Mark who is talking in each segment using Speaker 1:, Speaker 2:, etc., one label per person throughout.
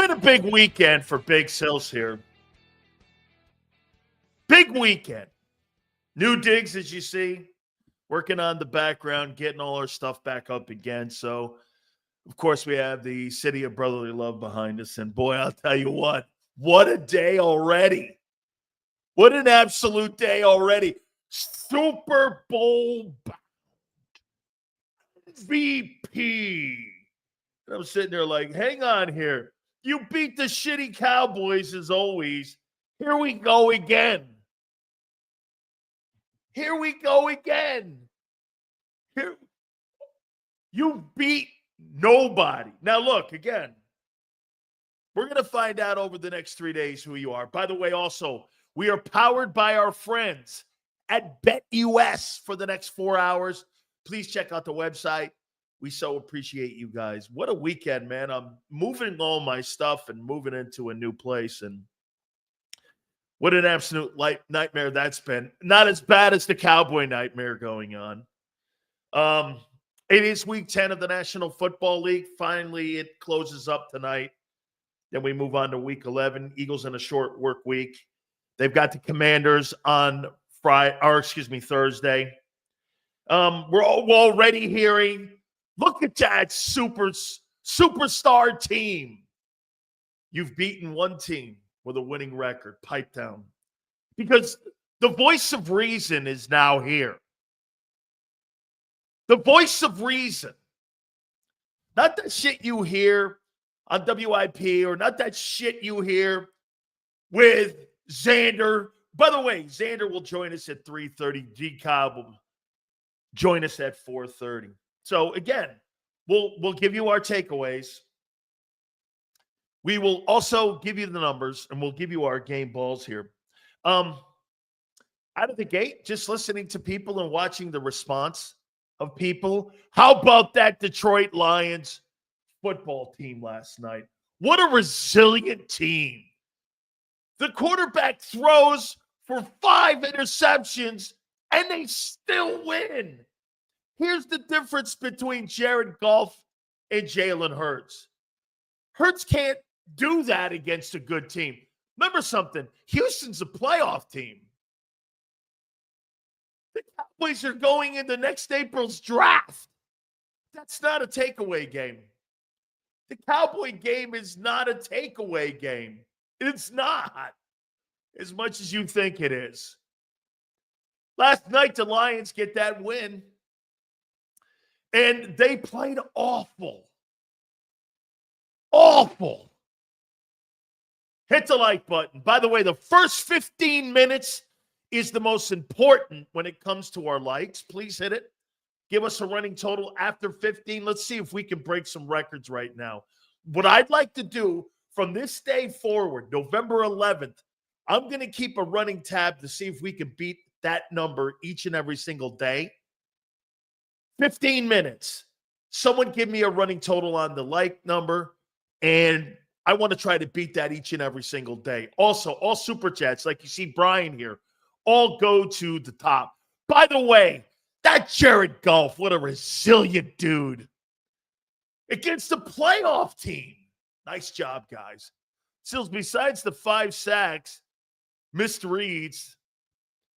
Speaker 1: been a big weekend for Big Sills here. Big weekend. New digs, as you see, working on the background, getting all our stuff back up again. So, of course, we have the City of Brotherly Love behind us. And boy, I'll tell you what a day already. What an absolute day already. Super Bowl MVP. And I'm sitting there like, hang on here. You beat the shitty Cowboys as always. Here we go again. Here we go again. Here, you beat nobody. Now, look, again, we're going to find out over the next 3 days who you are. By the way, also, we are powered by our friends at BetUS for the next 4 hours. Please check out the website. We so appreciate you guys. What a weekend, man. I'm moving all my stuff and moving into a new place, and what an absolute nightmare that's been. Not as bad as the Cowboy nightmare going on. It is week 10 of the National Football League. Finally, it closes up tonight. Then we move on to week 11. Eagles in a short work week. They've got the Commanders on Thursday. We're already hearing, look at that superstar team. You've beaten one team with a winning record. Pipe down. Because the voice of reason is now here. The voice of reason. Not that shit you hear on WIP or not that shit you hear with Xander. By the way, Xander will join us at 3:30. JAKIB will join us at 4:30. So again, we'll give you our takeaways. We will also give you the numbers, and we'll give you our game balls here. Out of the gate, just listening to people and watching the response of people. How about that Detroit Lions football team last night? What a resilient team. The quarterback throws for 5 interceptions, and they still win. Here's the difference between Jared Goff and Jalen Hurts. Hurts can't do that against a good team. Remember something, Houston's a playoff team. The Cowboys are going into next April's draft. That's not a takeaway game. The Cowboy game is not a takeaway game. It's not, as much as you think it is. Last night, the Lions get that win, and they played awful. Awful. Hit the like button. By the way, the first 15 minutes is the most important when it comes to our likes. Please hit it. Give us a running total after 15. Let's see if we can break some records right now. What I'd like to do from this day forward, November 11th, I'm going to keep a running tab to see if we can beat that number each and every single day. 15 minutes. Someone give me a running total on the like number, and I want to try to beat that each and every single day. Also, all super chats, like you see Brian here, all go to the top. By the way, that Jared Goff, what a resilient dude. Against a playoff team. Nice job, guys. Sills, besides the 5 sacks, missed reads,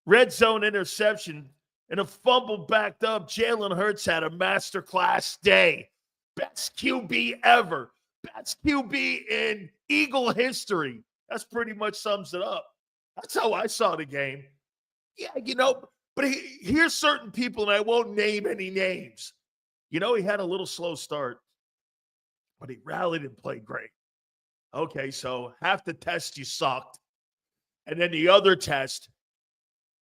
Speaker 1: red zone interception, and a fumble backed up, Jalen Hurts had a masterclass day. Best QB ever. Best QB in Eagle history. That's pretty much sums it up. That's how I saw the game. Yeah, but here's certain people, and I won't name any names. He had a little slow start, but he rallied and played great. Okay, so half the test you sucked, and then the other test,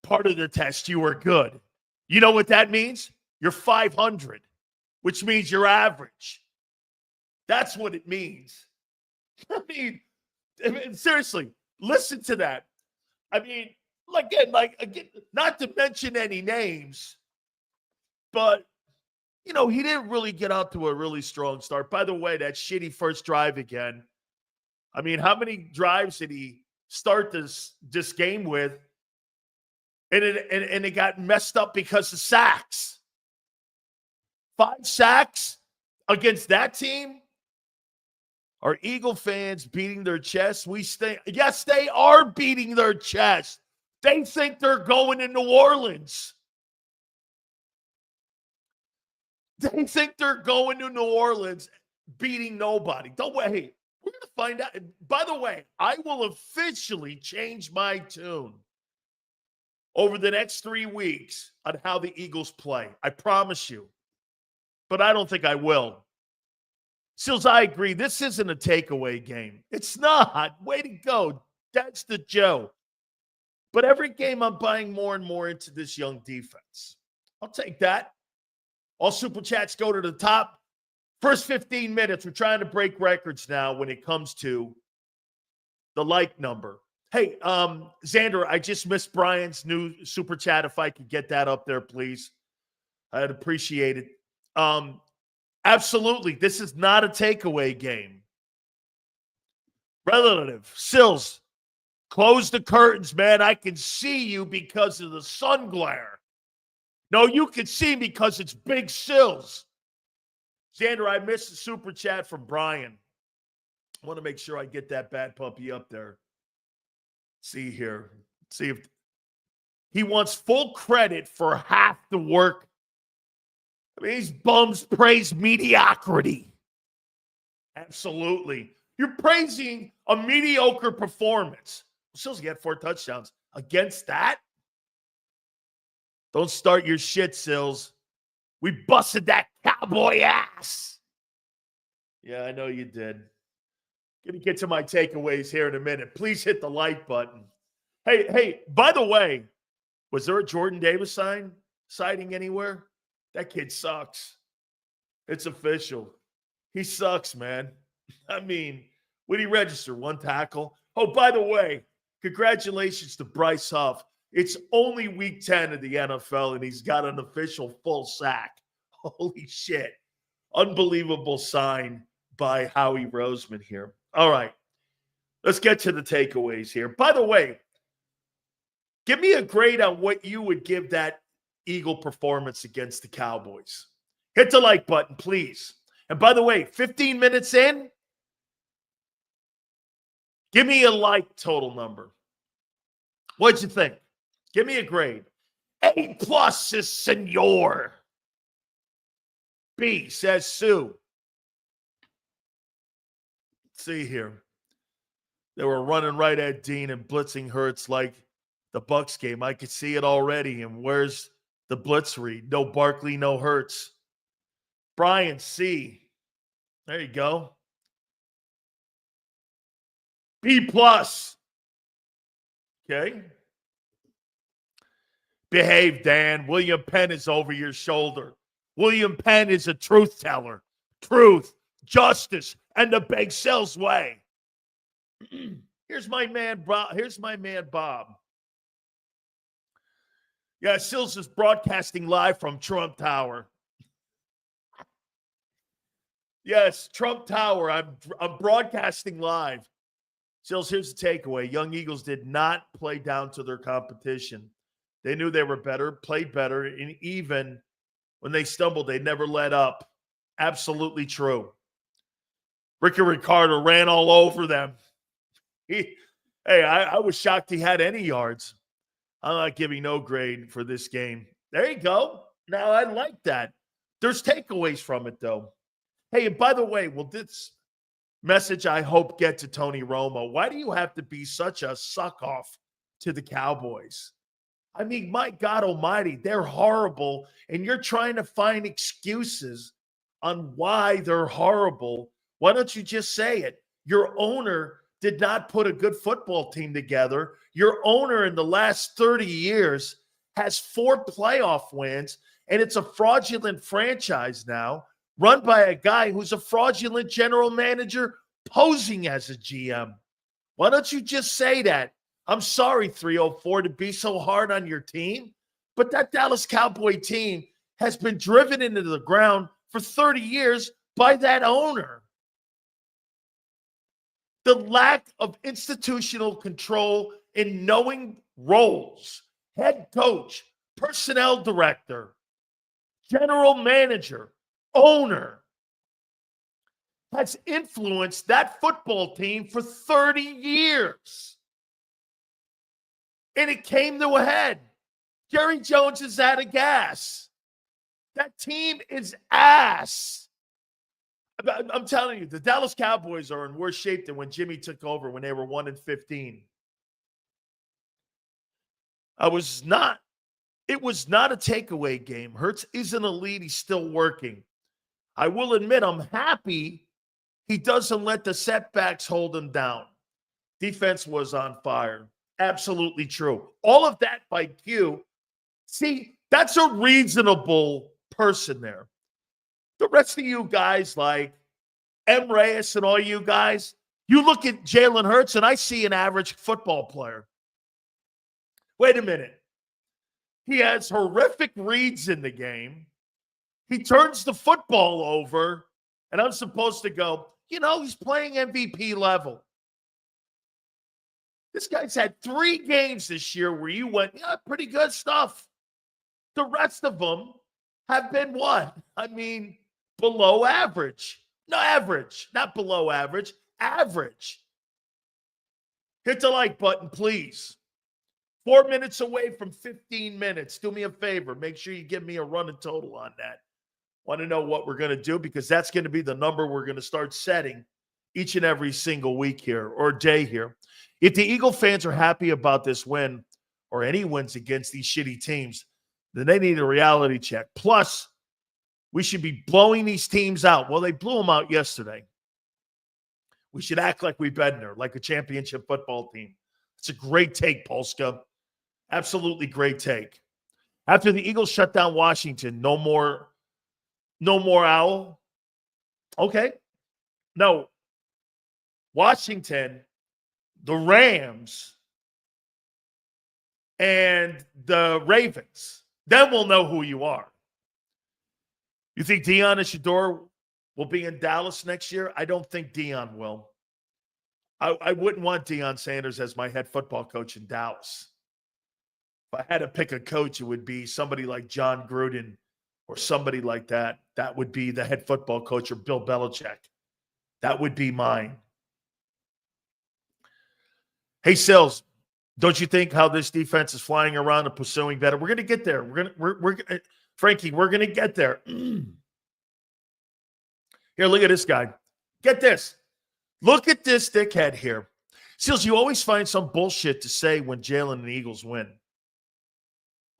Speaker 1: part of the test, you were good. You know what that means? You're 500, which means you're average. That's what it means. I mean, seriously, listen to that. I mean, again, not to mention any names, but, he didn't really get out to a really strong start. By the way, that shitty first drive again. I mean, how many drives did he start this game with? And it got messed up because of sacks. 5 sacks against that team? Are Eagle fans beating their chests? Yes, they are beating their chest. They think they're going to New Orleans. They think they're going to New Orleans beating nobody. Don't wait. Hey, we're going to find out. By the way, I will officially change my tune over the next 3 weeks on how the Eagles play. I promise you. But I don't think I will. Sills, I agree. This isn't a takeaway game. It's not. Way to go. That's the joke. But every game I'm buying more and more into this young defense. I'll take that. All super chats go to the top. First 15 minutes, we're trying to break records now when it comes to the like number. Hey, Xander, I just missed Brian's new super chat. If I could get that up there, please. I'd appreciate it. Absolutely. This is not a takeaway game. Relative. Sills, close the curtains, man. I can see you because of the sun glare. No, you can see me because it's Big Sills. Xander, I missed the super chat from Brian. I want to make sure I get that bad puppy up there. See here. See if he wants full credit for half the work. I mean, these bums praise mediocrity. Absolutely. You're praising a mediocre performance. Sills, he had 4 touchdowns. Against that? Don't start your shit, Sills. We busted that Cowboy ass. Yeah, I know you did. Going to get to my takeaways here in a minute. Please hit the like button. Hey, by the way, was there a Jordan Davis sighting anywhere? That kid sucks. It's official. He sucks, man. I mean, when he register 1 tackle. Oh, by the way, congratulations to Bryce Huff. It's only week 10 of the NFL, and he's got an official full sack. Holy shit. Unbelievable sign by Howie Roseman here. All right. Let's get to the takeaways here. By the way, give me a grade on what you would give that Eagle performance against the Cowboys. Hit the like button, please. And by the way, 15 minutes in, give me a like total number. What'd you think? Give me a grade. A+ is senor. B, says Sue. Let's see here. They were running right at Dean and blitzing Hurts like the Bucs game. I could see it already. And where's the blitz read? No Barkley, no Hurts. Brian C. There you go. B+. Okay. Behave, Dan. William Penn is over your shoulder. William Penn is a truth teller. Truth, justice, and the Big Sills way. Here's my man Bob. Yeah, Sills is broadcasting live from Trump Tower. Yes, Trump Tower. I'm broadcasting live. Sills, here's the takeaway. Young Eagles did not play down to their competition. They knew they were better, played better, and even when they stumbled, they never let up. Absolutely true. Ricky Ricardo ran all over them. I was shocked he had any yards. I'm not giving no grade for this game. There you go. Now, I like that. There's takeaways from it, though. Hey, and by the way, will this message, I hope, get to Tony Romo? Why do you have to be such a suck-off to the Cowboys? I mean, my God almighty, they're horrible, and you're trying to find excuses on why they're horrible. Why don't you just say it? Your owner did not put a good football team together. Your owner in the last 30 years has 4 playoff wins, and it's a fraudulent franchise now run by a guy who's a fraudulent general manager posing as a GM. Why don't you just say that? I'm sorry, 304, to be so hard on your team, but that Dallas Cowboy team has been driven into the ground for 30 years by that owner. The lack of institutional control in knowing roles, head coach, personnel director, general manager, owner. has influenced that football team for 30 years. And it came to a head. Jerry Jones is out of gas. That team is ass. I'm telling you, the Dallas Cowboys are in worse shape than when Jimmy took over when they were 1-15. It was not a takeaway game. Hurts isn't elite. He's still working. I will admit I'm happy he doesn't let the setbacks hold him down. Defense was on fire. Absolutely true. All of that by Q. See, that's a reasonable person there. The rest of you guys like M. Reyes and all you guys, you look at Jalen Hurts and I see an average football player. Wait a minute. He has horrific reads in the game. He turns the football over, and I'm supposed to go, he's playing MVP level. This guy's had 3 games this year where you went, pretty good stuff. The rest of them have been what? Below average. No, average. Not below average. Average. Hit the like button, please. 4 minutes away from 15 minutes. Do me a favor. Make sure you give me a running total on that. Want to know what we're going to do? Because that's going to be the number we're going to start setting each and every single week here or day here. If the Eagle fans are happy about this win or any wins against these shitty teams, then they need a reality check. Plus, we should be blowing these teams out. Well, they blew them out yesterday. We should act like we've been there, like a championship football team. It's a great take, Polska. Absolutely great take. After the Eagles shut down Washington, no more Owl. Okay. No. Washington, the Rams, and the Ravens. Then we'll know who you are. You think Deion and Shador will be in Dallas next year? I don't think Deion will. I wouldn't want Deion Sanders as my head football coach in Dallas. If I had to pick a coach, it would be somebody like John Gruden or somebody like that. That would be the head football coach, or Bill Belichick. That would be mine. Hey, Sills, don't you think how this defense is flying around and pursuing better? We're going to get there. Frankie, we're going to get there. Here, look at this guy. Get this. Look at this dickhead here. Seals, you always find some bullshit to say when Jalen and the Eagles win.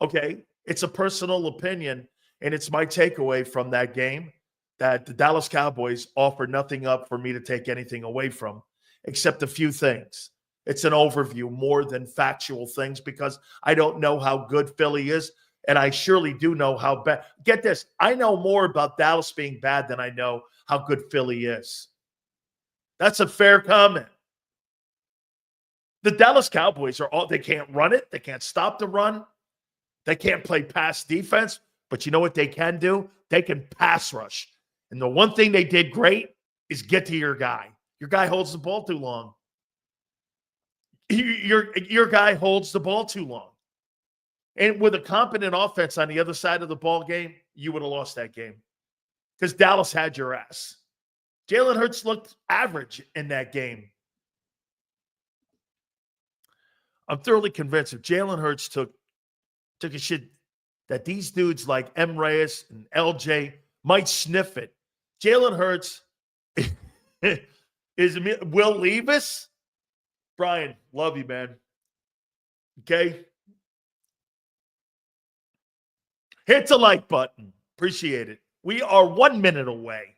Speaker 1: Okay, it's a personal opinion, and it's my takeaway from that game that the Dallas Cowboys offer nothing up for me to take anything away from, except a few things. It's an overview more than factual things because I don't know how good Philly is, and I surely do know how bad. Get this. I know more about Dallas being bad than I know how good Philly is. That's a fair comment. The Dallas Cowboys they can't run it. They can't stop the run. They can't play pass defense. But you know what they can do? They can pass rush. And the one thing they did great is get to your guy. Your guy holds the ball too long. Your guy holds the ball too long. And with a competent offense on the other side of the ball game, you would have lost that game because Dallas had your ass. Jalen Hurts looked average in that game. I'm thoroughly convinced if Jalen Hurts took a shit that these dudes like M. Reyes and LJ might sniff it. Jalen Hurts is Will Levis. Brian, love you, man. Okay? Hit the like button. Appreciate it. We are 1 minute away.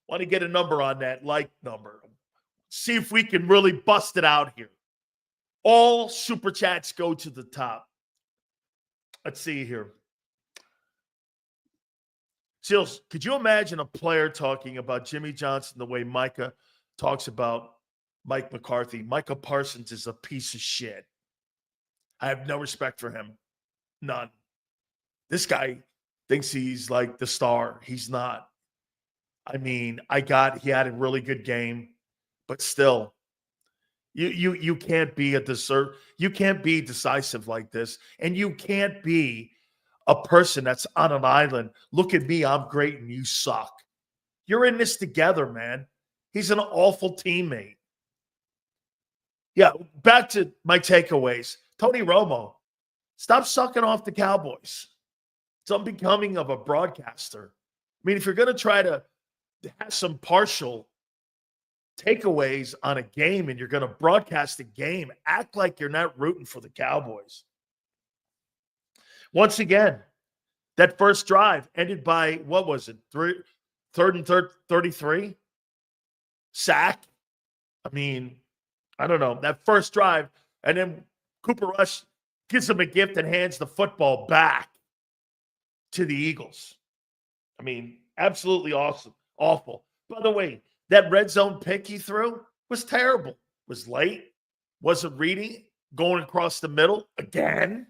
Speaker 1: Want to get a number on that like number. See if we can really bust it out here. All super chats go to the top. Let's see here. Seals, could you imagine a player talking about Jimmy Johnson the way Micah talks about Mike McCarthy? Micah Parsons is a piece of shit. I have no respect for him. None. This guy thinks he's like the star. He's not. I mean, he had a really good game, but still, you can't be you can't be decisive like this, and you can't be a person that's on an island. Look at me, I'm great, and you suck. You're in this together, man. He's an awful teammate. Yeah, back to my takeaways. Tony Romo, stop sucking off the Cowboys. It's unbecoming of a broadcaster. I mean, if you're going to try to have some partial takeaways on a game and you're going to broadcast a game, act like you're not rooting for the Cowboys. Once again, that first drive ended by, what was it, third and 33? Sack. I mean, I don't know. That first drive, and then Cooper Rush gives him a gift and hands the football back to the Eagles. I mean, absolutely awesome. Awful. By the way, that red zone pick he threw was terrible. Was late. Wasn't reading. Going across the middle again.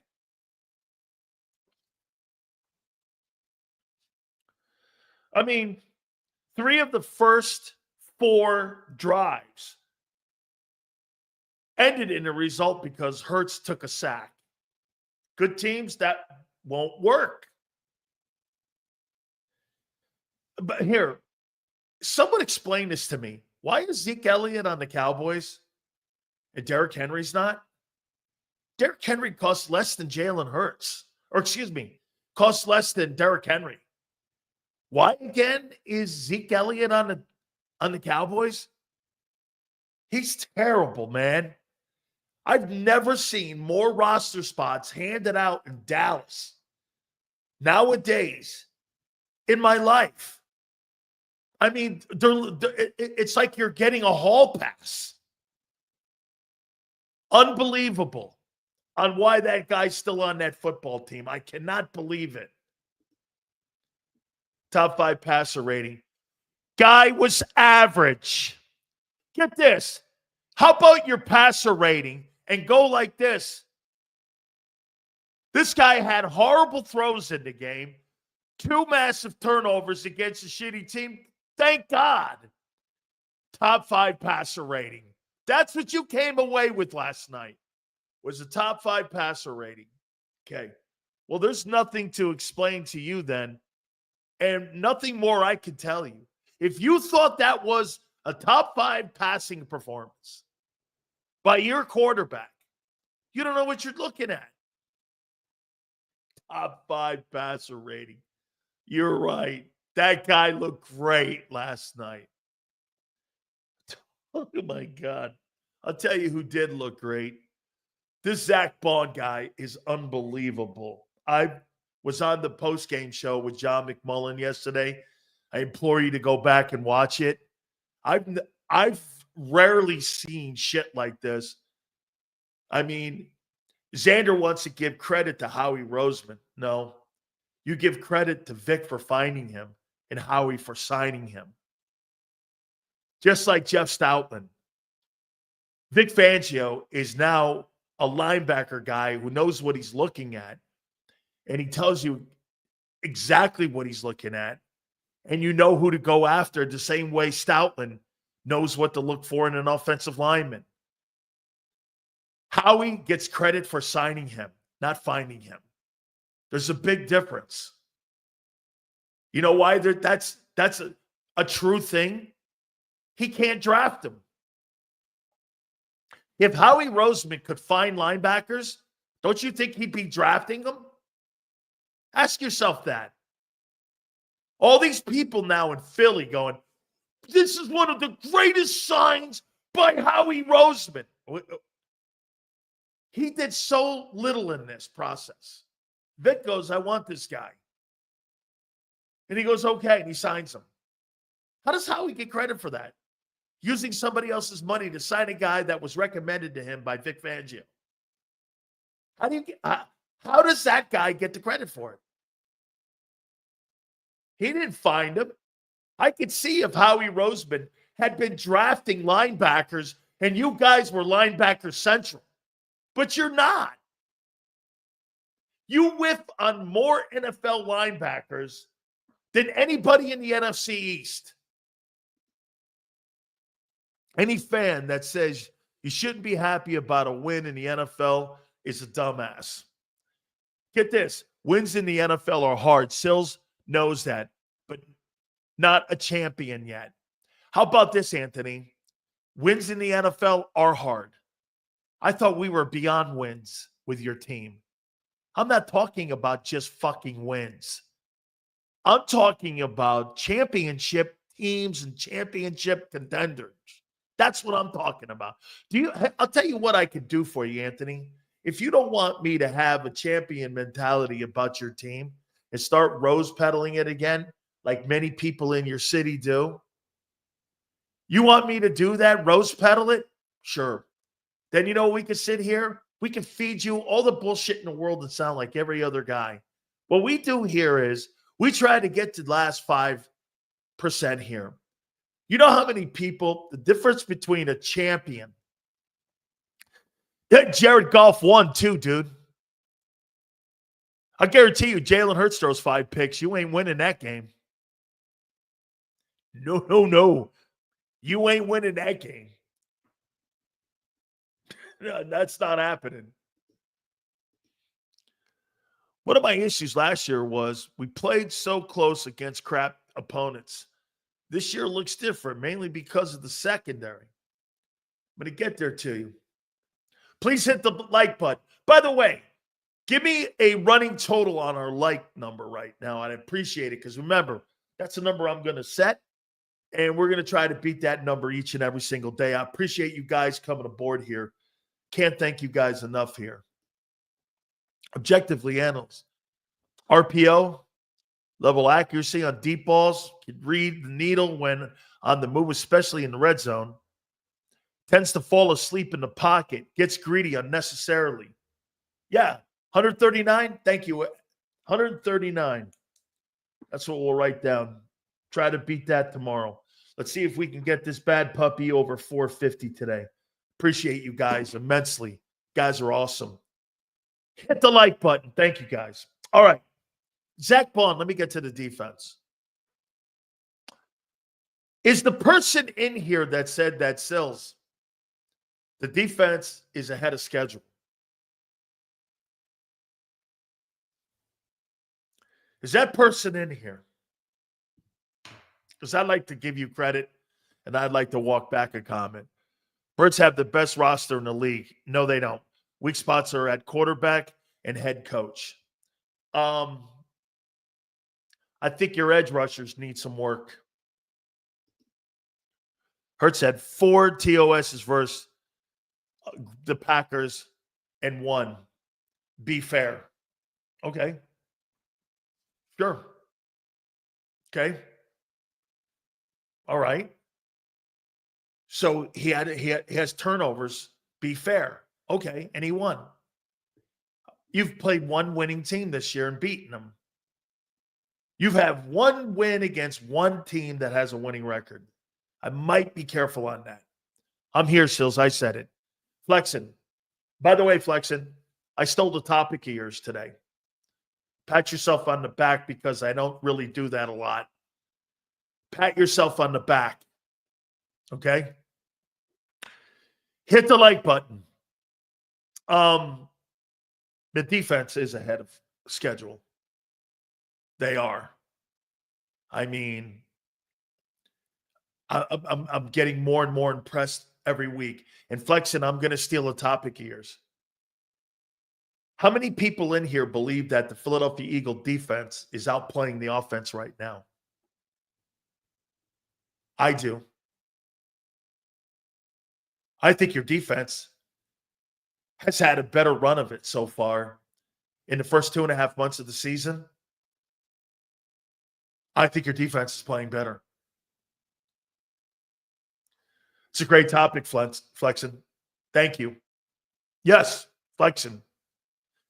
Speaker 1: I mean, 3 of the first 4 drives ended in a result because Hurts took a sack. Good teams, that won't work. But here, someone explain this to me. Why is Zeke Elliott on the Cowboys and Derrick Henry's not? Derrick Henry costs less than Jalen Hurts. Or excuse me, costs less than Derrick Henry. Why again is Zeke Elliott on the Cowboys? He's terrible, man. I've never seen more roster spots handed out in Dallas nowadays in my life. I mean, it's like you're getting a hall pass. Unbelievable on why that guy's still on that football team. I cannot believe it. Top 5 passer rating. Guy was average. Get this. How about your passer rating and go like this? This guy had horrible throws in the game, 2 massive turnovers against a shitty team. Thank God. Top 5 passer rating. That's what you came away with last night, was a top 5 passer rating. Okay. Well, there's nothing to explain to you then, and nothing more I can tell you. If you thought that was a top 5 passing performance by your quarterback, you don't know what you're looking at. Top 5 passer rating. You're right. That guy looked great last night. Oh, my God. I'll tell you who did look great. This Zach Baun guy is unbelievable. I was on the postgame show with John McMullen yesterday. I implore you to go back and watch it. I've rarely seen shit like this. I mean, Xander wants to give credit to Howie Roseman. No, you give credit to Vic for finding him and Howie for signing him. Just like Jeff Stoutland. Vic Fangio is now a linebacker guy who knows what he's looking at, and he tells you exactly what he's looking at, and you know who to go after the same way Stoutland knows what to look for in an offensive lineman. Howie gets credit for signing him, not finding him. There's a big difference. You know why that's a true thing? He can't draft him. If Howie Roseman could find linebackers, don't you think he'd be drafting them? Ask yourself that. All these people now in Philly going, this is one of the greatest signs by Howie Roseman. He did so little in this process. Vic goes, I want this guy. And he goes, okay, and he signs him. How does Howie get credit for that? Using somebody else's money to sign a guy that was recommended to him by Vic Fangio. How does that guy get the credit for it? He didn't find him. I could see if Howie Roseman had been drafting linebackers and you guys were linebacker central. But you're not. You whiff on more NFL linebackers than anybody in the NFC East. Any fan that says you shouldn't be happy about a win in the NFL is a dumbass. Get this. Wins in the NFL are hard. Sills knows that, but not a champion yet. How about this, Anthony? Wins in the NFL are hard. I thought we were beyond wins with your team. I'm not talking about just fucking wins. I'm talking about championship teams and championship contenders. That's what I'm talking about. I'll tell you what I could do for you, Anthony. If you don't want me to have a champion mentality about your team and start rose pedaling it again, like many people in your city do, you want me to do that, rose pedal it? Sure. Then we can sit here. We can feed you all the bullshit in the world and sound like every other guy. What we do here is we try to get to the last 5% here. You know how many people, the difference between a champion. That Jared Goff won too, dude. I guarantee you, Jalen Hurts throws 5 picks. You ain't winning that game. No. You ain't winning that game. No, that's not happening. One of my issues last year was we played so close against crap opponents. This year looks different, mainly because of the secondary. I'm going to get there to you. Please hit the like button. By the way, give me a running total on our like number right now. I'd appreciate it because remember, that's the number I'm going to set, and we're going to try to beat that number each and every single day. I appreciate you guys coming aboard here. Can't thank you guys enough here. Objectively analyzed. RPO, level accuracy on deep balls. Can read the needle when on the move, especially in the red zone. Tends to fall asleep in the pocket. Gets greedy unnecessarily. Yeah, 139. Thank you. 139. That's what we'll write down. Try to beat that tomorrow. Let's see if we can get this bad puppy over 450 today. Appreciate you guys immensely. You guys are awesome. Hit the like button. Thank you, guys. All right. Zach Baun, let me get to the defense. Is the person in here that said that Sills, the defense is ahead of schedule? Is that person in here? Because I'd like to give you credit, and I'd like to walk back a comment. Birds have the best roster in the league. No, they don't. Weak spots are at quarterback and head coach. I think your edge rushers need some work. Hurts had 4 TOSs versus the Packers and 1. Be fair. Okay. Sure. Okay. All right. So he has turnovers. Be fair. Okay. And he won. You've played one winning team this year and beaten them. You've had one win against one team that has a winning record. I might be careful on that. I'm here, Sills. I said it. Flexin. By the way, Flexin, I stole the topic of yours today. Pat yourself on the back because I don't really do that a lot. Pat yourself on the back. Okay? Hit the like button. The defense is ahead of schedule. They are. I mean, I'm getting more and more impressed every week. And Flexin, I'm going to steal a topic of yours. How many people in here believe that the Philadelphia Eagle defense is outplaying the offense right now? I do. I think your defense has had a better run of it so far in the first 2.5 months of the season. I think your defense is playing better. It's a great topic, Flexin. Thank you. Yes, Flexin.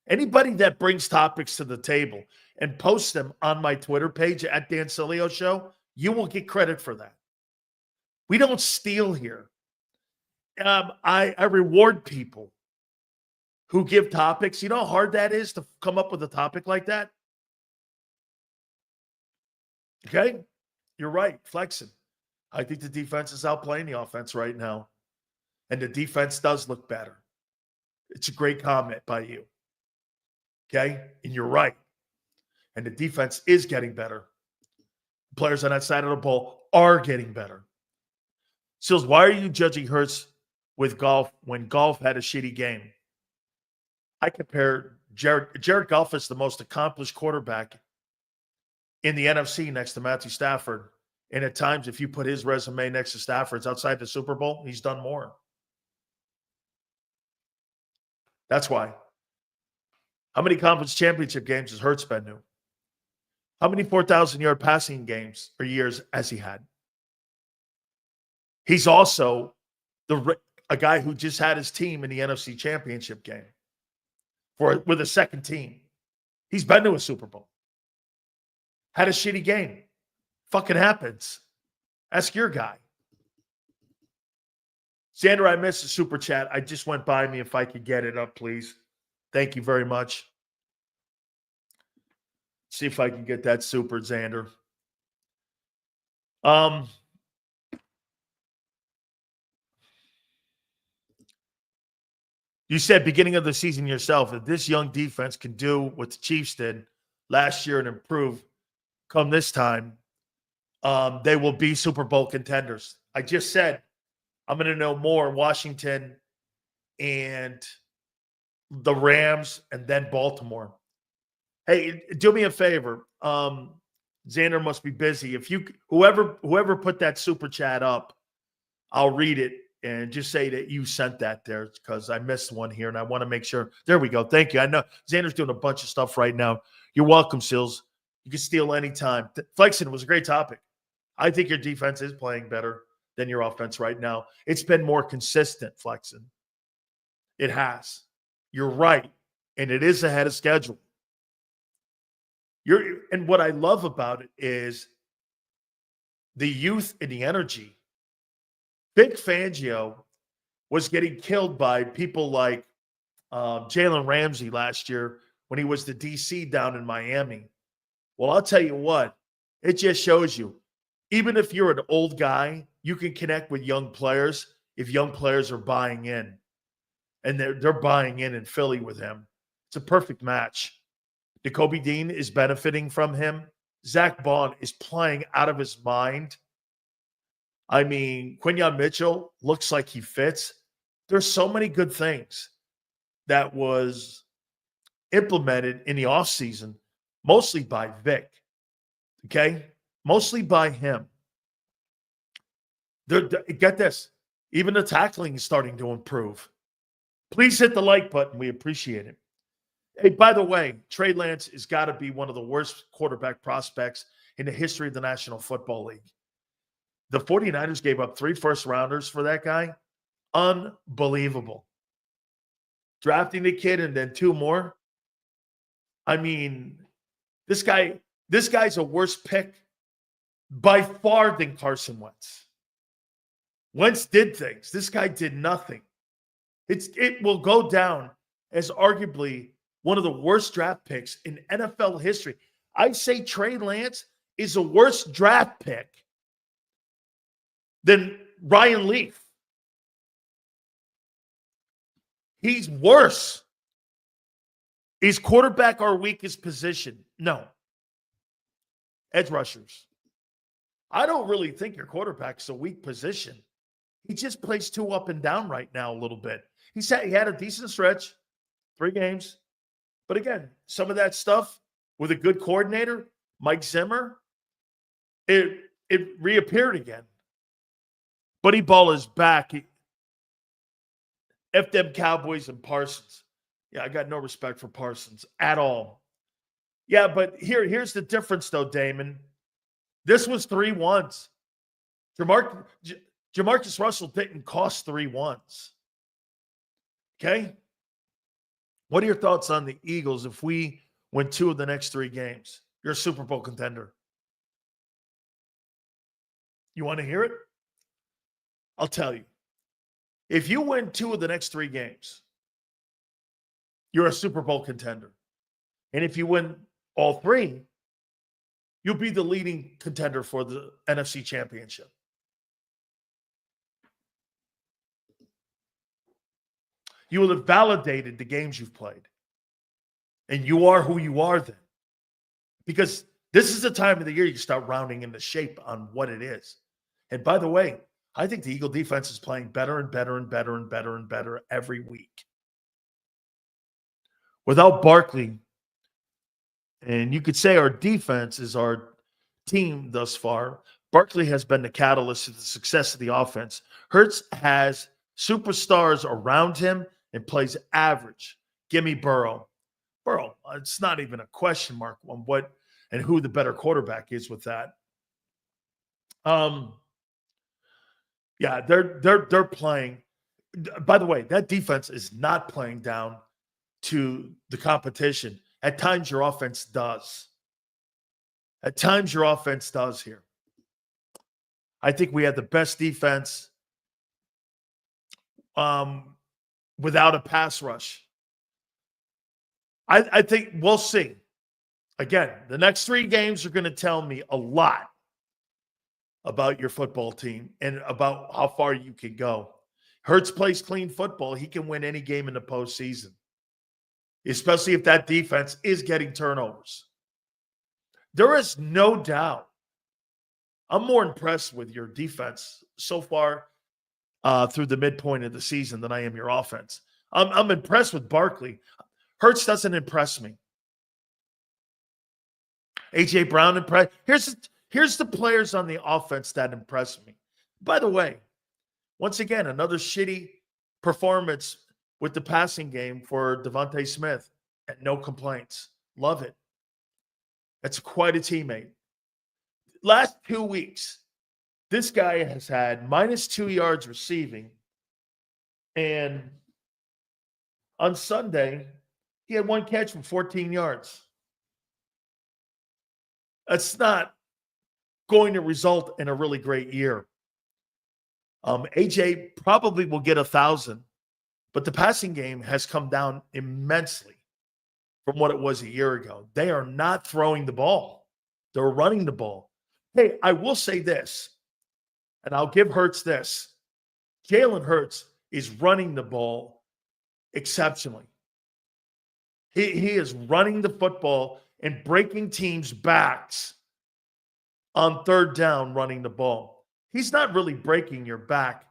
Speaker 1: Anybody that brings topics to the table and posts them on my Twitter page at Dan Sileo Show, you will get credit for that. We don't steal here. I reward people who give topics. You know how hard that is to come up with a topic like that? Okay? You're right, Flexin. I think the defense is outplaying the offense right now. And the defense does look better. It's a great comment by you. Okay? And you're right. And the defense is getting better. Players on that side of the ball are getting better. Sills, why are you judging Hurts with Goff when Goff had a shitty game? I compare Jared Goff is the most accomplished quarterback in the NFC next to Matthew Stafford. And at times, if you put his resume next to Stafford's outside the Super Bowl, he's done more. That's why. How many conference championship games has Hurts been to? How many 4,000-yard passing games or years has he had? He's also a guy who just had his team in the NFC Championship game with a second team. He's been to a Super Bowl. Had a shitty game. Fucking happens. Ask your guy. Xander, I missed the super chat. I just went by me. If I could get it up, please. Thank you very much. See if I can get that super, Xander. You said beginning of the season yourself that this young defense can do what the Chiefs did last year and improve come this time. They will be Super Bowl contenders. I just said I'm going to know more Washington and the Rams and then Baltimore. Hey, do me a favor. Xander must be busy. If you whoever put that super chat up, I'll read it and just say that you sent that there because I missed one here and I want to make sure. There we go. Thank you. I know Xander's doing a bunch of stuff right now. You're welcome, Sills. You can steal anytime. Flexing was a great topic. I think your defense is playing better than your offense right now. It's been more consistent, Flexing. It has. You're right. And it is ahead of schedule. And what I love about it is the youth and the energy. Vic Fangio was getting killed by people like Jalen Ramsey last year when he was the DC down in Miami. Well, I'll tell you what, it just shows you, even if you're an old guy, you can connect with young players if young players are buying in. And they're buying in Philly with him. It's a perfect match. Jacoby Dean is benefiting from him. Zach Baun is playing out of his mind. I mean, Quinyon Mitchell looks like he fits. There's so many good things that was implemented in the offseason, mostly by Vic. Okay? Mostly by him. Get this. Even the tackling is starting to improve. Please hit the like button. We appreciate it. Hey, by the way, Trey Lance has got to be one of the worst quarterback prospects in the history of the National Football League. The 49ers gave up 3 first-rounders for that guy. Unbelievable. Drafting the kid and then 2 more. I mean, this guy's a worse pick by far than Carson Wentz. Wentz did things. This guy did nothing. It will go down as arguably one of the worst draft picks in NFL history. I say Trey Lance is a worse draft pick than Ryan Leaf. He's worse. Is quarterback our weakest position? No. Edge rushers. I don't really think your quarterback's a weak position. He just plays too up and down right now a little bit. He had a decent stretch, 3 games. But again, some of that stuff with a good coordinator, Mike Zimmer, it reappeared again. Buddy Ball is back. F them Cowboys and Parsons. Yeah, I got no respect for Parsons at all. Yeah, but here's the difference, though, Damon. This was 3 1s. Jamarcus Russell didn't cost 3 1s. Okay? What are your thoughts on the Eagles if we win 2 of the next 3 games? You're a Super Bowl contender. You want to hear it? I'll tell you. If you win 2 of the next 3 games, you're a Super Bowl contender. And if you win all 3, you'll be the leading contender for the NFC Championship. You will have validated the games you've played. And you are who you are then. Because this is the time of the year you start rounding into shape on what it is. And by the way, I think the Eagle defense is playing better and better and better and better and better every week. Without Barkley, and you could say our defense is our team thus far, Barkley has been the catalyst to the success of the offense. Hurts has superstars around him and plays average. Give me Burrow. Burrow, it's not even a question mark on what and who the better quarterback is with that. Yeah, they're playing. By the way, that defense is not playing down to the competition. At times, your offense does. At times, your offense does here. I think we had the best defense without a pass rush. I think we'll see. Again, the next 3 games are going to tell me a lot about your football team and about how far you can go. Hurts plays clean football. He can win any game in the postseason, especially if that defense is getting turnovers. There is no doubt. I'm more impressed with your defense so far through the midpoint of the season than I am your offense. I'm impressed with Barkley. Hurts doesn't impress me. A.J. Brown impressed. Here's the players on the offense that impress me. By the way, once again, another shitty performance with the passing game for Devontae Smith, and no complaints. Love it. That's quite a teammate. Last 2 weeks, this guy has had -2 yards receiving, and on Sunday, he had 1 catch from 14 yards. That's not going to result in a really great year. AJ probably will get 1,000, but the passing game has come down immensely from what it was a year ago. They are not throwing the ball. They're running the ball. Hey, I will say this, and I'll give Hurts this. Jalen Hurts is running the ball exceptionally. He is running the football and breaking teams' backs on 3rd down running the ball. He's not really breaking your back.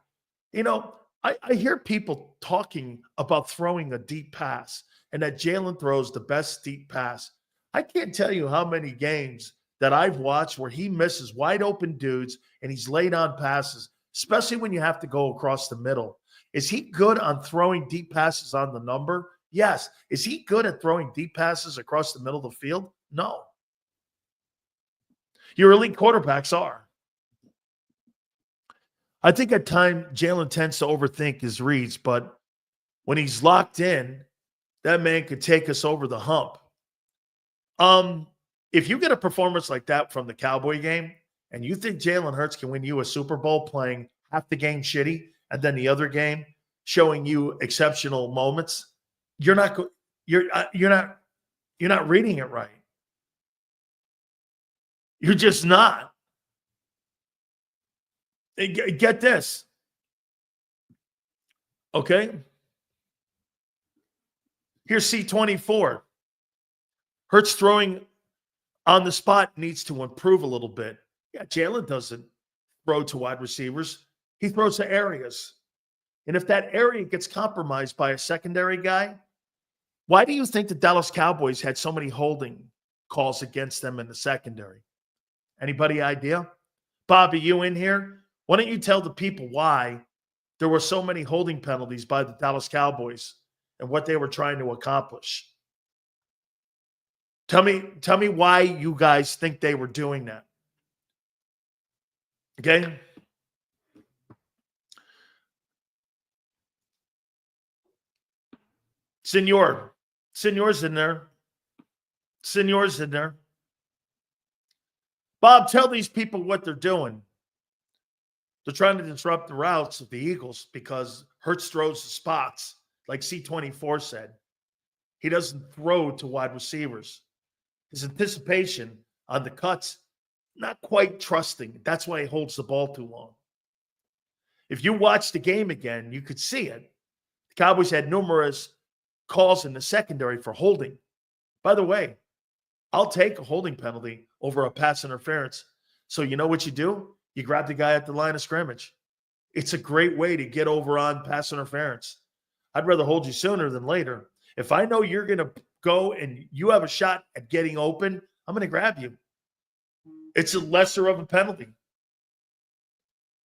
Speaker 1: You know, I hear people talking about throwing a deep pass and that Jalen throws the best deep pass. I can't tell you how many games that I've watched where he misses wide open dudes and he's laid on passes, especially when you have to go across the middle. Is he good on throwing deep passes on the number? Yes. Is he good at throwing deep passes across the middle of the field? No. Your elite quarterbacks are. I think at times Jalen tends to overthink his reads, but when he's locked in, that man could take us over the hump. If you get a performance like that from the Cowboy game, and you think Jalen Hurts can win you a Super Bowl playing half the game shitty, and then the other game showing you exceptional moments, you're not reading it right. You're just not. Get this. Okay? Here's C24. Hurts throwing on the spot needs to improve a little bit. Yeah, Jalen doesn't throw to wide receivers. He throws to areas. And if that area gets compromised by a secondary guy, why do you think the Dallas Cowboys had so many holding calls against them in the secondary? Anybody idea? Bobby, you in here? Why don't you tell the people why there were so many holding penalties by the Dallas Cowboys and what they were trying to accomplish? Tell me why you guys think they were doing that. Okay? Senor's in there. Senor's in there. Bob, tell these people what they're doing. They're trying to disrupt the routes of the Eagles because Hurts throws the spots, like C24 said. He doesn't throw to wide receivers. His anticipation on the cuts, not quite trusting. That's why he holds the ball too long. If you watch the game again, you could see it. The Cowboys had numerous calls in the secondary for holding. By the way, I'll take a holding penalty over a pass interference. So you know what you do? You grab the guy at the line of scrimmage. It's a great way to get over on pass interference. I'd rather hold you sooner than later. If I know you're going to go and you have a shot at getting open, I'm going to grab you. It's a lesser of a penalty.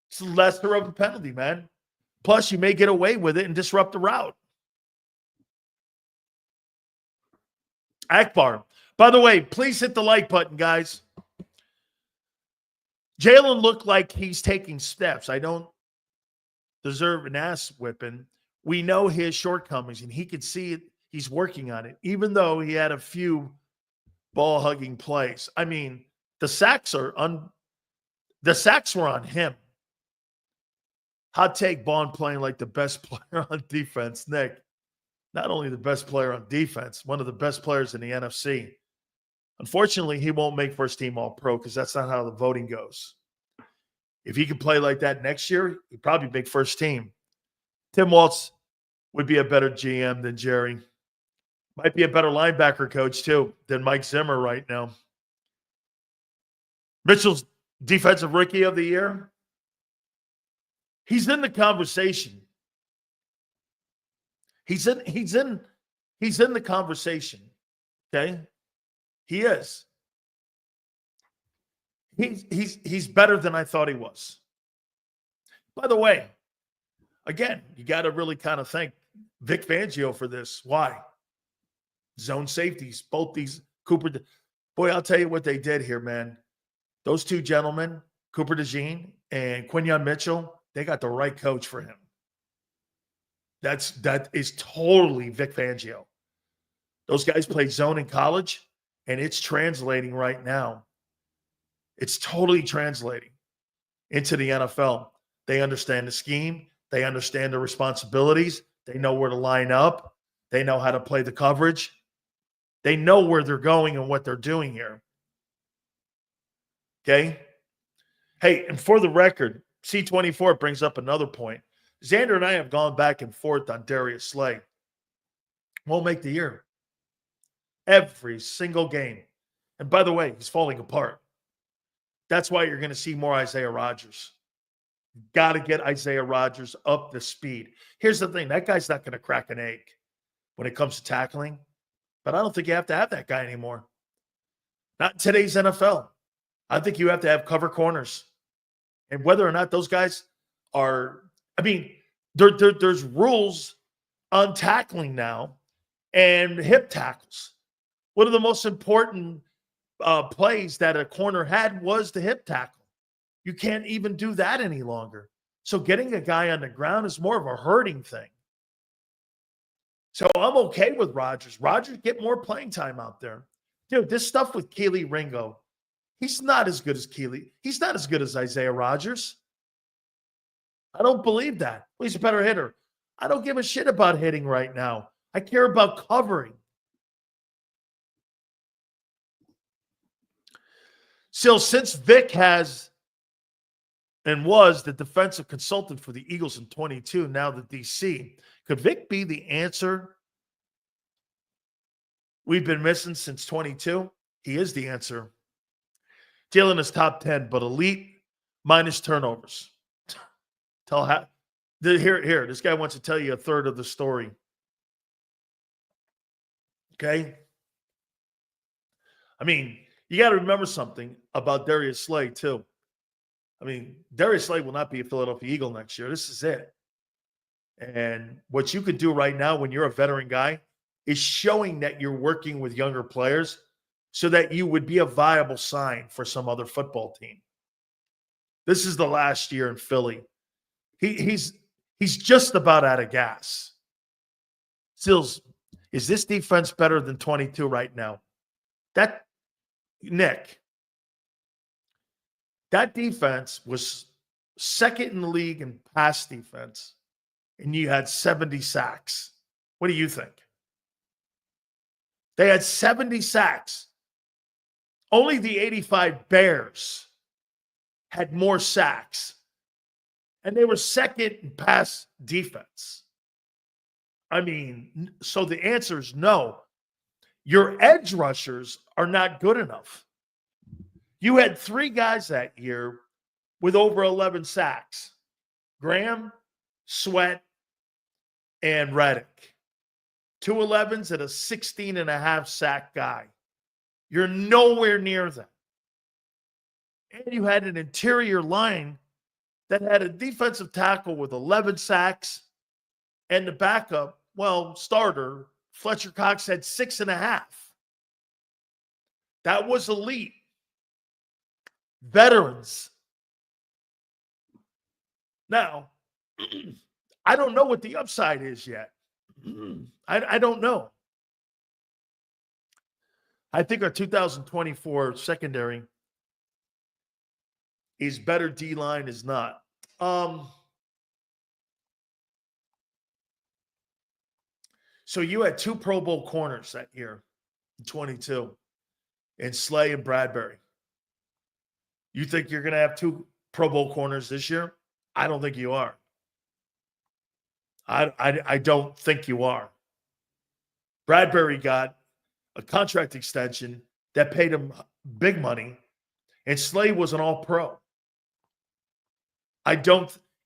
Speaker 1: It's a lesser of a penalty, man. Plus, you may get away with it and disrupt the route. Akbar. By the way, please hit the like button, guys. Jalen looked like he's taking steps. I don't deserve an ass whipping. We know his shortcomings, and he could see it. He's working on it, even though he had a few ball-hugging plays. I mean, the sacks were on him. Hot take, Baun playing like the best player on defense. Nick, not only the best player on defense, one of the best players in the NFC. Unfortunately, he won't make first team All-Pro because that's not how the voting goes. If he could play like that next year, he'd probably make first team. Tim Waltz would be a better GM than Jerry. Might be a better linebacker coach, too, than Mike Zimmer right now. Mitchell's defensive rookie of the year. He's in the conversation. He's in the conversation. Okay? He is. He's better than I thought he was. By the way, again, you got to really kind of thank Vic Fangio for this. Why? Zone safeties, both these Cooper. Boy, I'll tell you what they did here, man. Those two gentlemen, Cooper DeJean and Quinyon Mitchell, they got the right coach for him. That is totally Vic Fangio. Those guys played zone in college, and it's translating right now. It's totally translating into the NFL. They understand the scheme. They understand the responsibilities. They know where to line up. They know how to play the coverage. They know where they're going and what they're doing here. Okay? Hey, and for the record, C24 brings up another point. Xander and I have gone back and forth on Darius Slay. Won't make the year. Every single game. And by the way, he's falling apart. That's why you're going to see more Isaiah Rodgers. Got to get Isaiah Rodgers up to speed. Here's the thing. That guy's not going to crack an egg when it comes to tackling. But I don't think you have to have that guy anymore. Not in today's NFL. I think you have to have cover corners. And whether or not those guys are, I mean, there's rules on tackling now and hip tackles. One of the most important plays that a corner had was the hip tackle. You can't even do that any longer. So getting a guy on the ground is more of a hurting thing. So I'm okay with Rodgers. Rodgers get more playing time out there. Dude, this stuff with Keely Ringo, he's not as good as Keely. He's not as good as Isaiah Rodgers. I don't believe that. Well, he's a better hitter. I don't give a shit about hitting right now. I care about covering. So since Vic has and was the defensive consultant for the Eagles in 22, now the DC, could Vic be the answer we've been missing since 22? He is the answer. Jalen is top 10, but elite minus turnovers. Here, this guy wants to tell you a third of the story. Okay? I mean, you got to remember something about Darius Slay, too. I mean, Darius Slay will not be a Philadelphia Eagle next year. This is it. And what you could do right now when you're a veteran guy is showing that you're working with younger players so that you would be a viable sign for some other football team. This is the last year in Philly. He's just about out of gas. Sills, is this defense better than 22 right now? Nick, that defense was second in the league in pass defense, and you had 70 sacks. What do you think? They had 70 sacks. Only the 85 Bears had more sacks, and they were second in pass defense. I mean, so the answer is no. Your edge rushers are not good enough. You had 3 guys that year with over 11 sacks. Graham, Sweat, and Reddick. 211s and a 16.5 sack guy. You're nowhere near that. And you had an interior line that had a defensive tackle with 11 sacks, and the backup, starter, Fletcher Cox, had 6.5. That was elite. Veterans. Now, I don't know what the upside is yet. I don't know. I think our 2024 secondary is better. D-line is not. So you had 2 Pro Bowl corners that year in 22, and Slay and Bradbury. You think you're going to have 2 Pro Bowl corners this year? I don't think you are. I don't think you are. Bradbury got a contract extension that paid him big money, and Slay was an all-pro.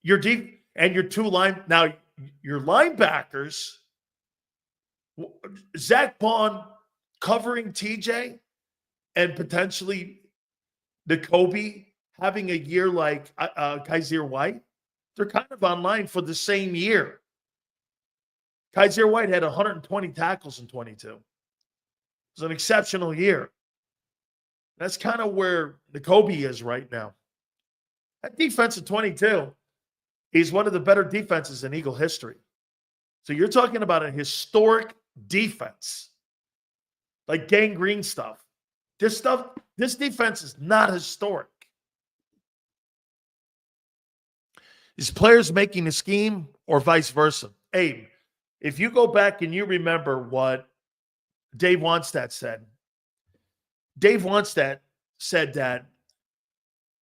Speaker 1: Your deep and your your linebackers, Zach Baun covering TJ and potentially Jakobi having a year like Kaiser White, they're kind of online for the same year. Kaiser White had 120 tackles in 22. It was an exceptional year. That's kind of where Jakobi is right now. That defense of 22 is one of the better defenses in Eagle history. So you're talking about a historic defense, like Gang Green stuff. This defense is not historic. Is players making a scheme or vice versa? Abe, if you go back and you remember what Dave Wannstedt said, Dave Wannstedt said that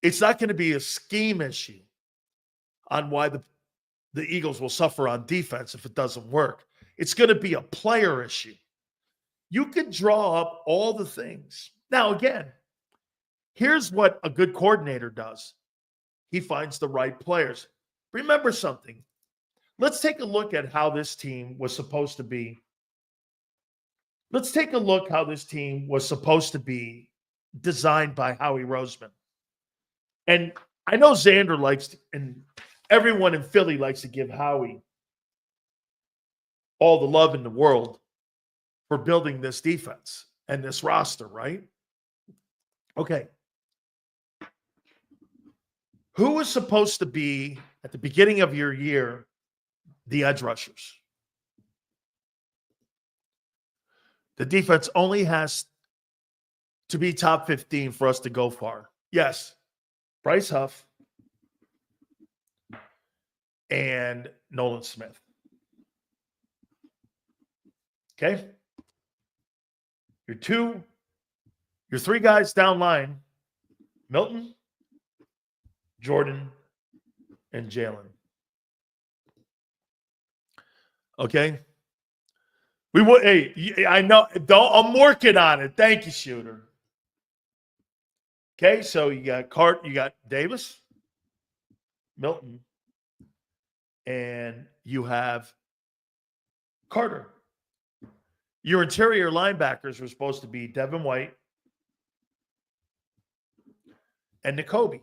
Speaker 1: it's not going to be a scheme issue on why the Eagles will suffer on defense if it doesn't work. It's going to be a player issue. You can draw up all the things. Now, again, here's what a good coordinator does. He finds the right players. Remember something. Let's take a look at how this team was supposed to be. Let's take a look how this team was supposed to be designed by Howie Roseman. And I know Xander likes to, and everyone in Philly likes to give Howie all the love in the world for building this defense and this roster, right? Okay. Who was supposed to be, at the beginning of your year, the edge rushers? The defense only has to be top 15 for us to go far. Yes, Bryce Huff and Nolan Smith. Okay? Your 3 guys down line, Milton, Jordan, and Jalen. Okay? I know. I'm working on it. Thank you, Shooter. Okay, so you got Davis, Milton, and you have Carter. Your interior linebackers were supposed to be Devin White and Jakobi.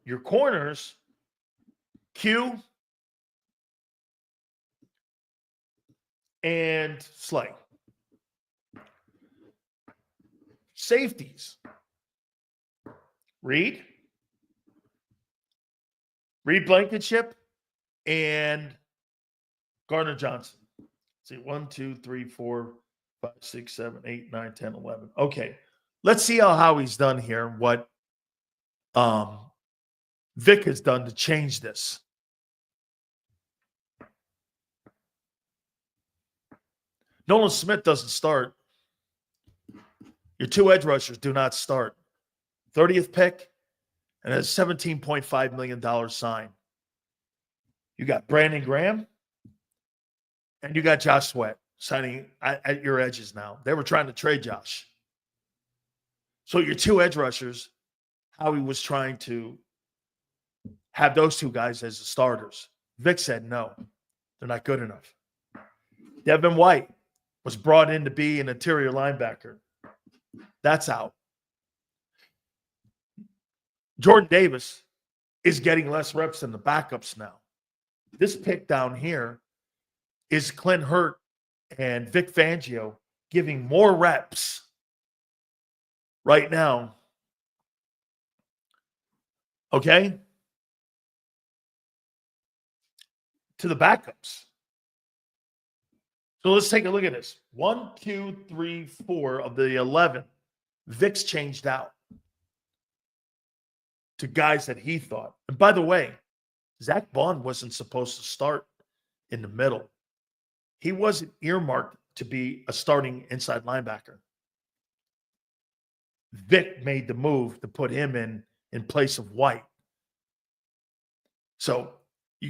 Speaker 1: Your corners, Q and Slay. Safeties, Reed Blankenship, and Gardner Johnson. Let's see, 1, 2, 3, 4, 5, 6, 7, 8, 9, 10, 11. Okay, let's see how Howie's done here. What Vic has done to change this. Nolan Smith doesn't start. Your 2 edge rushers do not start. 30th pick and a $17.5 million sign. You got Brandon Graham and you got Josh Sweat signing at your edges now. They were trying to trade Josh. So your 2 edge rushers, Howie was trying to have those two guys as the starters. Vic said no, they're not good enough. Devin White was brought in to be an interior linebacker. That's out. Jordan Davis is getting less reps than the backups now. This pick down here is Clint Hurt and Vic Fangio giving more reps right now. Okay? To the backups. So let's take a look at this. 1, 2, 3, 4 of the 11. Vic's changed out to guys that he thought. And by the way, Zach Baun wasn't supposed to start in the middle. He wasn't earmarked to be a starting inside linebacker. Vic made the move to put him in place of White. So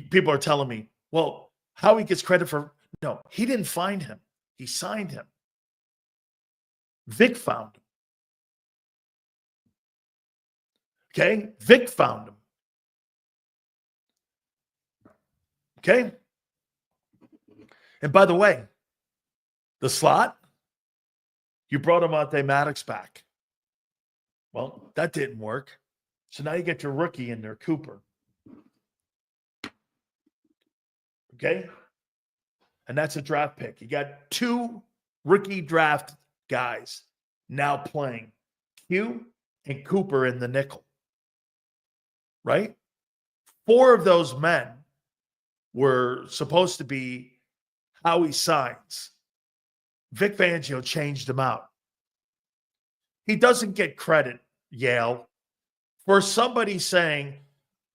Speaker 1: people are telling me, well, Howie gets credit for... No, he didn't find him. He signed him. Vic found him. Okay? Vic found him. Okay? And by the way, the slot, you brought Monte Maddox back. Well, that didn't work. So now you get your rookie in there, Cooper. Okay? And that's a draft pick. You got 2 rookie draft guys now playing, Q and Cooper in the nickel. Right? 4 of those men were supposed to be Howie signs. Vic Fangio changed them out. He doesn't get credit, Yale, for somebody saying,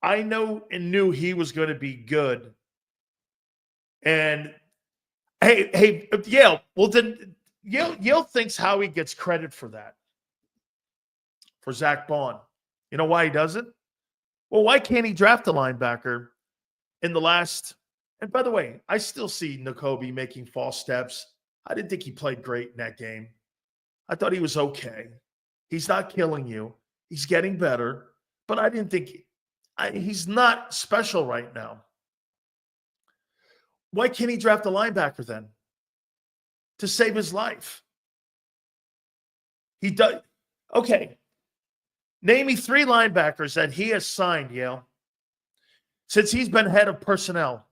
Speaker 1: I know and knew he was going to be good. And hey, Yale, well then Yale thinks Howie gets credit for that. For Zach Baun. You know why he doesn't? Well, why can't he draft a linebacker in the last... And by the way, I still see Nakobe making false steps. I didn't think he played great in that game. I thought he was okay. He's not killing you. He's getting better. But I didn't think... he's not special right now. Why can't he draft a linebacker then? To save his life. He does. Okay. Name me 3 linebackers that he has signed, Yale, since he's been head of personnel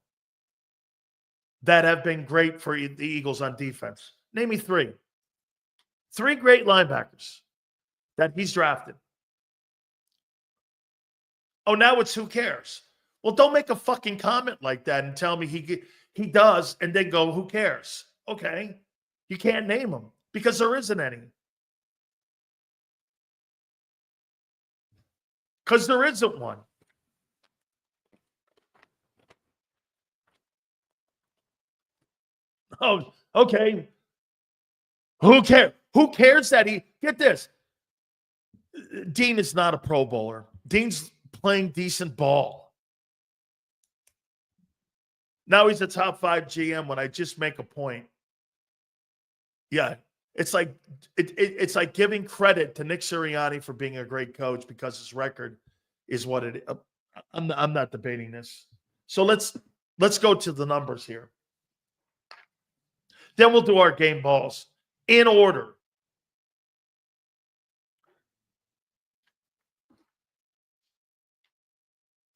Speaker 1: that have been great for the Eagles on defense. Name me 3. 3 great linebackers that he's drafted. Oh, now it's who cares? Well, don't make a fucking comment like that and tell me he does and then go, who cares? Okay. You can't name them because there isn't any. Because there isn't one. Oh, okay. Who cares? Who cares that he... Get this. Dean is not a Pro Bowler. Dean's playing decent ball. Now he's a top 5 GM when I just make a point. Yeah. It's like it's like giving credit to Nick Sirianni for being a great coach because his record is what it is. I'm not debating this. So let's go to the numbers here. Then we'll do our game balls in order.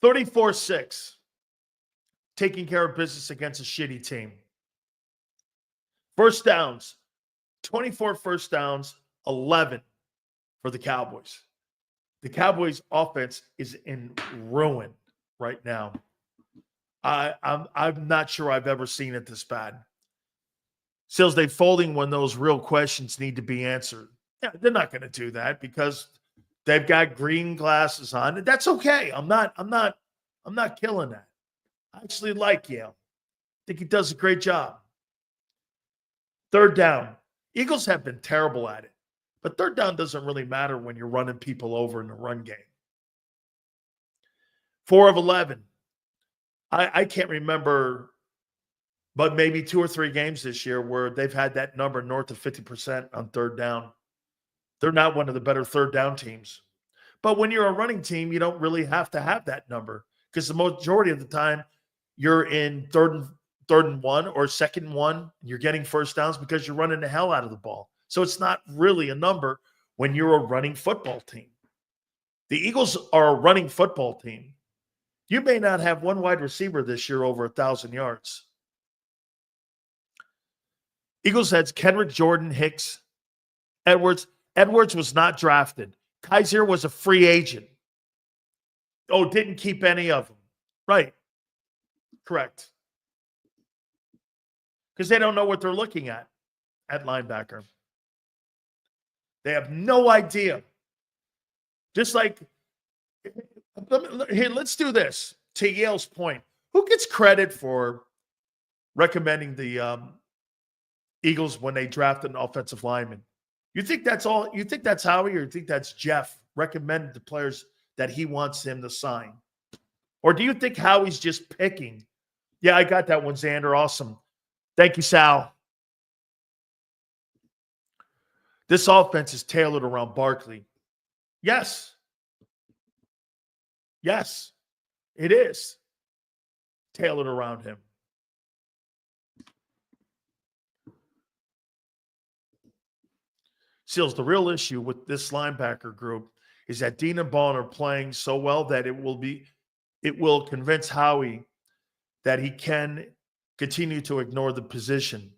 Speaker 1: $34-6. Taking care of business against a shitty team. First downs. 24 first downs, 11 for the Cowboys. The Cowboys offense is in ruin right now. I'm not sure I've ever seen it this bad. Sills, they folding when those real questions need to be answered. Yeah, they're not going to do that because they've got green glasses on. That's okay. I'm not killing that. I actually like Yale. I think he does a great job. Third down. Eagles have been terrible at it, but third down doesn't really matter when you're running people over in the run game. 4 of 11. I can't remember, but maybe 2 or 3 games this year where they've had that number north of 50% on third down. They're not one of the better third down teams. But when you're a running team, you don't really have to have that number because the majority of the time you're in third and one or second and one, and you're getting first downs because you're running the hell out of the ball. So it's not really a number when you're a running football team. The Eagles are a running football team. You may not have one wide receiver this year over 1,000 yards. Eagles heads Kendrick, Jordan, Hicks, Edwards. Edwards was not drafted. Kaiser was a free agent. Oh, didn't keep any of them. Right. Correct. Because they don't know what they're looking at linebacker. They have no idea. Just like, here, let's do this. To Yale's point, who gets credit for recommending the Eagles when they draft an offensive lineman? You think that's all? You think that's Howie, or you think that's Jeff recommending the players that he wants him to sign? Or do you think Howie's just picking? Yeah, I got that one, Xander. Awesome. Thank you, Sal. This offense is tailored around Barkley. Yes. Yes, it is tailored around him. Seals, the real issue with this linebacker group is that Dean and Baun are playing so well that it will convince Howie that he can continue to ignore the position.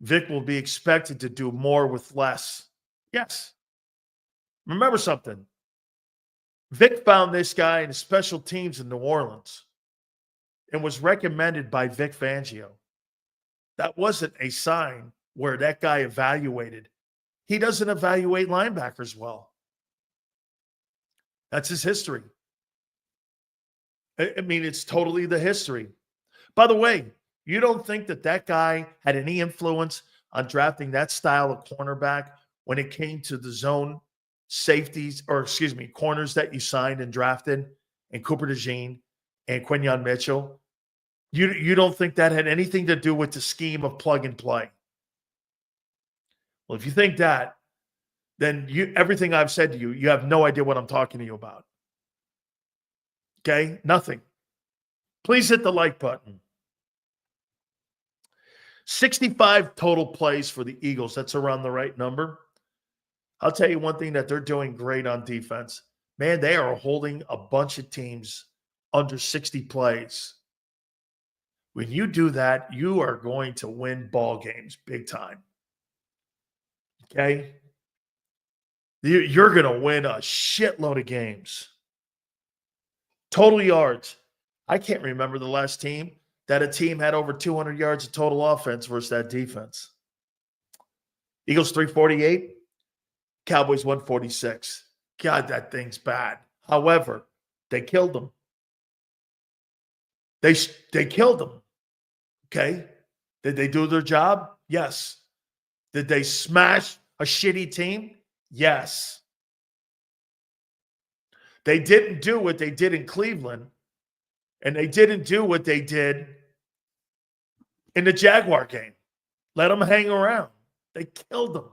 Speaker 1: Vic will be expected to do more with less. Yes. Remember something. Vic found this guy in special teams in New Orleans and was recommended by Vic Fangio. That wasn't a sign where that guy evaluated. He doesn't evaluate linebackers well. That's his history. I mean, it's totally the history. By the way, you don't think that guy had any influence on drafting that style of cornerback when it came to the zone safeties, corners that you signed and drafted, and Cooper DeJean and Quinyon Mitchell? You don't think that had anything to do with the scheme of plug and play? Well, if you think that, then everything I've said to you, you have no idea what I'm talking to you about. Okay? Nothing. Please hit the like button. 65 total plays for the Eagles. That's around the right number. I'll tell you one thing that they're doing great on defense. Man, they are holding a bunch of teams under 60 plays. When you do that, you are going to win ball games big time. Okay? You're going to win a shitload of games. Total yards. I can't remember the last team that a team had over 200 yards of total offense versus that defense. Eagles 348, Cowboys 146. God, that thing's bad. However, they killed them. They killed them. Okay? Did they do their job? Yes. Did they smash a shitty team? Yes. They didn't do what they did in Cleveland, and they didn't do what they did in the Jaguar game. Let them hang around. They killed them.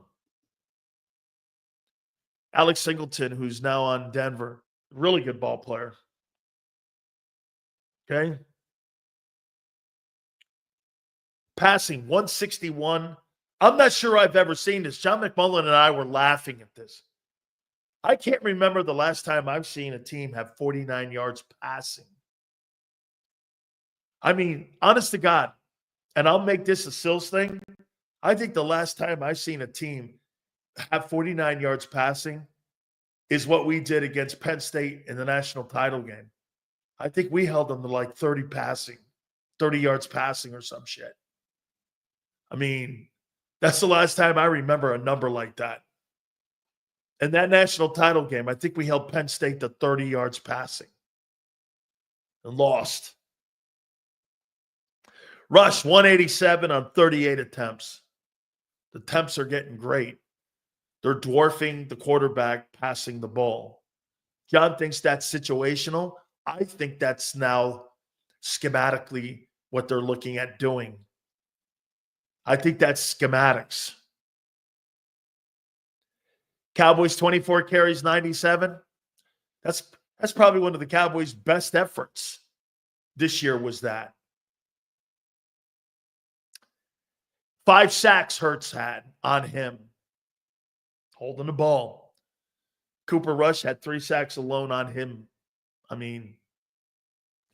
Speaker 1: Alex Singleton, who's now on Denver, really good ball player. Okay? Passing 161. I'm not sure I've ever seen this. John McMullen and I were laughing at this. I can't remember the last time I've seen a team have 49 yards passing. I mean, honest to God, and I'll make this a Sills thing, I think the last time I've seen a team have 49 yards passing is what we did against Penn State in the national title game. I think we held them to like 30 yards passing or some shit. I mean, that's the last time I remember a number like that. In that national title game, I think we held Penn State to 30 yards passing and lost. Rush, 187 on 38 attempts. The attempts are getting great. They're dwarfing the quarterback passing the ball. John thinks that's situational. I think that's now schematically what they're looking at doing. I think that's schematics. Cowboys 24 carries, 97. That's probably one of the Cowboys' best efforts this year was that. 5 sacks Hurts had on him, holding the ball. Cooper Rush had 3 sacks alone on him. I mean,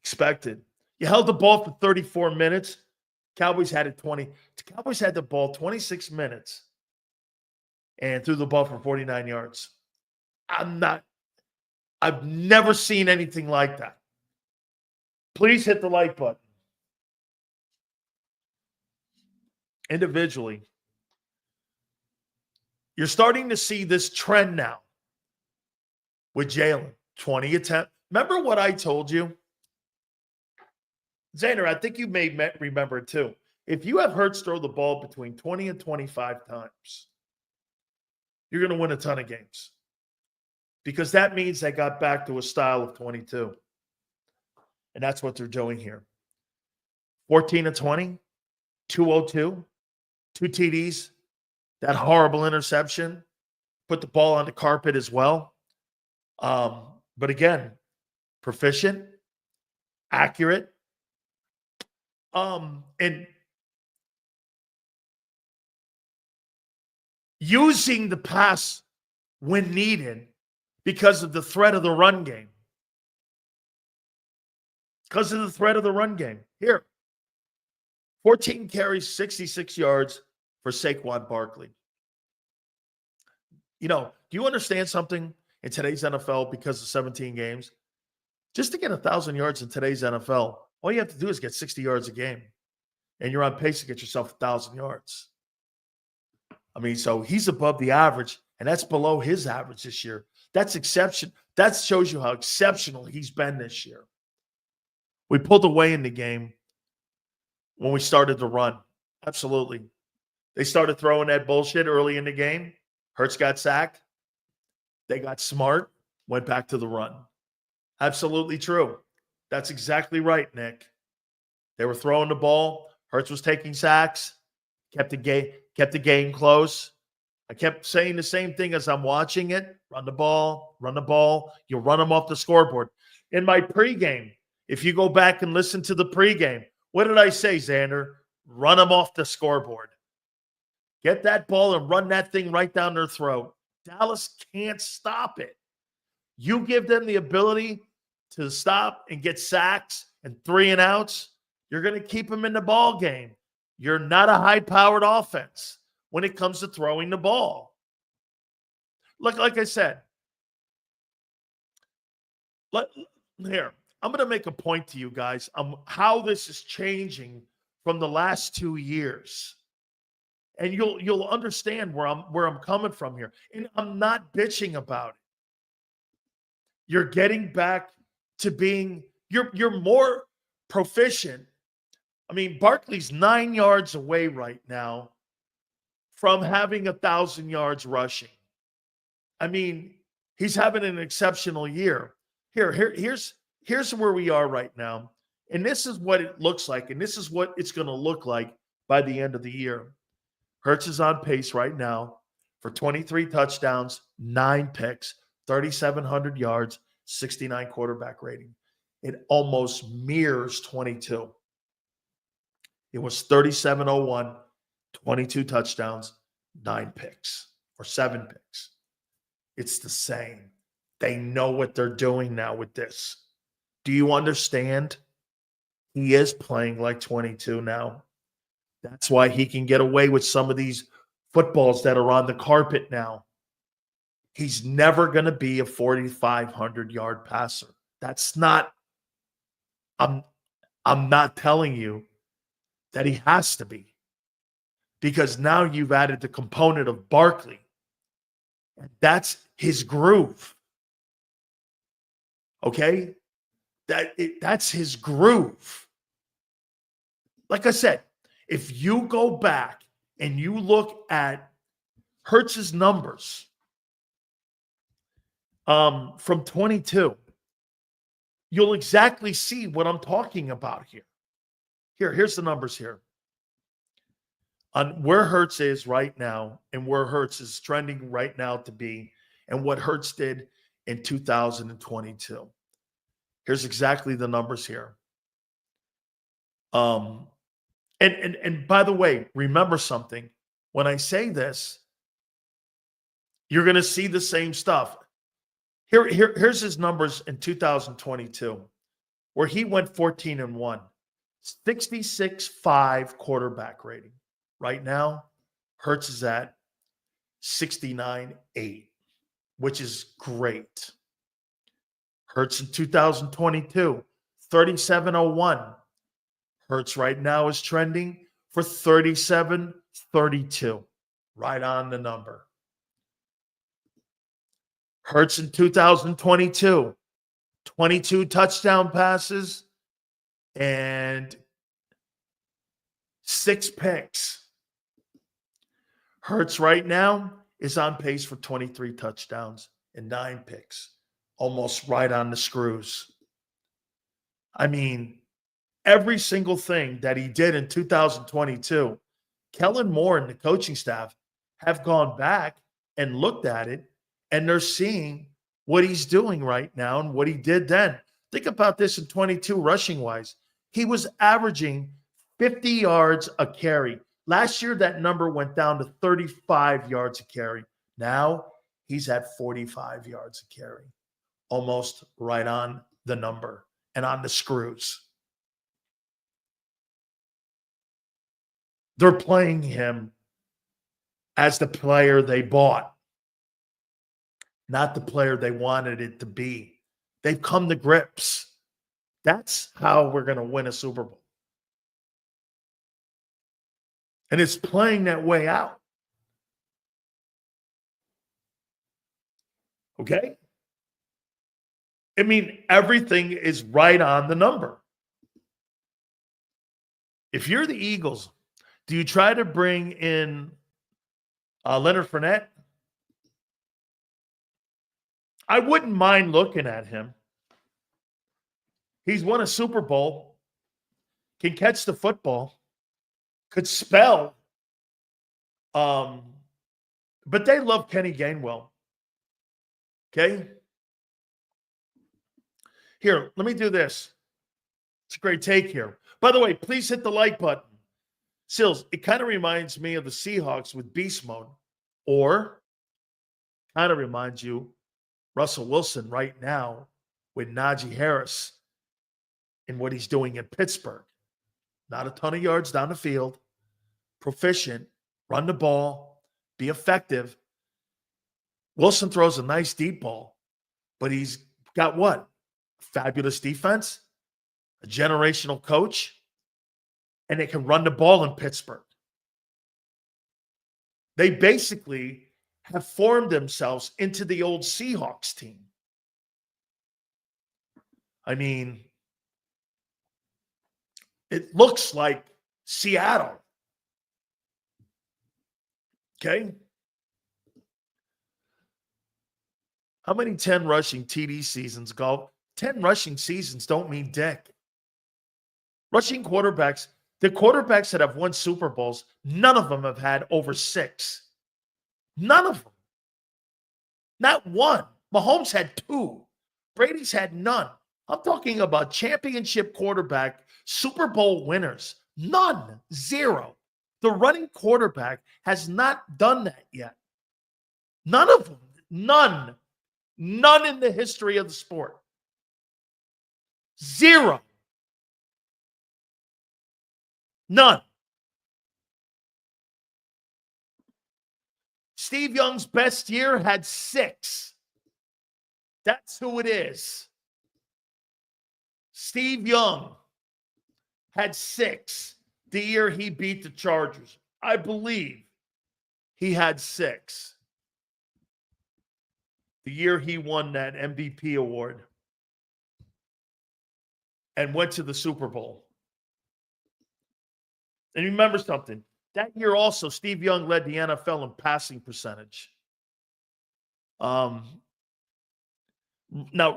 Speaker 1: expected. You held the ball for 34 minutes. Cowboys had it 20. Cowboys had the ball 26 minutes and threw the ball for 49 yards. I've never seen anything like that. Please hit the like button. Individually, you're starting to see this trend now with Jalen. 20 attempts. Remember what I told you? Xander, I think you may remember it too. If you have Hurts throw the ball between 20 and 25 times, you're going to win a ton of games. Because that means they got back to a style of 22. And that's what they're doing here. 14 of 20, 202, 2 TDs, that horrible interception, put the ball on the carpet as well. But again, proficient, accurate, and using the pass when needed because of the threat of the run game. Because of the threat of the run game. Here, 14 carries, 66 yards for Saquon Barkley. You know, do you understand something in today's NFL because of 17 games? Just to get 1,000 yards in today's NFL, all you have to do is get 60 yards a game. And you're on pace to get yourself 1,000 yards. I mean, so he's above the average, and that's below his average this year. That's exception. That shows you how exceptional he's been this year. We pulled away in the game when we started to run. Absolutely. They started throwing that bullshit early in the game. Hurts got sacked. They got smart, went back to the run. Absolutely true. That's exactly right, Nick. They were throwing the ball. Hurts was taking sacks, kept the game close. I kept saying the same thing as I'm watching it. Run the ball, run the ball. You'll run them off the scoreboard. In my pregame, if you go back and listen to the pregame, what did I say, Xander? Run them off the scoreboard. Get that ball and run that thing right down their throat. Dallas can't stop it. You give them the ability to stop and get sacks and 3 and outs, you're going to keep them in the ball game. You're not a high-powered offense when it comes to throwing the ball. Look, like I said, here, I'm going to make a point to you guys on how this is changing from the last 2 years. And you'll understand where I'm coming from here. And I'm not bitching about it. You're getting back to being you're more proficient. I mean, Barkley's 9 yards away right now from having 1,000 yards rushing. I mean, he's having an exceptional year. Here's where we are right now. And this is what it looks like. And this is what it's going to look like by the end of the year. Hurts is on pace right now for 23 touchdowns, 9 picks, 3,700 yards, 69 quarterback rating. It almost mirrors 22. It was 37-01, 22 touchdowns, 9 picks, or 7 picks. It's the same. They know what they're doing now with this. Do you understand? He is playing like 22 now. That's why he can get away with some of these footballs that are on the carpet now. He's never going to be a 4,500-yard passer. That's not – I'm not telling you that he has to be, because now you've added the component of Barkley. That's his groove. Okay? That's his groove. Like I said, if you go back and you look at Hurts's numbers from 22, you'll exactly see what I'm talking about here. Here's the numbers here. On where Hurts is right now and where Hurts is trending right now to be and what Hurts did in 2022. Here's exactly the numbers here. Um, and by the way, remember something. When I say this, you're going to see the same stuff. Here's his numbers in 2022, where he went 14-1, 66.5 quarterback rating. Right now, Hurts is at 69.8, which is great. Hurts in 2022, 37.01. Hurts right now is trending for 37.32, right on the number. Hurts in 2022, 22 touchdown passes and 6 picks. Hurts right now is on pace for 23 touchdowns and 9 picks, almost right on the screws. I mean, every single thing that he did in 2022, Kellen Moore and the coaching staff have gone back and looked at it, and they're seeing what he's doing right now and what he did then. Think about this in 22 rushing wise. He was averaging 50 yards a carry. Last year, that number went down to 35 yards a carry. Now he's at 45 yards a carry, almost right on the number and on the screws. They're playing him as the player they bought, not the player they wanted it to be. They've come to grips. That's how we're going to win a Super Bowl. And it's playing that way out. Okay? I mean, everything is right on the number. If you're the Eagles, do you try to bring in Leonard Fournette? I wouldn't mind looking at him. He's won a Super Bowl, can catch the football, could spell. But they love Kenny Gainwell. Okay? Here, let me do this. It's a great take here. By the way, please hit the like button. Sills, it kind of reminds me of the Seahawks with beast mode, or kind of reminds you Russell Wilson right now with Najee Harris and what he's doing in Pittsburgh. Not a ton of yards down the field, proficient, run the ball, be effective. Wilson throws a nice deep ball, but he's got what? Fabulous defense, a generational coach, and they can run the ball in Pittsburgh. They basically have formed themselves into the old Seahawks team. I mean, it looks like Seattle. Okay? How many 10 rushing TD seasons go? 10 rushing seasons don't mean dick. Rushing quarterbacks, the quarterbacks that have won Super Bowls, none of them have had over 6. None of them. Not one. Mahomes had 2. Brady's had none. I'm talking about championship quarterback, Super Bowl winners. None. 0. The running quarterback has not done that yet. None of them. None. None in the history of the sport. 0. None. Steve Young's best year had 6. That's who it is. Steve Young had 6 the year he beat the Chargers. I believe he had 6 the year he won that MVP award and went to the Super Bowl. And remember something. That year also, Steve Young led the NFL in passing percentage. Now,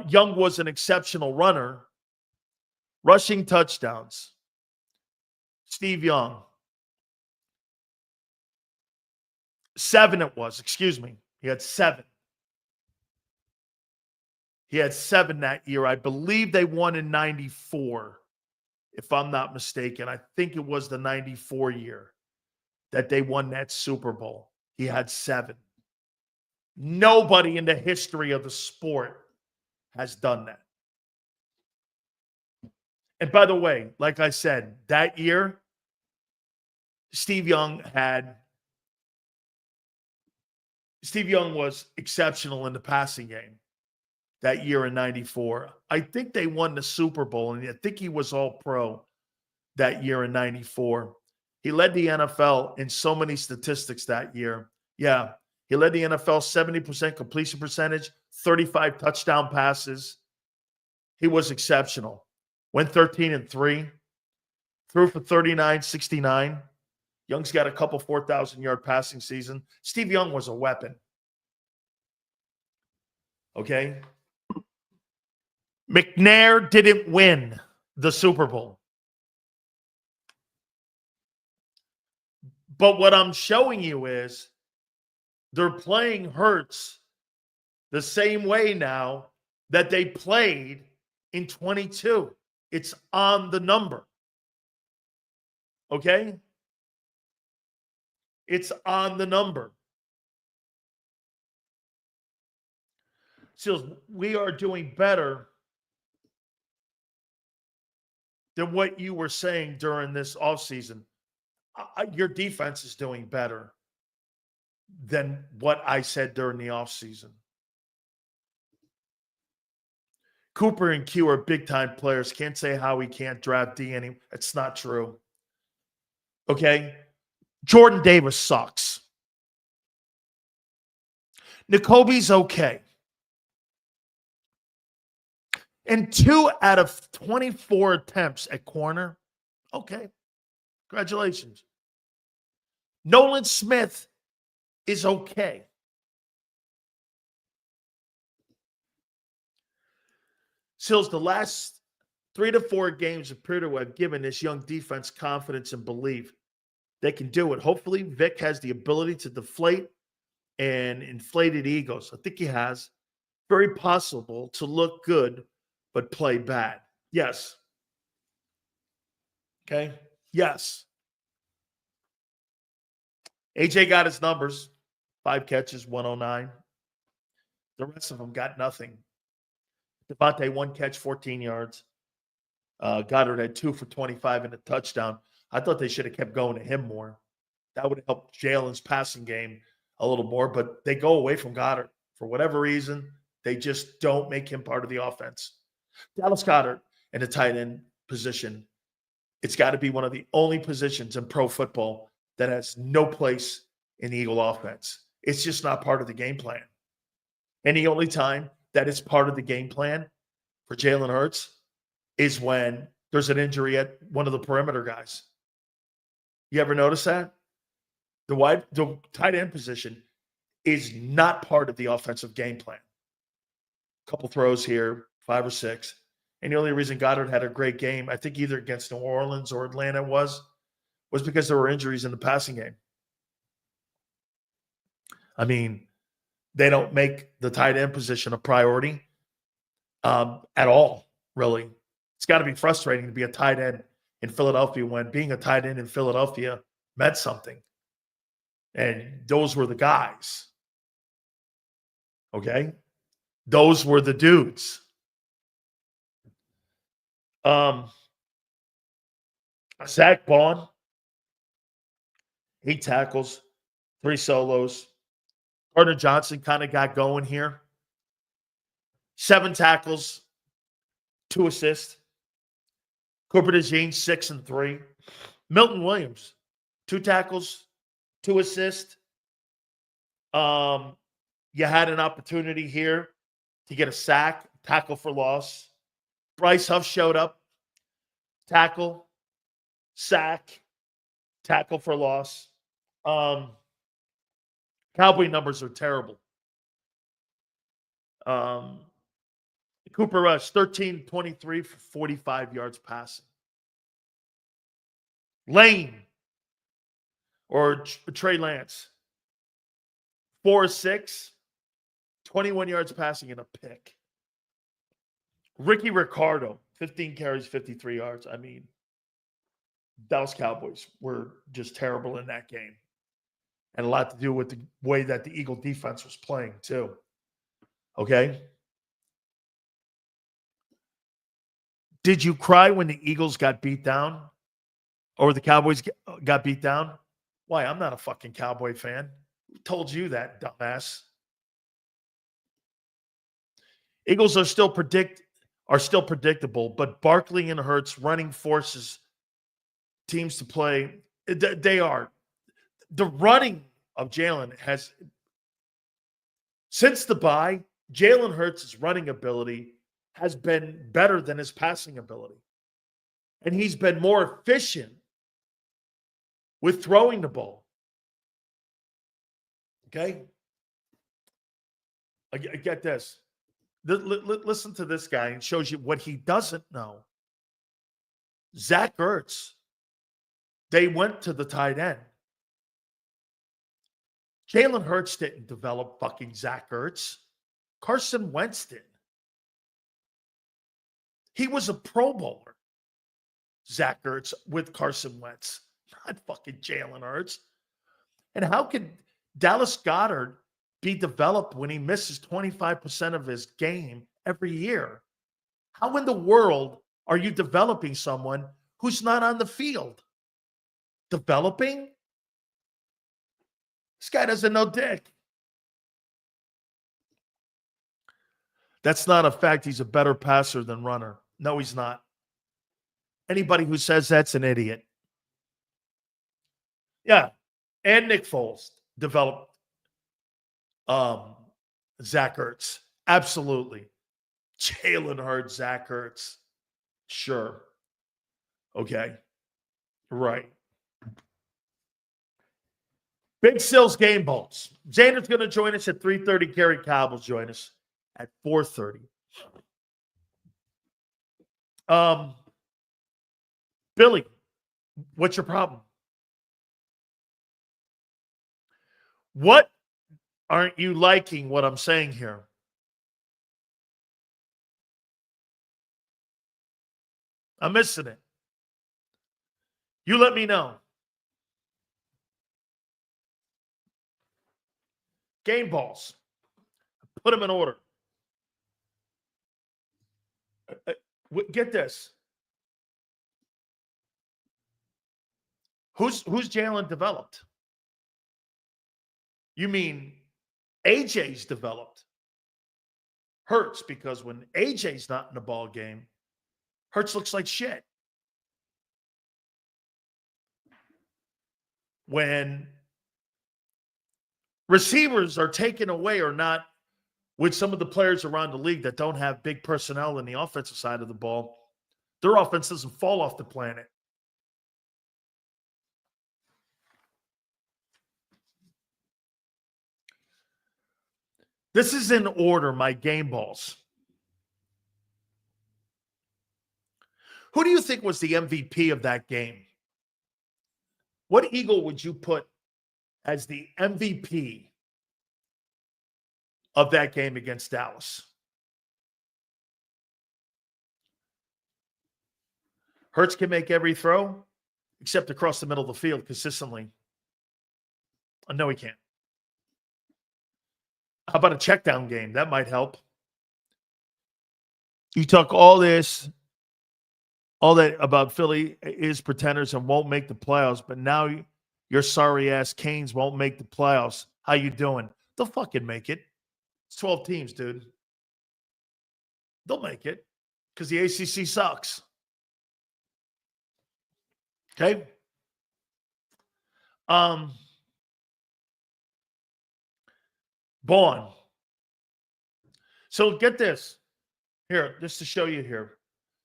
Speaker 1: Young was an exceptional runner. Rushing touchdowns. Steve Young. 7 it was. Excuse me. He had 7. He had 7 that year. I believe they won in 94. if I'm not mistaken. I think it was the 94 year that they won that Super Bowl. He had 7. Nobody in the history of the sport has done that. And by the way, like I said, that year, Steve Young was exceptional in the passing game that year in 94. I think they won the Super Bowl, and I think he was all pro that year in 94. He led the NFL in so many statistics that year. Yeah, he led the NFL 70% completion percentage, 35 touchdown passes. He was exceptional. Went 13-3, threw for 39, 69. Young's got a couple 4,000-yard passing season. Steve Young was a weapon. Okay? McNair didn't win the Super Bowl. But what I'm showing you is they're playing Hurts the same way now that they played in 22. It's on the number. Okay? It's on the number. Seals, we are doing better than what you were saying during this offseason. Your defense is doing better than what I said during the offseason. Cooper and Q are big-time players. Can't say how he can't draft D anymore. It's not true. Okay? Jordan Davis sucks. N'Kobe's okay. And 2 out of 24 attempts at corner, okay. Congratulations. Nolan Smith is okay. Sills, the last 3 to 4 games appear to have given this young defense confidence and belief they can do it. Hopefully, Vic has the ability to deflate and inflated egos. I think he has. Very possible to look good, but play bad. Yes. Okay. Yes. AJ got his numbers. 5 catches, 109. The rest of them got nothing. Devontae, 1 catch, 14 yards. Goddard had 2 for 25 and a touchdown. I thought they should have kept going to him more. That would have helped Jalen's passing game a little more, but they go away from Goddard. For whatever reason, they just don't make him part of the offense. Dallas Goedert in the tight end position, it's got to be one of the only positions in pro football that has no place in the Eagle offense. It's just not part of the game plan. And the only time that it's part of the game plan for Jalen Hurts is when there's an injury at one of the perimeter guys. You ever notice that? The tight end position is not part of the offensive game plan. A couple throws here, 5 or 6. And the only reason Goddard had a great game, I think either against New Orleans or Atlanta was because there were injuries in the passing game. I mean, they don't make the tight end position a priority at all, really. It's got to be frustrating to be a tight end in Philadelphia when being a tight end in Philadelphia meant something. And those were the guys. Okay? Those were the dudes. Zach Baun, 8 tackles, 3 solos. Gardner Johnson kind of got going here. 7 tackles, 2 assists. Cooper DeJean, 6 and 3. Milton Williams, 2 tackles, 2 assists. You had an opportunity here to get a sack, tackle for loss. Bryce Huff showed up. Tackle, sack, tackle for loss. Cowboy numbers are terrible. Cooper Rush, 13-23 for 45 yards passing. Lane or Trey Lance, 4-6, 21 yards passing and a pick. Ricky Ricardo, 15 carries, 53 yards. I mean, Dallas Cowboys were just terrible in that game. And a lot to do with the way that the Eagle defense was playing, too. Okay? Did you cry when the Eagles got beat down? Or the Cowboys got beat down? Why? I'm not a fucking Cowboy fan. Who told you that, dumbass? Eagles are still predictable, but Barkley and Hurts running forces teams to play. They are. The running of Jalen has, since the bye, Jalen Hurts' running ability has been better than his passing ability. And he's been more efficient with throwing the ball. Okay? I get this. Listen to this guy, and shows you what he doesn't know. Zach Ertz, they went to the tight end. Jalen Hurts didn't develop fucking Zach Ertz. Carson Wentz did. He was a Pro Bowler, Zach Ertz, with Carson Wentz, not fucking Jalen Hurts. And how could Dallas Goedert be developed when he misses 25% of his game every year? How in the world are you developing someone who's not on the field? Developing? This guy doesn't know dick. That's not a fact. He's a better passer than runner. No, he's not. Anybody who says that's an idiot. Yeah. And Nick Foles developed Zach Ertz. Absolutely. Jalen Hurts, Zach Ertz. Sure. Okay. Right. Big Sills Game Balls. Xander's going to join us at 3:30. Gary Cobb will join us at 4:30. Billy, what's your problem? What aren't you liking what I'm saying here? I'm missing it. You let me know. Game balls. Put them in order. Get this. Who's Jalen developed? You mean AJ's developed? Hurts, because when AJ's not in the ball game, Hurts looks like shit. When receivers are taken away or not with some of the players around the league that don't have big personnel in the offensive side of the ball, their offense doesn't fall off the planet. This is in order, my game balls. Who do you think was the MVP of that game? What Eagle would you put as the MVP of that game against Dallas? Hurts can make every throw except across the middle of the field consistently. No, he can't. How about a check down game? That might help. You talk all that about Philly is pretenders and won't make the playoffs, but now your sorry ass Canes won't make the playoffs. How you doing? They'll fucking make it. It's 12 teams, dude. They'll make it because the ACC sucks. Okay? Baun. So get this. Here, just to show you here.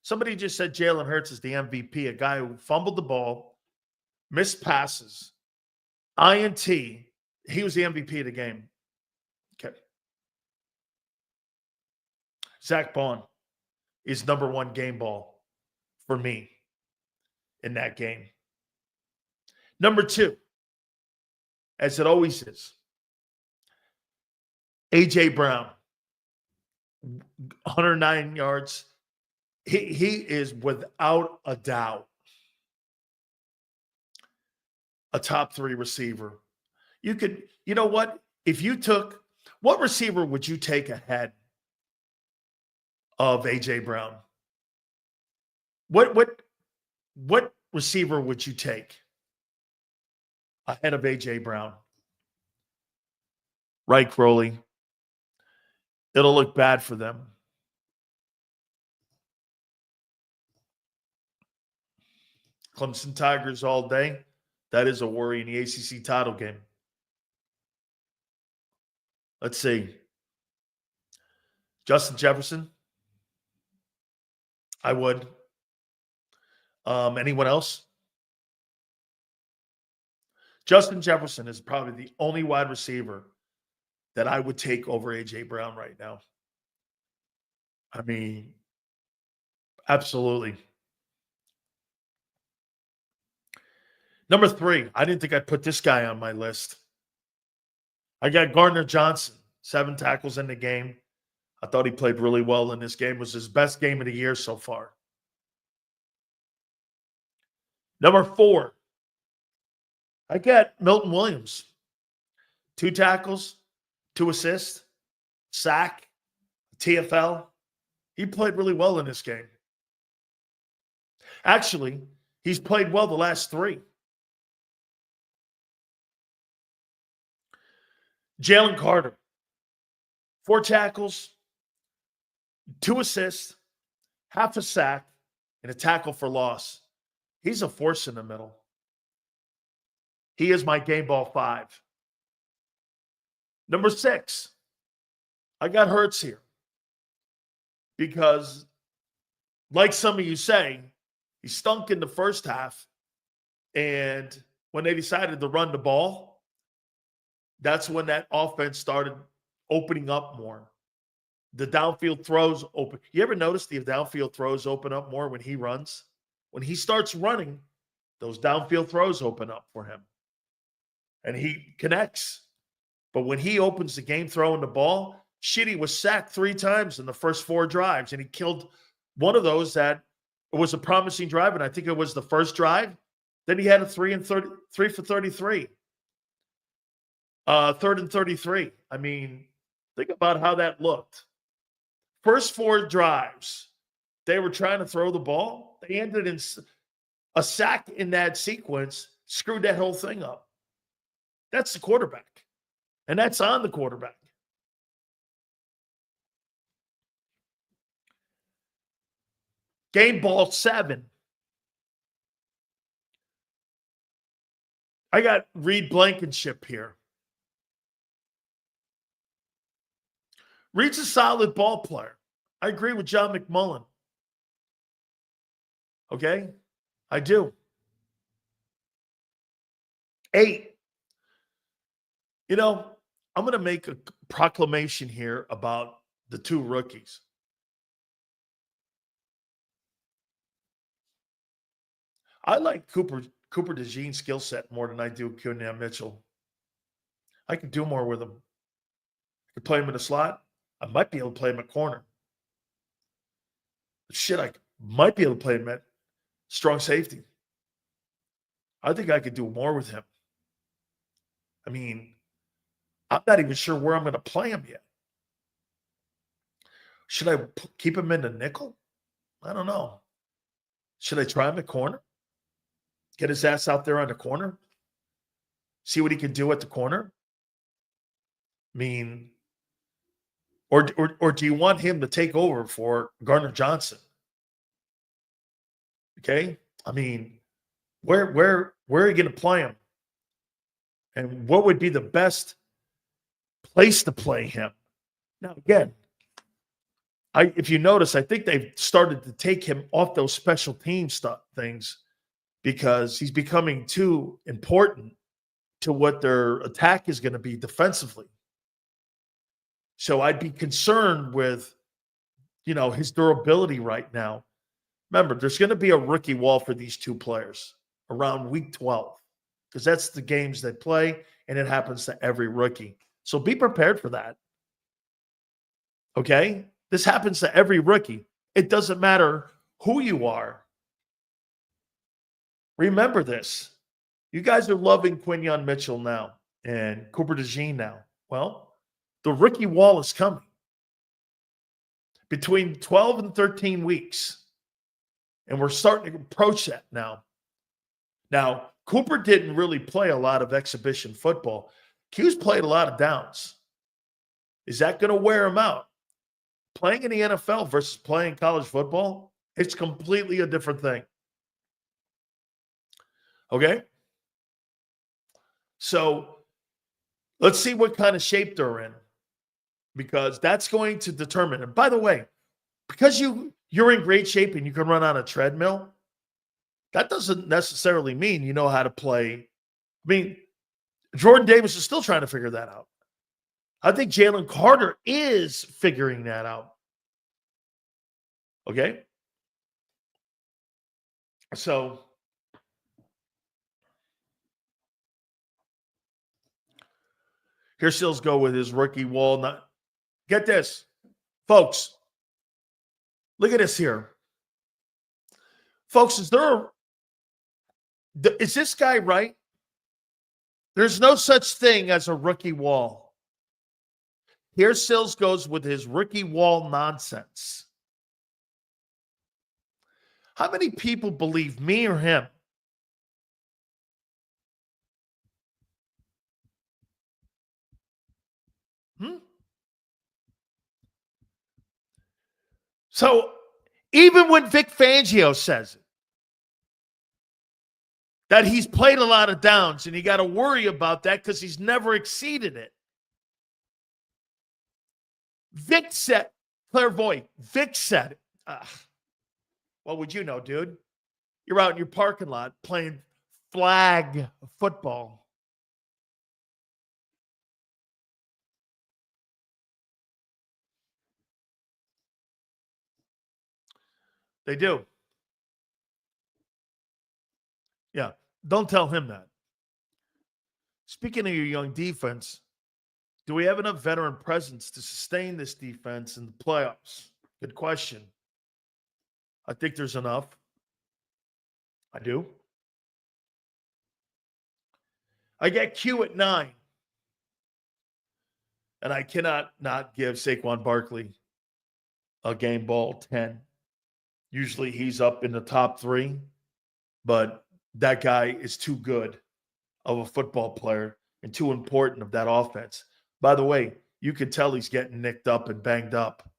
Speaker 1: Somebody just said Jalen Hurts is the MVP, a guy who fumbled the ball, missed passes, INT. He was the MVP of the game. Okay. Zach Baun is number one game ball for me in that game. Number two, as it always is, A.J. Brown, 109 yards. He is without a doubt a top 3 receiver. You know what? If you took, what receiver would you take ahead of A.J. Brown? What receiver would you take ahead of A.J. Brown? Right, Crowley. It'll look bad for them. Clemson Tigers all day. That is a worry in the ACC title game. Let's see. Justin Jefferson. I would. Anyone else? Justin Jefferson is probably the only wide receiver that I would take over A.J. Brown right now. I mean, absolutely. Number 3, I didn't think I'd put this guy on my list. I got Gardner Johnson, 7 tackles in the game. I thought he played really well in this game. It was his best game of the year so far. Number 4, I got Milton Williams. 2 tackles, 2 assists, sack, TFL. He played really well in this game. Actually, he's played well the last 3. Jalen Carter, 4 tackles, 2 assists, half a sack, and a tackle for loss. He's a force in the middle. He is my game ball 5. Number 6, I got Hurts here. Because, like some of you say, he stunk in the first half. And when they decided to run the ball, that's when that offense started opening up more. The downfield throws open. You ever notice the downfield throws open up more when he runs? When he starts running, those downfield throws open up for him. And he connects. But when he opens the game throwing the ball, Shitty was sacked 3 times in the first 4 drives, and he killed one of those that was a promising drive, and I think it was the first drive. Then he had a 3 for 33. 3rd and 33. I mean, think about how that looked. First 4 drives, they were trying to throw the ball. They ended in a sack in that sequence, screwed that whole thing up. That's the quarterback, and that's on the quarterback. Game ball 7. I got Reed Blankenship here. Reed's a solid ball player. I agree with John McMullen. Okay? I do. 8. You know, I'm going to make a proclamation here about the 2 rookies. I like Cooper DeJean's skill set more than I do Keanu Mitchell. I can do more with him. I can play him in the slot. I might be able to play him at corner. Shit, I might be able to play him at strong safety. I think I could do more with him. I mean, I'm not even sure where I'm going to play him yet. Should I keep him in the nickel? I don't know. Should I try him at corner? Get his ass out there on the corner? See what he can do at the corner? I mean, or do you want him to take over for Gardner Johnson? Okay? I mean, where are you going to play him? And what would be the best place to play him? Now, again, if you notice, I think they've started to take him off those special team things because he's becoming too important to what their attack is going to be defensively. So I'd be concerned with, his durability right now. Remember, there's going to be a rookie wall for these 2 players around week 12 because that's the games they play, and it happens to every rookie. So be prepared for that. Okay? This happens to every rookie. It doesn't matter who you are. Remember this. You guys are loving Quinyon Mitchell now and Cooper DeJean now. Well, the rookie wall is coming. Between 12 and 13 weeks. And we're starting to approach that now. Now, Cooper didn't really play a lot of exhibition football. Q's played a lot of downs. Is that going to wear him out? Playing in the NFL versus playing college football, it's completely a different thing. Okay? So let's see what kind of shape they're in, because that's going to determine. And by the way, because you're in great shape and you can run on a treadmill, that doesn't necessarily mean you know how to play. I mean, Jordan Davis is still trying to figure that out. I think Jalen Carter is figuring that out. Okay? So here Sills go with his rookie wall. Get this, folks. Look at this here. Folks, is this guy right? There's no such thing as a rookie wall. Here Sills goes with his rookie wall nonsense. How many people believe me or him? So even when Vic Fangio says it, that he's played a lot of downs and you got to worry about that because he's never exceeded it. Vic said, clairvoyant, Vic said it. What would you know, dude? You're out in your parking lot playing flag football. They do. Yeah, don't tell him that. Speaking of your young defense, do we have enough veteran presence to sustain this defense in the playoffs? Good question. I think there's enough. I do. I get Q at 9. And I cannot not give Saquon Barkley a game ball 10. Usually he's up in the top 3, but that guy is too good of a football player and too important of that offense. By the way, you can tell he's getting nicked up and banged up.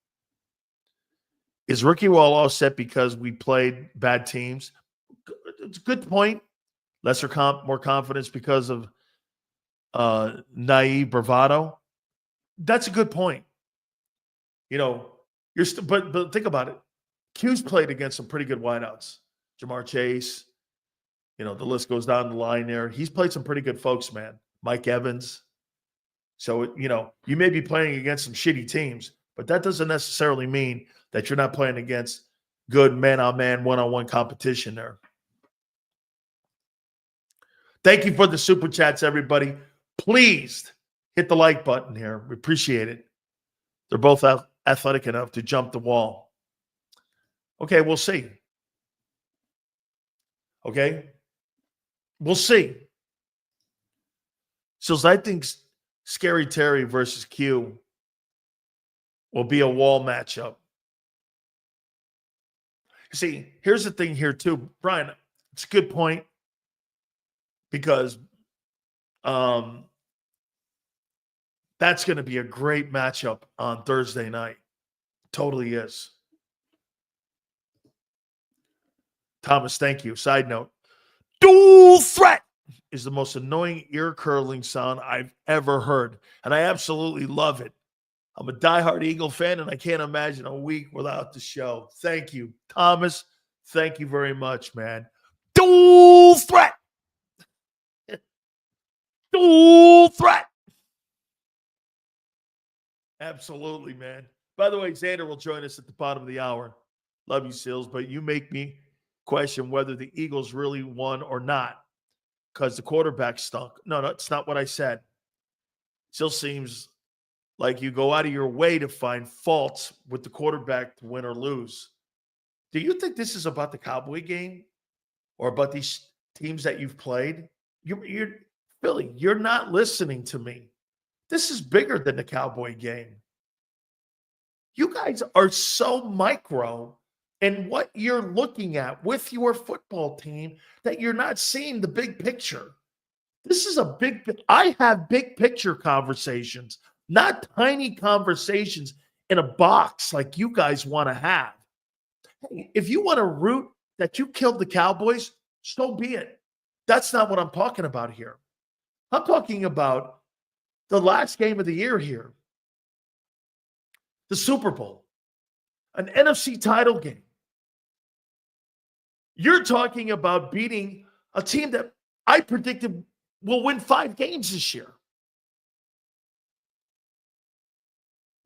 Speaker 1: Is rookie wall all set because we played bad teams? It's a good point. More confidence because of naive bravado. That's a good point. You know, but think about it. Q's played against some pretty good wideouts. Jamar Chase, the list goes down the line there. He's played some pretty good folks, man. Mike Evans. So, you may be playing against some shitty teams, but that doesn't necessarily mean that you're not playing against good man-on-man, one-on-one competition there. Thank you for the super chats, everybody. Please hit the like button here. We appreciate it. They're both athletic enough to jump the wall. Okay, we'll see. Okay? We'll see. So I think Scary Terry versus Q will be a wall matchup. See, here's the thing here too, Brian. It's a good point because that's going to be a great matchup on Thursday night. Totally is. Thomas, thank you. Side note, dual threat is the most annoying ear-curling sound I've ever heard, and I absolutely love it. I'm a diehard Eagle fan, and I can't imagine a week without the show. Thank you, Thomas. Thank you very much, man. Dual threat. Dual threat. Absolutely, man. By the way, Xander will join us at the bottom of the hour. Love you, Sills, but you make me question whether the Eagles really won or not because the quarterback stunk. No, that's not what I said. Still seems like you go out of your way to find faults with the quarterback to win or lose. Do you think this is about the Cowboy game or about these teams that you've played? you're Philly, you're not listening to me. This is bigger than the Cowboy game. You guys are so micro in what you're looking at with your football team that you're not seeing the big picture. This is I have big picture conversations, not tiny conversations in a box like you guys want to have. Hey, if you want to root that you killed the Cowboys, so be it. That's not what I'm talking about here. I'm talking about the last game of the year here, the Super Bowl, an NFC title game. You're talking about beating a team that I predicted will win 5 games this year.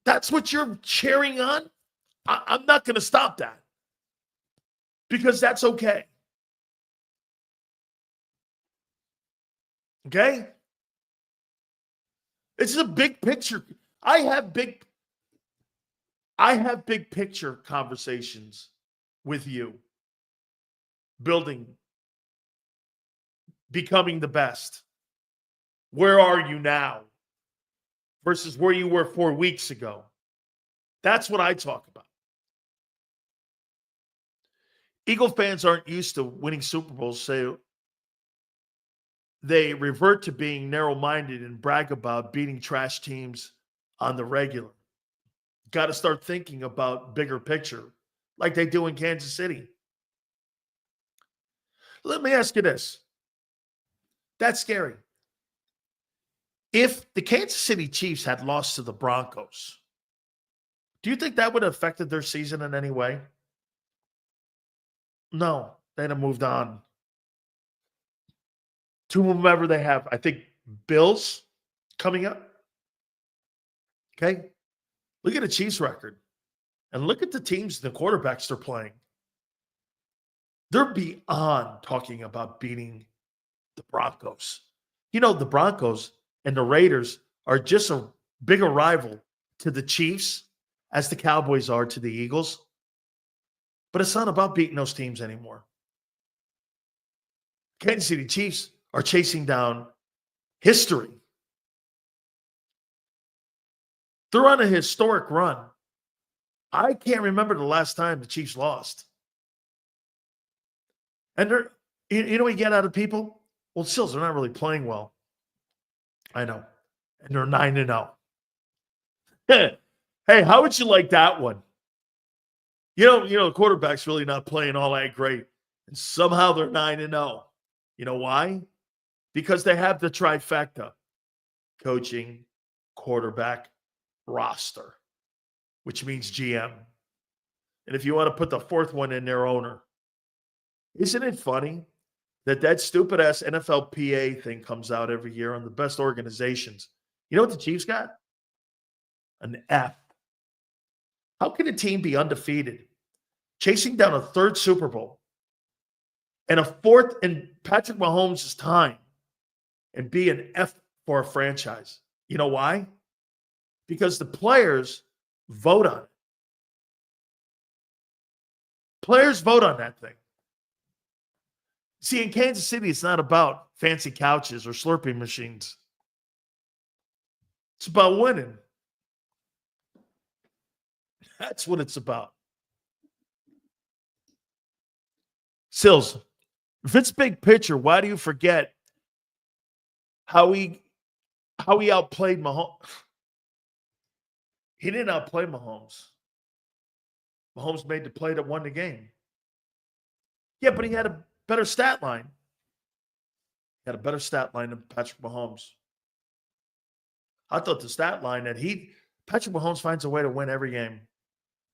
Speaker 1: That's what you're cheering on? I'm not going to stop that because that's okay. Okay? It's a big picture. I have big picture conversations with you. Building, becoming the best. Where are you now versus where you were 4 weeks ago? That's what I talk about. Eagle fans aren't used to winning Super Bowls, so they revert to being narrow-minded and brag about beating trash teams on the regular. Got to start thinking about bigger picture like they do in Kansas City. Let me ask you this. That's scary. If the Kansas City Chiefs had lost to the Broncos, do you think that would have affected their season in any way? No, they'd have moved on. To whomever they have, I think Bills coming up. Okay? Look at the Chiefs record. And look at the teams and the quarterbacks they're playing. They're beyond talking about beating the Broncos. You know, the Broncos and the Raiders are just a bigger rival to the Chiefs as the Cowboys are to the Eagles. But it's not about beating those teams anymore. Kansas City Chiefs are chasing down history. They're on a historic run. I can't remember the last time the Chiefs lost. And you know what you get out of people? Well, still, they're not really playing well. I know. And they're 9-0. Hey, how would you like that one? You know, the quarterback's really not playing all that great. And somehow they're 9-0. You know why? Because they have the trifecta. Coaching, quarterback, roster, which means GM. And if you want to put the fourth one in there, owner. Isn't it funny that stupid-ass NFLPA thing comes out every year on the best organizations? You know what the Chiefs got? An F. How can a team be undefeated, chasing down a 3rd Super Bowl, and a 4th in Patrick Mahomes' time, and be an F for a franchise? You know why? Because the players vote on it. Players vote on that thing. See, in Kansas City, it's not about fancy couches or Slurpee machines. It's about winning. That's what it's about. Sills, if it's big picture, why do you forget how he outplayed Mahomes? He didn't outplay Mahomes. Mahomes made the play that won the game. Yeah, but he had a better stat line. He had a better stat line than Patrick Mahomes. I thought the stat line that Patrick Mahomes finds a way to win every game.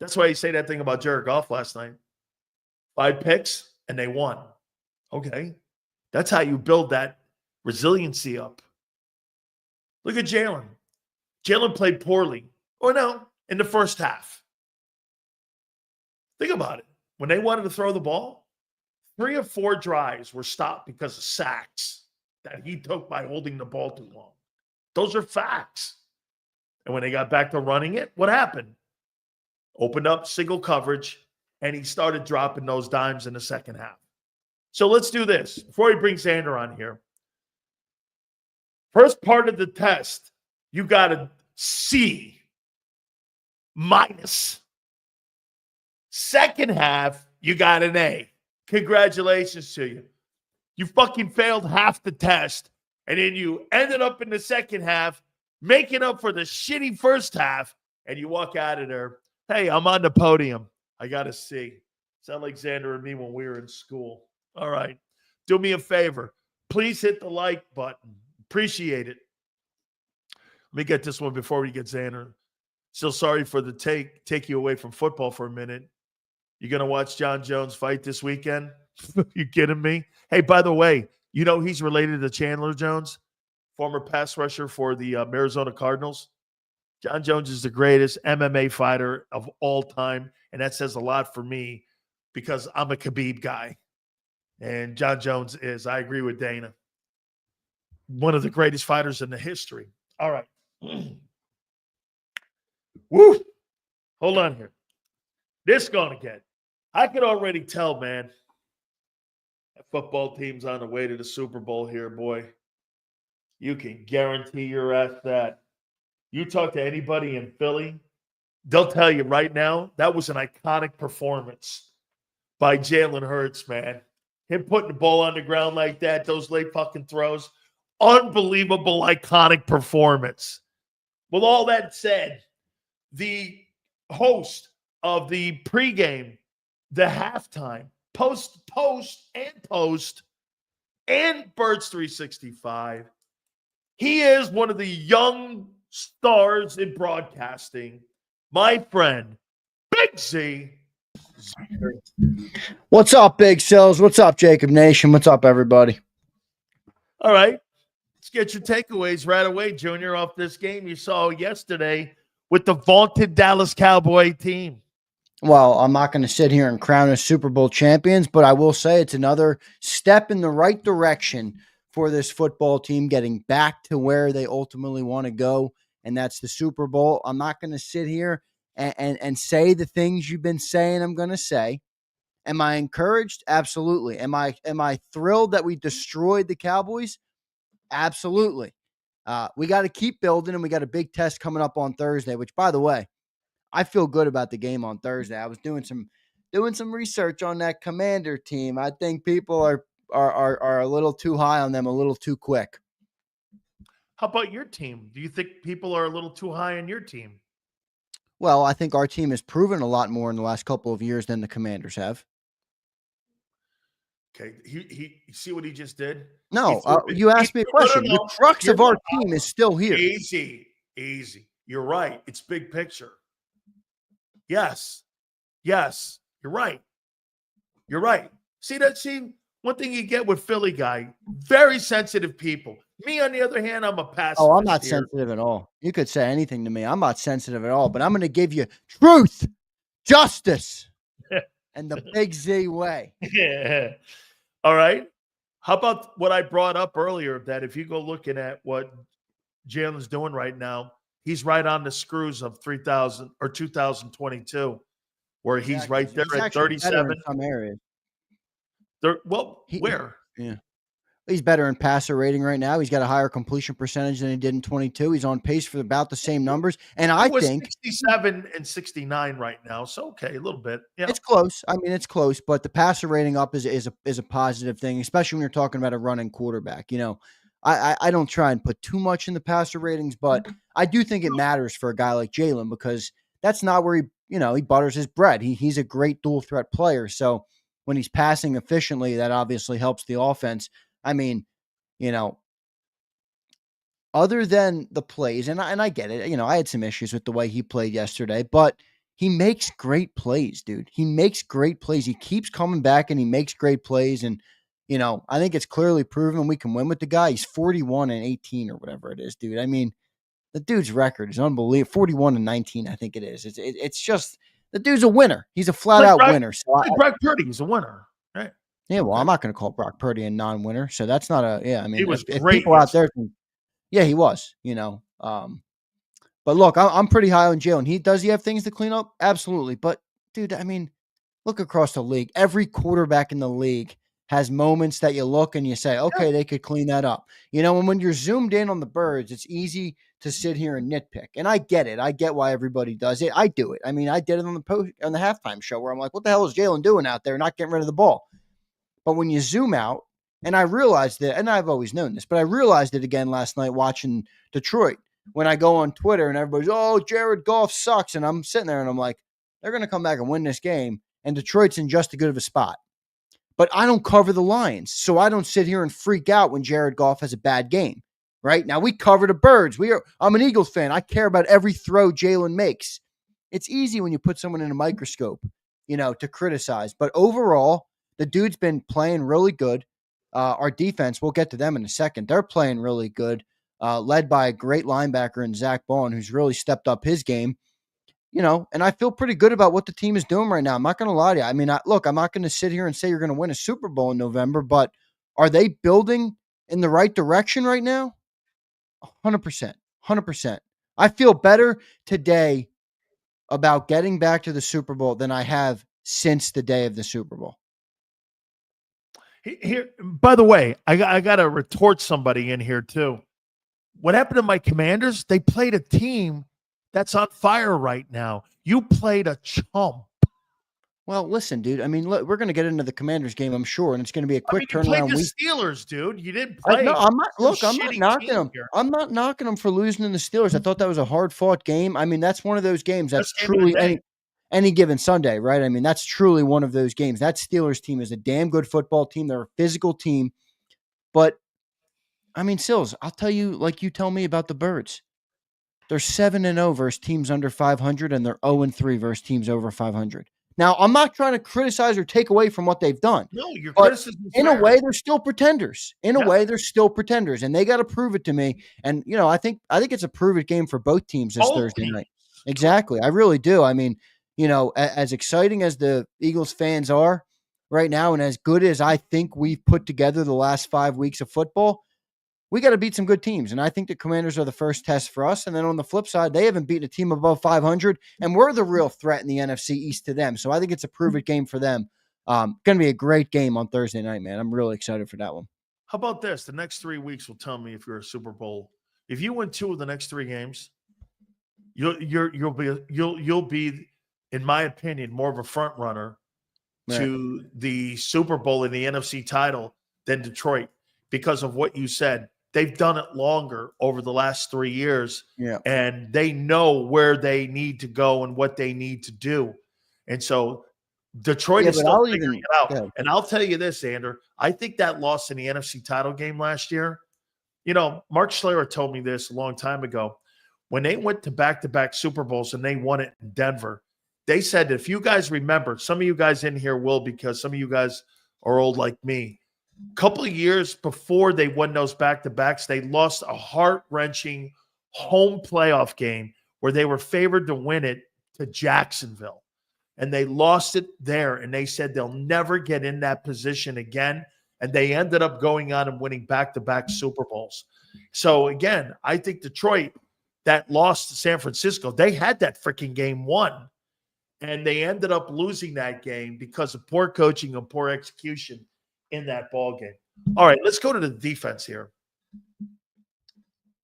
Speaker 1: That's why you say that thing about Jared Goff last night. 5 picks, and they won. Okay. That's how you build that resiliency up. Look at Jalen. Jalen played poorly. Or no, in the first half. Think about it. When they wanted to throw the ball, 3 or 4 drives were stopped because of sacks that he took by holding the ball too long. Those are facts. And when they got back to running it, what happened? Opened up single coverage, and he started dropping those dimes in the second half. So let's do this. Before we bring Xander on here, First part of the test, you got a C minus. Second half, you got an A. Congratulations to you. You fucking failed half the test, and then you ended up in the second half making up for the shitty first half, and you walk out of there, hey, I'm on the podium. I got a C. Sound like Xander and me when we were in school. All right. Do me a favor. Please hit the like button. Appreciate it. Let me get this one before we get Xander. Still sorry for the take you away from football for a minute. You going to watch John Jones fight this weekend? You kidding me? Hey, by the way, you know he's related to Chandler Jones, former pass rusher for the Arizona Cardinals. John Jones is the greatest MMA fighter of all time, and that says a lot for me because I'm a Khabib guy. And John Jones is, I agree with Dana, one of the greatest fighters in the history. All right. Woo! Hold on here. This going to get. I can already tell, man. That football team's on the way to the Super Bowl here, boy. You can guarantee your ass that. You talk to anybody in Philly, they'll tell you right now that was an iconic performance by Jalen Hurts, man. Him putting the ball on the ground like that, those late fucking throws. Unbelievable, iconic performance. With all that said, the host of the pregame, the halftime, post, and Birds 365, he is one of the young stars in broadcasting. My friend, Big Z.
Speaker 2: What's up, Big Sills? What's up, JAKIB Nation? What's up, everybody?
Speaker 1: All right. Let's get your takeaways right away, Junior, off this game you saw yesterday with the vaunted Dallas Cowboy team.
Speaker 2: Well, I'm not going to sit here and crown us Super Bowl champions, but I will say it's another step in the right direction for this football team getting back to where they ultimately want to go, and that's the Super Bowl. I'm not going to sit here and say the things you've been saying I'm going to say. Am I encouraged? Absolutely. Am I thrilled that we destroyed the Cowboys? Absolutely. We got to keep building, and we got a big test coming up on Thursday, which, by the way, I feel good about the game on Thursday. I was doing some research on that Commander team. I think people are a little too high on them, a little too quick.
Speaker 1: How about your team? Do you think people are a little too high on your team?
Speaker 2: Well, I think our team has proven a lot more in the last couple of years than the Commanders have.
Speaker 1: Okay, he see what he just did?
Speaker 2: No, you asked me a question. No. The crux of our team is still here.
Speaker 1: Easy. You're right. It's big picture. Yes, you're right. See, one thing you get with Philly guy, very sensitive people. Me, on the other hand, I'm a pacifist.
Speaker 2: Oh, I'm not sensitive at all. You could say anything to me. I'm not sensitive at all, but I'm going to give you truth, justice, and the Big Z way.
Speaker 1: Yeah. All right. How about what I brought up earlier, that if you go looking at what Jalen's doing right now, he's right on the screws of 3,000 or 2022, where he's right there at 37.
Speaker 2: In some areas.
Speaker 1: Where?
Speaker 2: Yeah. He's better in passer rating right now. He's got a higher completion percentage than he did in 22. He's on pace for about the same numbers. And I think
Speaker 1: 67 and 69 right now. So, okay, a little bit. Yeah.
Speaker 2: It's close. I mean, it's close, but the passer rating up is a positive thing, especially when you're talking about a running quarterback. You know, I don't try and put too much in the passer ratings, but I do think it matters for a guy like Jalen because that's not where he butters his bread. He's a great dual threat player. So when he's passing efficiently, that obviously helps the offense. I mean, other than the plays, and I get it. I had some issues with the way he played yesterday, but he makes great plays, dude. He makes great plays. He keeps coming back and he makes great plays. And, I think it's clearly proven we can win with the guy. He's 41-18 or whatever it is, dude. I mean, the dude's record is unbelievable. 41-19, I think it is. It's just the dude's a winner. He's a flat out winner. So
Speaker 1: Brock Purdy's a winner, right?
Speaker 2: Yeah, well, I'm not going to call Brock Purdy a non-winner, so that's not a. Yeah, I mean,
Speaker 1: he was
Speaker 2: if
Speaker 1: great
Speaker 2: people out there, yeah, he was. But look, I'm pretty high on Jalen. Does he have things to clean up? Absolutely. But dude, I mean, look across the league. Every quarterback in the league has moments that you look and you say, okay, they could clean that up. And when you're zoomed in on the Birds, it's easy to sit here and nitpick. And I get it. I get why everybody does it. I do it. I mean, I did it on the halftime show where I'm like, what the hell is Jalen doing out there not getting rid of the ball? But when you zoom out, and I realized it, and I've always known this, but I realized it again last night watching Detroit. When I go on Twitter and everybody's, oh, Jared Goff sucks. And I'm sitting there and I'm like, they're going to come back and win this game. And Detroit's in just as good of a spot. But I don't cover the Lions, so I don't sit here and freak out when Jared Goff has a bad game, right? Now, we cover the Birds. I'm an Eagles fan. I care about every throw Jalen makes. It's easy when you put someone in a microscope, to criticize. But overall, the dude's been playing really good. Our defense, we'll get to them in a second. They're playing really good, led by a great linebacker in Zach Baun, who's really stepped up his game. And I feel pretty good about what the team is doing right now. I'm not going to lie to you. I mean, I'm not going to sit here and say you're going to win a Super Bowl in November, but are they building in the right direction right now? 100%. 100%. I feel better today about getting back to the Super Bowl than I have since the day of the Super Bowl.
Speaker 1: Here, by the way, I got to retort somebody in here too. What happened to my Commanders? They played a team that's on fire right now. You played a chump.
Speaker 2: Well, listen, dude. I mean, look, we're going to get into the Commanders game, I'm sure, and it's going to be a quick turnaround.
Speaker 1: You played the Steelers, dude. You didn't play.
Speaker 2: No, I'm not. Look, I'm not knocking them. I'm not knocking them for losing to the Steelers. I thought that was a hard-fought game. I mean, that's one of those games that's truly any given Sunday, right? I mean, that's truly one of those games. That Steelers team is a damn good football team. They're a physical team, but I mean, Sills, I'll tell you, like you tell me about the Birds. They're 7-0 versus teams under 500, and they're 0-3 versus teams over 500. Now, I'm not trying to criticize or take away from what they've done.
Speaker 1: No, your criticism is
Speaker 2: in a way, they're still pretenders. In a way, they're still pretenders, and they got to prove it to me. And I think it's a prove it game for both teams this Thursday night. Exactly, I really do. I mean, as exciting as the Eagles fans are right now, and as good as I think we've put together the last 5 weeks of football, we got to beat some good teams. And I think the Commanders are the first test for us. And then on the flip side, they haven't beaten a team above 500, and we're the real threat in the NFC East to them. So I think it's a prove it game for them. Going to be a great game on Thursday night, man. I'm really excited for that one.
Speaker 1: How about this? The next 3 weeks will tell me if you're a Super Bowl. If you win 2 of the next 3 games, you'll be, in my opinion, more of a front runner to the Super Bowl and the NFC title than Detroit because of what you said. They've done it longer over the last 3 years, and they know where they need to go and what they need to do. And so Detroit is still figuring it out. Yeah. And I'll tell you this, Andrew, I think that loss in the NFC title game last year, Mark Schlereth told me this a long time ago. When they went to back-to-back Super Bowls and they won it in Denver, they said, if you guys remember, some of you guys in here will because some of you guys are old like me. Couple of years before they won those back-to-backs, they lost a heart-wrenching home playoff game where they were favored to win it to Jacksonville. And they lost it there, and they said they'll never get in that position again. And they ended up going on and winning back-to-back Super Bowls. So, again, I think Detroit, that loss to San Francisco, they had that freaking game won. And they ended up losing that game because of poor coaching and poor execution in that ball game. All right, let's go to the defense here.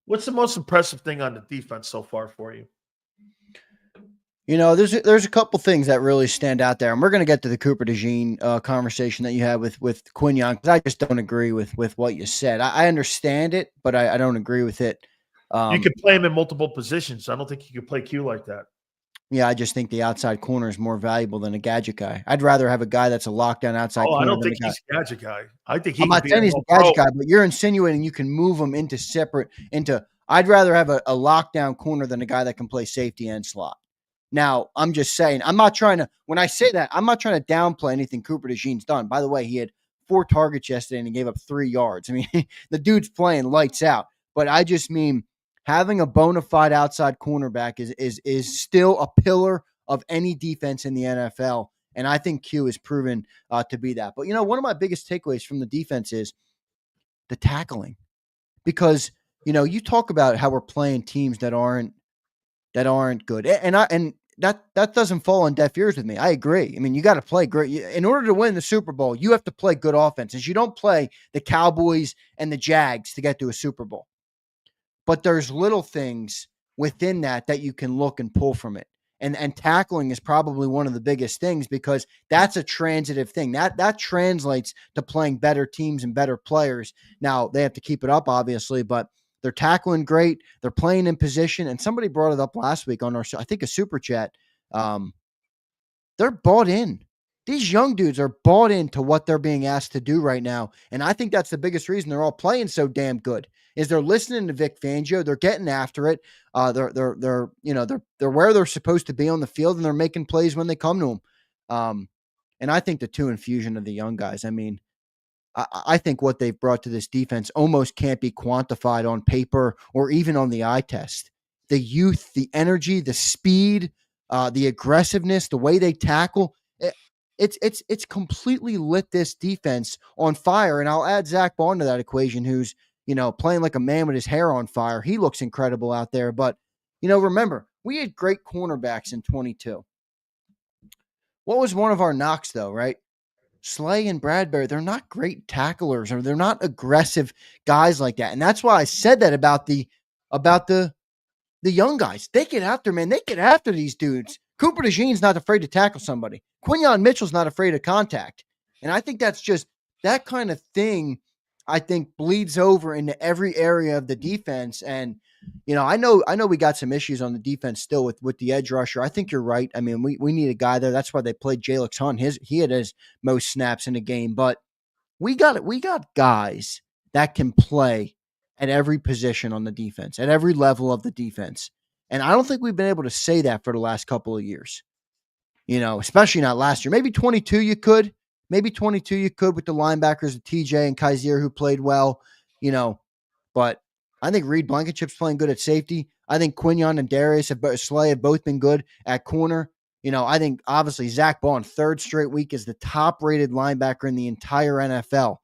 Speaker 1: What's the most impressive thing on the defense so far for you?
Speaker 2: There's a couple things that really stand out there, and we're going to get to the Cooper DeJean conversation that you had with Quinyon, because I just don't agree with what you said. I understand it, but I don't agree with it.
Speaker 1: You could play him in multiple positions. I don't think you could play Q like that.
Speaker 2: Yeah, I just think the outside corner is more valuable than a gadget guy. I'd rather have a guy that's a lockdown outside corner.
Speaker 1: I don't think he's a gadget guy. I think
Speaker 2: I'm not saying he's a gadget guy, but you're insinuating you can move him I'd rather have a lockdown corner than a guy that can play safety and slot. Now, I'm just saying, when I say that, I'm not trying to downplay anything Cooper DeJean's done. By the way, he had 4 targets yesterday and he gave up 3 yards. I mean, the dude's playing lights out, but I just mean, having a bona fide outside cornerback is still a pillar of any defense in the NFL, and I think Q is proven to be that. But, one of my biggest takeaways from the defense is the tackling. Because, you talk about how we're playing teams that aren't good. And that doesn't fall on deaf ears with me. I agree. I mean, you got to play great. In order to win the Super Bowl, you have to play good offenses. You don't play the Cowboys and the Jags to get to a Super Bowl. But there's little things within that you can look and pull from it. And tackling is probably one of the biggest things because that's a transitive thing. That translates to playing better teams and better players. Now, they have to keep it up, obviously, but they're tackling great. They're playing in position. And somebody brought it up last week on our, I think, a super chat. They're bought in. These young dudes are bought into what they're being asked to do right now. And I think that's the biggest reason they're all playing so damn good is they're listening to Vic Fangio. They're getting after it. They're where they're supposed to be on the field and they're making plays when they come to them. And I think the two infusion of the young guys, I mean, I think what they've brought to this defense almost can't be quantified on paper or even on the eye test. The youth, the energy, the speed, the aggressiveness, the way they tackle, it's completely lit this defense on fire. And I'll add Zach Baun to that equation, who's, playing like a man with his hair on fire. He looks incredible out there. But, remember, we had great cornerbacks in 22. What was one of our knocks, though, right? Slay and Bradbury, they're not great tacklers or they're not aggressive guys like that. And that's why I said that about the young guys. They get after, man. They get after these dudes. Cooper DeJean's not afraid to tackle somebody. Quinyon Mitchell's not afraid of contact. And I think that's just that kind of thing, I think, bleeds over into every area of the defense. And, I know we got some issues on the defense still with the edge rusher. I think you're right. I mean, we need a guy there. That's why they played Jalen Hurts. He had his most snaps in the game, but we got guys that can play at every position on the defense, at every level of the defense. And I don't think we've been able to say that for the last couple of years, especially not last year. Maybe 22 you could. Maybe 22 you could with the linebackers, TJ and Kaiser, who played well, but I think Reed Blankenship's playing good at safety. I think Quinyon and Darius Slay have both been good at corner. I think obviously Zach Baun, third straight week, is the top-rated linebacker in the entire NFL.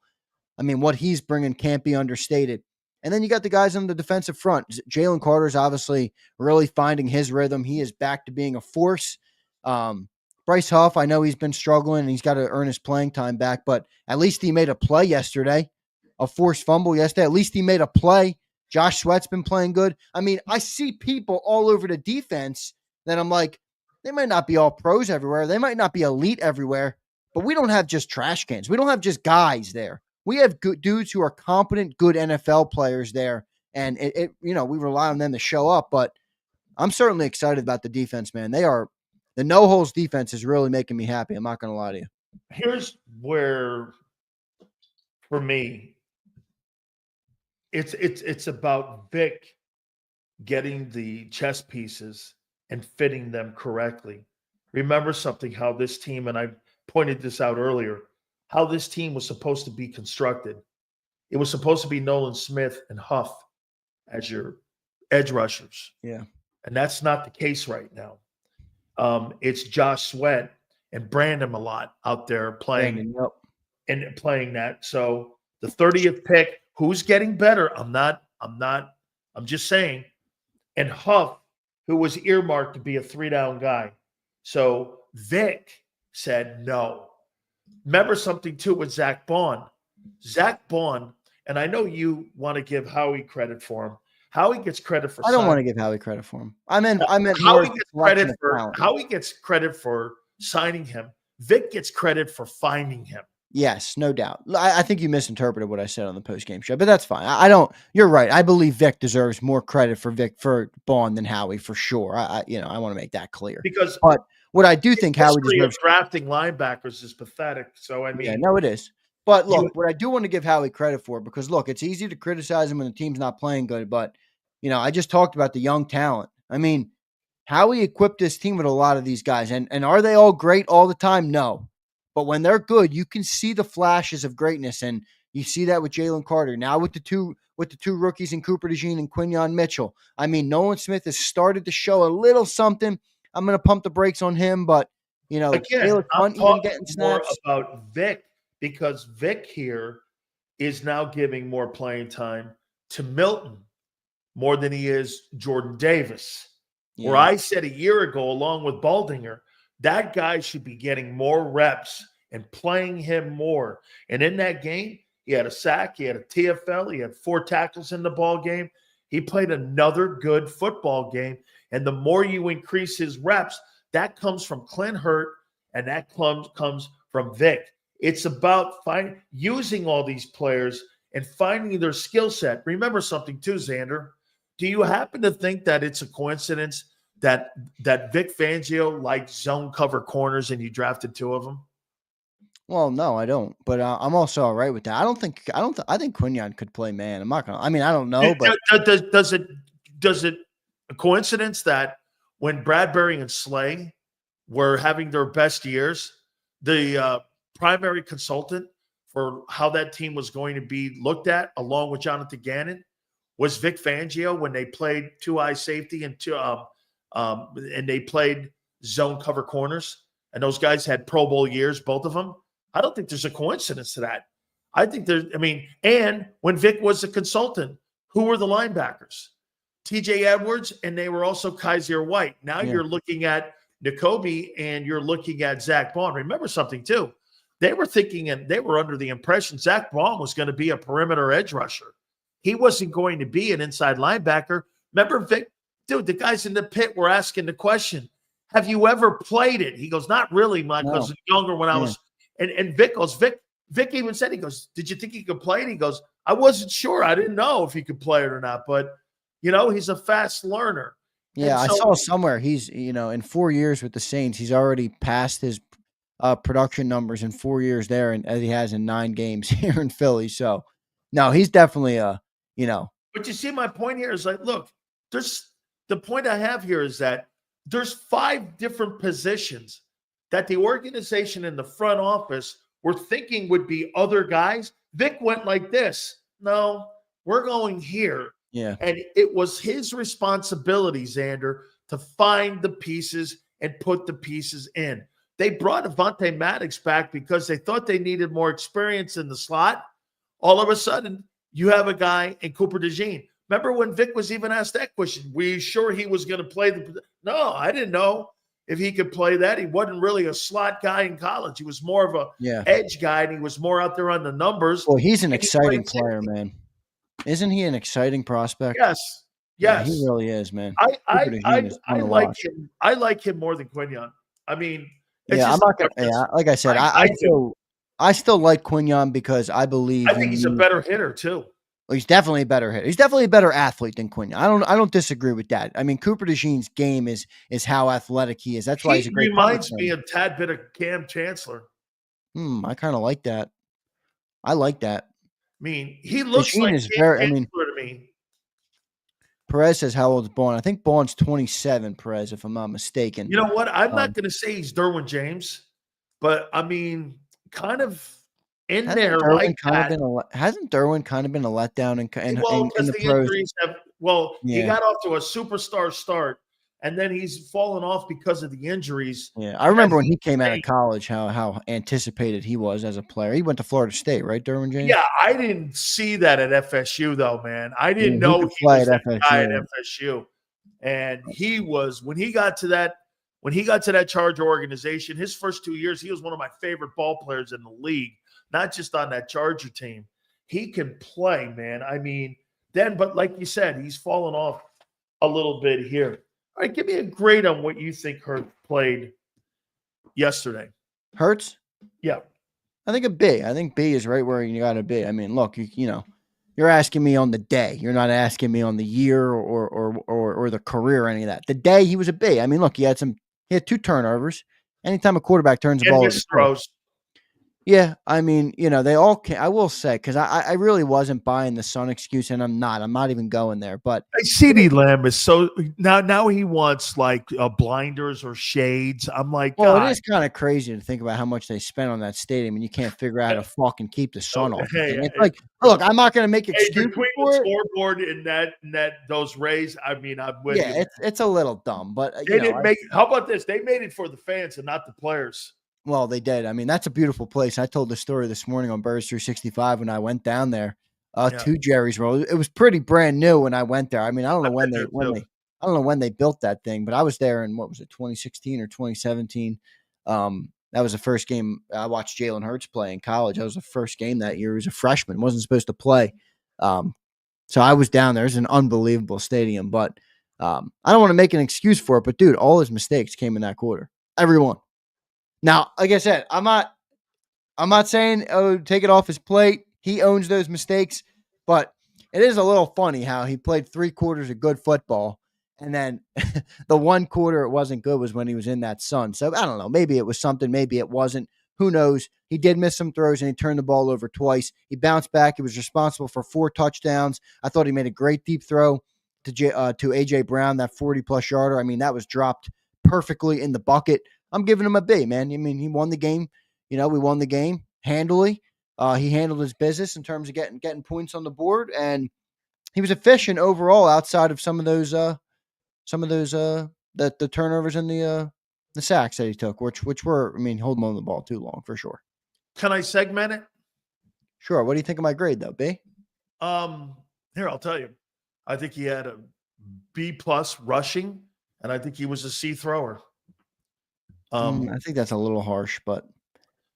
Speaker 2: I mean, what he's bringing can't be understated. And then you got the guys on the defensive front. Jalen Carter's obviously really finding his rhythm. He is back to being a force. Bryce Huff, I know he's been struggling and he's got to earn his playing time back, but at least he made a play yesterday, a forced fumble yesterday. At least he made a play. Josh Sweat's been playing good. I mean, I see people all over the defense that I'm like, they might not be all pros everywhere. They might not be elite everywhere, but we don't have just trash cans. We don't have just guys there. We have good dudes who are competent, good NFL players there. And we rely on them to show up, but I'm certainly excited about the defense, man. The no-holes defense is really making me happy. I'm not going to lie to you.
Speaker 1: Here's where, for me, it's about Vic getting the chess pieces and fitting them correctly. Remember something, how this team, and I pointed this out earlier, how this team was supposed to be constructed. It was supposed to be Nolan Smith and Huff as your edge rushers.
Speaker 2: Yeah.
Speaker 1: And that's not the case right now. It's Josh Sweat and Brandon a lot out there playing and playing that. So the 30th pick, who's getting better? I'm just saying. And Huff, who was earmarked to be a 3-down guy. So Vic said no. Remember something too with Zach Baun. Zach Baun, and I know you want to give Howie credit for him. Howie gets credit for.
Speaker 2: I don't want to give Howie credit for him. I meant
Speaker 1: Howie gets credit for signing him. Vic gets credit for finding him.
Speaker 2: Yes, no doubt. I think you misinterpreted what I said on the post-game show, but that's fine. You're right. I believe Vic deserves more credit for Baun than Howie for sure. I want to make that clear. But what I do think Howie deserves,
Speaker 1: drafting linebackers is pathetic. So I mean,
Speaker 2: yeah, no, it is. But look, what I do want to give Howie credit for, because look, it's easy to criticize him when the team's not playing good, but I just talked about the young talent. I mean, Howie equipped this team with a lot of these guys, and are they all great all the time? No. But when they're good, you can see the flashes of greatness, and you see that with Jalen Carter. Now with the two rookies in Cooper DeJean and Quinyon Mitchell. I mean, Nolan Smith has started to show a little something. I'm going to pump the brakes on him, but
Speaker 1: again, I'm talking more about Vic, because Vic here is now giving more playing time to Milton more than he is Jordan Davis. where
Speaker 2: Yeah.
Speaker 1: I said a year ago, along with Baldinger, that guy should be getting more reps and playing him more. And in that game, he had a sack, he had a TFL, he had 4 tackles in the ball game. He played another good football game. And the more you increase his reps, that comes from Clint Hurt and that comes from Vic. It's about using all these players and finding their skill set. Remember something too, Xander. Do you happen to think that it's a coincidence that Vic Fangio liked zone cover corners and you drafted 2 of them?
Speaker 2: Well, no, I don't. But I'm also all right with that. I think Quinion could play man. I'm not gonna. I mean, I don't know, but
Speaker 1: Does it a coincidence that when Bradbury and Slay were having their best years, the primary consultant for how that team was going to be looked at, along with Jonathan Gannon, was Vic Fangio when they played 2-eye safety and they played zone cover corners, and those guys had Pro Bowl years, both of them. I don't think there's a coincidence to that. I think and when Vic was a consultant, who were the linebackers? TJ Edwards, and they were also Kaiser White. Now you're looking at Nakobe and you're looking at Zach Baun. Remember something too. They were thinking and they were under the impression Zach Baun was going to be a perimeter edge rusher. He wasn't going to be an inside linebacker. Remember, Vic, dude, the guys in the pit were asking the question, have you ever played it? He goes, not really, Mike. I was younger when I was. And Vic goes, Vic even said, he goes, did you think he could play it? He goes, I wasn't sure. I didn't know if he could play it or not. But, he's a fast learner.
Speaker 2: yeah, I saw somewhere he's, in 4 years with the Saints, he's already passed his production numbers in 4 years there, and as he has in 9 games here in Philly. So, no, he's definitely
Speaker 1: But you see, my point here is like, look, the point I have here is that there's 5 different positions that the organization in the front office were thinking would be other guys. Vic went like this. No, we're going here.
Speaker 2: Yeah.
Speaker 1: And it was his responsibility, Xander, to find the pieces and put the pieces in. They brought Avonte Maddox back because they thought they needed more experience in the slot. All of a sudden, you have a guy in Cooper DeJean. Remember when Vic was even asked that question? Were you sure he was going to play the – no, I didn't know if he could play that. He wasn't really a slot guy in college. He was more of a edge guy, and he was more out there on the numbers.
Speaker 2: Well, he's an exciting player, man. Isn't he an exciting prospect?
Speaker 1: Yes.
Speaker 2: Yeah, he really is, man.
Speaker 1: I like him. I like him more than Quinion. I mean,
Speaker 2: I'm not gonna. Yeah, like I said, I still like Quinion because I believe.
Speaker 1: I think he's a better hitter too.
Speaker 2: Well, he's definitely a better hitter. He's definitely a better athlete than Quinion. I don't disagree with that. I mean, Cooper DeJean's game is how athletic he is. That's why he's a great.
Speaker 1: He reminds me a tad bit of Cam Chancellor.
Speaker 2: I kind of like that. I like that.
Speaker 1: I mean, he looks
Speaker 2: DeJean
Speaker 1: like
Speaker 2: is
Speaker 1: Cam Chancellor to me.
Speaker 2: Perez says how old is Baun? I think Baun's 27, Perez, if I'm not mistaken.
Speaker 1: You know what? I'm not going to say he's Derwin James, but I mean, kind of in there like that.
Speaker 2: Hasn't Derwin kind of been a letdown in the pros?
Speaker 1: Injuries he got off to a superstar start, and then he's fallen off because of the injuries.
Speaker 2: Yeah, I remember when he came out of college, how anticipated he was as a player. He went to Florida State, right, Derwin James?
Speaker 1: Yeah, I didn't see that at FSU though, man. I didn't know he was that guy at FSU, and he was when he got to that Charger organization. His first 2 years, he was one of my favorite ball players in the league. Not just on that Charger team. He can play, man. I mean, but like you said, he's fallen off a little bit here. All right, give me a grade on what you think Hurts played yesterday.
Speaker 2: Hurts?
Speaker 1: Yeah.
Speaker 2: I think a B. I think B is right where you got to be. I mean, look, you're asking me on the day. You're not asking me on the year or the career or any of that. The day he was a B. I mean, look, he had 2 turnovers. Anytime a quarterback turns the ball over,
Speaker 1: throws.
Speaker 2: Yeah, I mean, they all can. I will say, because I really wasn't buying the sun excuse, and I'm not even going there. But
Speaker 1: CeeDee Lamb is so now he wants like blinders or shades. I'm like,
Speaker 2: well,
Speaker 1: God.
Speaker 2: It is kind of crazy to think about how much they spent on that stadium, and you can't figure out how to fucking keep the sun off. It's like, look, I'm not going to make excuses
Speaker 1: between
Speaker 2: for
Speaker 1: the
Speaker 2: it.
Speaker 1: Scoreboard and those rays. I mean, I'm with you.
Speaker 2: It's a little dumb, but
Speaker 1: they didn't make. How about this? They made it for the fans and not the players.
Speaker 2: Well, they did. I mean, that's a beautiful place. I told the story this morning on Birds 365 when I went down there to Jerry's World. It was pretty brand new when I went there. I mean, I don't know when they I don't know when they built that thing, but I was there in, what was it, 2016 or 2017. That was the first game I watched Jalen Hurts play in college. That was the first game that year. He was a freshman, wasn't supposed to play. So I was down there. It's an unbelievable stadium, but I don't want to make an excuse for it. But dude, all his mistakes came in that quarter. Everyone. Now, like I said, I'm not saying, oh, take it off his plate. He owns those mistakes, but it is a little funny how he played 3 quarters of good football, and then the 1 quarter it wasn't good was when he was in that sun. So I don't know. Maybe it was something. Maybe it wasn't. Who knows? He did miss some throws, and he turned the ball over twice. He bounced back. He was responsible for 4 touchdowns. I thought he made a great deep throw to A.J. Brown, that 40-plus yarder. I mean, that was dropped perfectly in the bucket. I'm giving him a B, man. I mean, he won the game. We won the game handily. He handled his business in terms of getting points on the board, and he was efficient overall outside of some of those the turnovers and the sacks that he took, which were, I mean, holding on to the ball too long for sure.
Speaker 1: Can I segment it?
Speaker 2: Sure. What do you think of my grade though, B?
Speaker 1: Here, I'll tell you. I think he had a B+ rushing, and I think he was a C thrower.
Speaker 2: I think that's a little harsh, but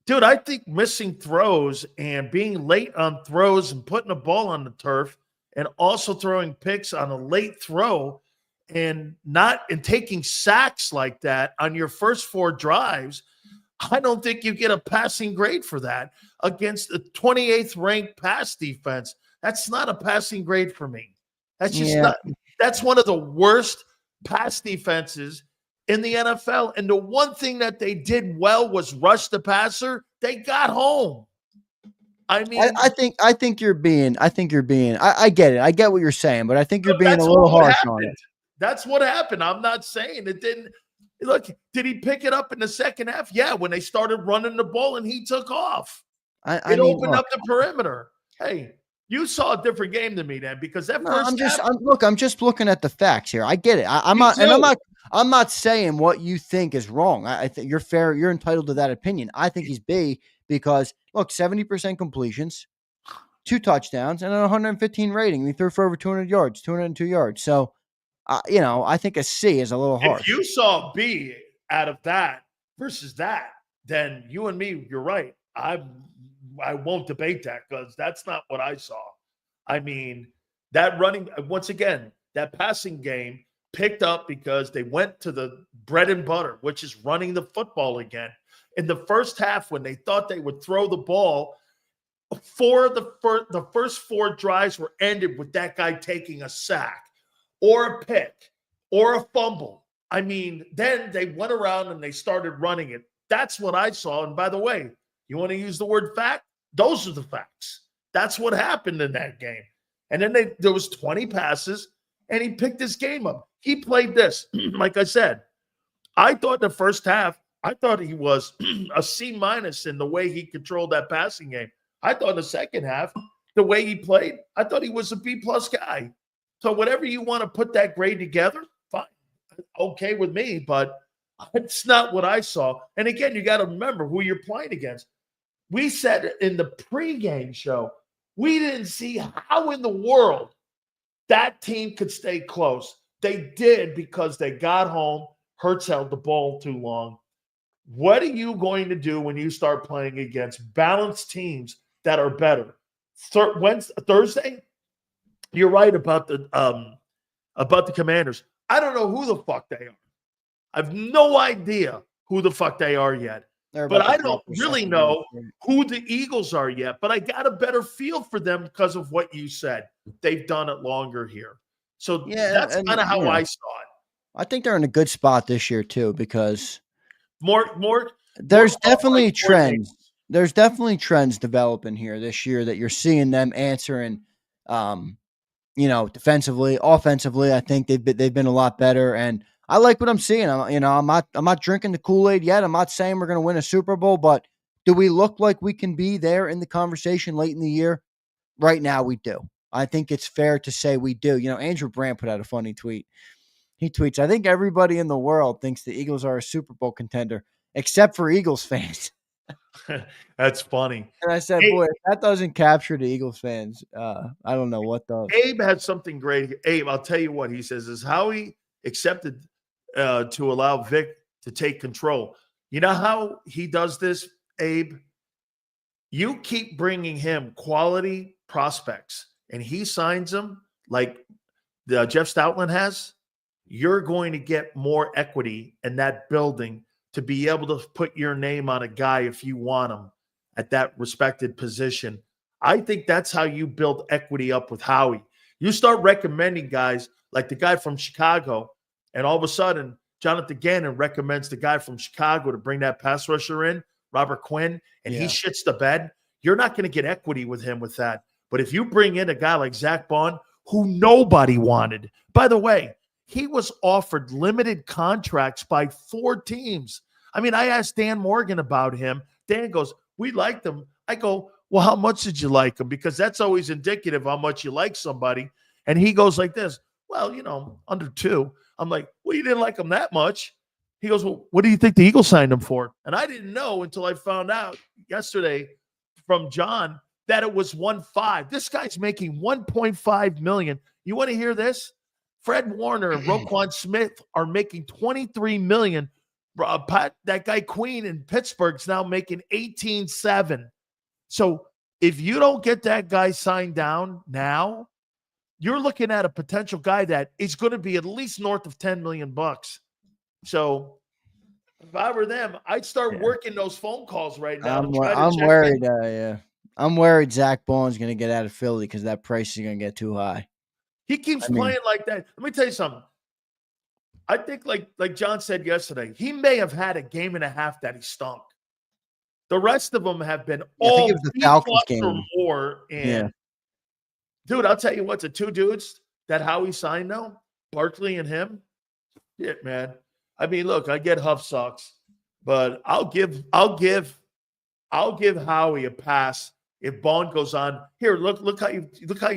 Speaker 1: dude, I think missing throws and being late on throws and putting a ball on the turf and also throwing picks on a late throw and taking sacks like that on your first 4 drives, I don't think you get a passing grade for that against the 28th ranked pass defense. That's not a passing grade for me. That's just not. That's one of the worst pass defenses in the NFL. And the one thing that they did well was rush the passer. They got home. I mean,
Speaker 2: I think you're being, I get it. I get what you're saying, but I think you're being a little harsh on it.
Speaker 1: That's what happened. I'm not saying it didn't. Look, did he pick it up in the second half? Yeah, when they started running the ball and he took off. It opened up the perimeter. Hey, you saw a different game than me then, because that first
Speaker 2: I'm just looking at the facts here. I get it. I'm not saying what you think is wrong. I think you're fair. You're entitled to that opinion. I think he's B because look, 70% completions, 2 touchdowns, and a 115 rating. He threw for over 200 yards, 202 yards. So, I think a C is a little harsh.
Speaker 1: If you saw B out of that versus that, then you and me, you're right. I won't debate that because that's not what I saw. I mean, that running, once again, that passing game picked up because they went to the bread and butter, which is running the football again. In the first half, when they thought they would throw the ball, the first 4 drives were ended with that guy taking a sack or a pick or a fumble. I mean, then they went around and they started running it. That's what I saw. And by the way, you want to use the word fact? Those are the facts. That's what happened in that game. And then there was 20 passes, and he picked this game up. He played this. Like I said, I thought the first half, I thought he was a C- in the way he controlled that passing game. I thought the second half, the way he played, I thought he was a B+ guy. So whatever you want to put that grade together, fine. Okay with me, but it's not what I saw. And again, you got to remember who you're playing against. We said in the pregame show, we didn't see how in the world that team could stay close. They did because they got home. Hurts held the ball too long. What are you going to do when you start playing against balanced teams that are better? Thursday, you're right about the Commanders. I don't know who the fuck they are. I have no idea who the fuck they are yet. But I don't really know who the Eagles are yet. But I got a better feel for them because of what you said. They've done it longer here. So that's kind of how I saw it.
Speaker 2: I think they're in a good spot this year too, because
Speaker 1: there's
Speaker 2: definitely trends. There's definitely trends developing here this year that you're seeing them answering. Defensively, offensively, I think they've been a lot better, and I like what I'm seeing. I'm not drinking the Kool-Aid yet. I'm not saying we're going to win a Super Bowl, but do we look like we can be there in the conversation late in the year? Right now, we do. I think it's fair to say we do. Andrew Brandt put out a funny tweet. He tweets, "I think everybody in the world thinks the Eagles are a Super Bowl contender, except for Eagles fans."
Speaker 1: That's funny.
Speaker 2: And I said, boy, if that doesn't capture the Eagles fans, I don't know what does.
Speaker 1: Abe had something great. Abe, I'll tell you what he says is accepted to allow Vic to take control. You know how he does this, Abe? You keep bringing him quality prospects and he signs them like Jeff Stoutland has, you're going to get more equity in that building to be able to put your name on a guy if you want him at that respected position. I think that's how you build equity up with Howie. You start recommending guys like the guy from Chicago, and all of a sudden, Jonathan Gannon recommends the guy from Chicago to bring that pass rusher in, Robert Quinn, and he shits the bed. You're not going to get equity with him with that. But if you bring in a guy like Zach Baun, who nobody wanted, by the way, he was offered limited contracts by 4 teams. I mean, I asked Dan Morgan about him. Dan goes, we liked him. I go, well, how much did you like him? Because that's always indicative how much you like somebody. And he goes like this, well, under 2. I'm like, well, you didn't like him that much. He goes, well, what do you think the Eagles signed him for? And I didn't know until I found out yesterday from John that it was 1.5. This guy's making $1.5 million. You want to hear this? Fred Warner and Roquan Smith are making $23 million. That guy Queen in Pittsburgh's now making $18.7. So if you don't get that guy signed down now, you're looking at a potential guy that is going to be at least north of $10 million. So if I were them, I'd start working those phone calls right now.
Speaker 2: I'm worried. I'm worried Zach Baun's going to get out of Philly because that price is going to get too high.
Speaker 1: He keeps playing like that. Let me tell you something. I think like John said yesterday, he may have had a game and a half that he stunk. The rest of them have been all
Speaker 2: the Falcons game
Speaker 1: or more. And dude, I'll tell you what, the 2 dudes that Howie signed though, Barkley and him, shit, man. I mean, look, I get Huff sucks, but I'll give Howie a pass if Baun goes on. Here, look how you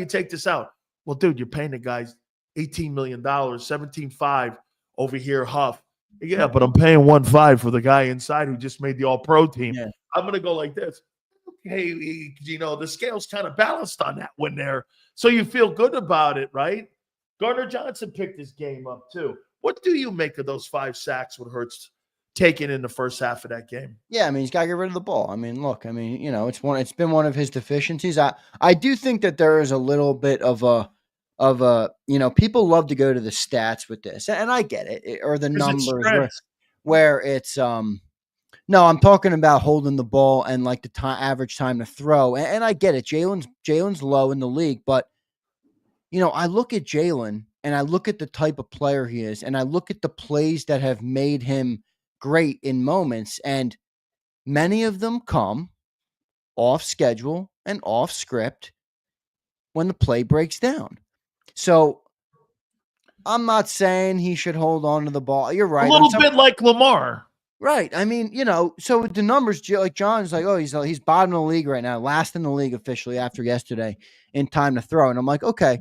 Speaker 1: take this out. Well, dude, you're paying the guys $18 million, $17.5 over here, Huff. Yeah, but I'm paying $1.5 for the guy inside who just made the All-Pro team. Yeah. I'm going to go like this. Okay, the scale's kind of balanced on that one there. So you feel good about it, right? Gardner Johnson picked his game up too. What do you make of those 5 sacks with Hurts taken in the first half of that game?
Speaker 2: Yeah, I mean, he's got to get rid of the ball. I mean, look, it's been one of his deficiencies. I do think that there is a little bit of people love to go to the stats with this, and I get it, or the numbers where it's no, I'm talking about holding the ball and like the average time to throw, and I get it. Jalen's low in the league, but I look at Jalen and I look at the type of player he is, and I look at the plays that have made him great in moments, and many of them come off schedule and off script when the play breaks down. So I'm not saying he should hold on to the ball. You're right.
Speaker 1: A little bit like Lamar.
Speaker 2: Right. I mean, so with the numbers, like John's like, oh, he's bottom of the league right now, last in the league officially after yesterday in time to throw. And I'm like, okay,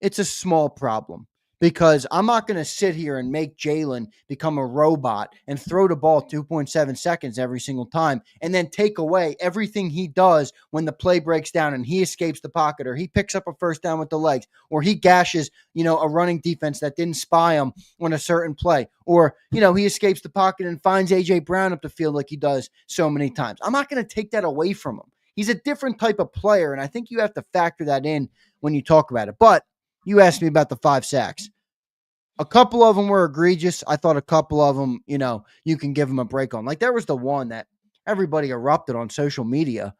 Speaker 2: it's a small problem because I'm not going to sit here and make Jalen become a robot and throw the ball 2.7 seconds every single time and then take away everything he does when the play breaks down and he escapes the pocket or he picks up a first down with the legs or he gashes, a running defense that didn't spy him on a certain play or, he escapes the pocket and finds A.J. Brown up the field like he does so many times. I'm not going to take that away from him. He's a different type of player, and I think you have to factor that in when you talk about it. But you asked me about the 5 sacks. A couple of them were egregious. I thought a couple of them, you can give them a break on. Like there was the one that everybody erupted on social media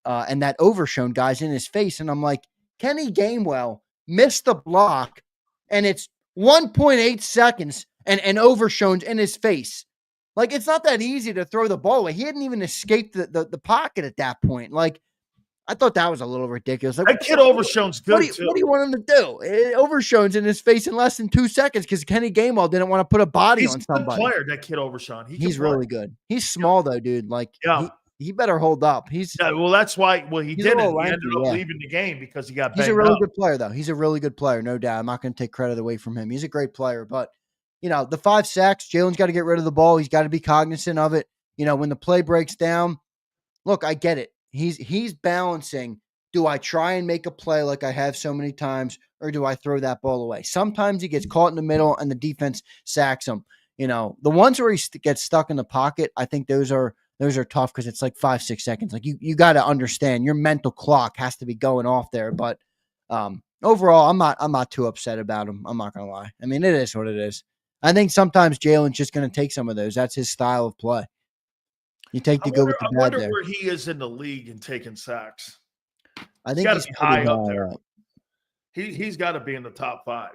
Speaker 2: and that overshown guys in his face. And I'm like, Kenny Gainwell missed the block and it's 1.8 seconds and overshown's in his face. Like, it's not that easy to throw the ball away. He hadn't even escaped the pocket at that point. Like, I thought that was a little ridiculous. Like,
Speaker 1: that kid Overshown's good, too.
Speaker 2: What do you want him to do? Overshown's in his face in less than 2 seconds because Kenny Gainwell didn't want to put a body on somebody.
Speaker 1: He's a good player, that kid Overshown.
Speaker 2: He's really good. He's small, though, dude. Like, he better hold up.
Speaker 1: Well, that's why. Well, he didn't. He ended up leaving the game because he got banged up.
Speaker 2: He's a really good player, though. He's a really good player, no doubt. I'm not going to take credit away from him. He's a great player. But, the 5 sacks, Jalen's got to get rid of the ball. He's got to be cognizant of it. When the play breaks down, look, I get it. He's balancing. Do I try and make a play like I have so many times, or do I throw that ball away? Sometimes he gets caught in the middle and the defense sacks him. The ones where he gets stuck in the pocket, I think those are tough because it's like 5-6 seconds. Like you got to understand your mental clock has to be going off there. But overall, I'm not too upset about him. I'm not gonna lie. I mean, it is what it is. I think sometimes Jalen's just gonna take some of those. That's his style of play. You take the good with the
Speaker 1: I
Speaker 2: bad
Speaker 1: wonder
Speaker 2: there.
Speaker 1: where he is in the league in taking sacks.
Speaker 2: I think
Speaker 1: He's
Speaker 2: he's
Speaker 1: got to be high up
Speaker 2: high
Speaker 1: there.
Speaker 2: up.
Speaker 1: He's got to be in the top 5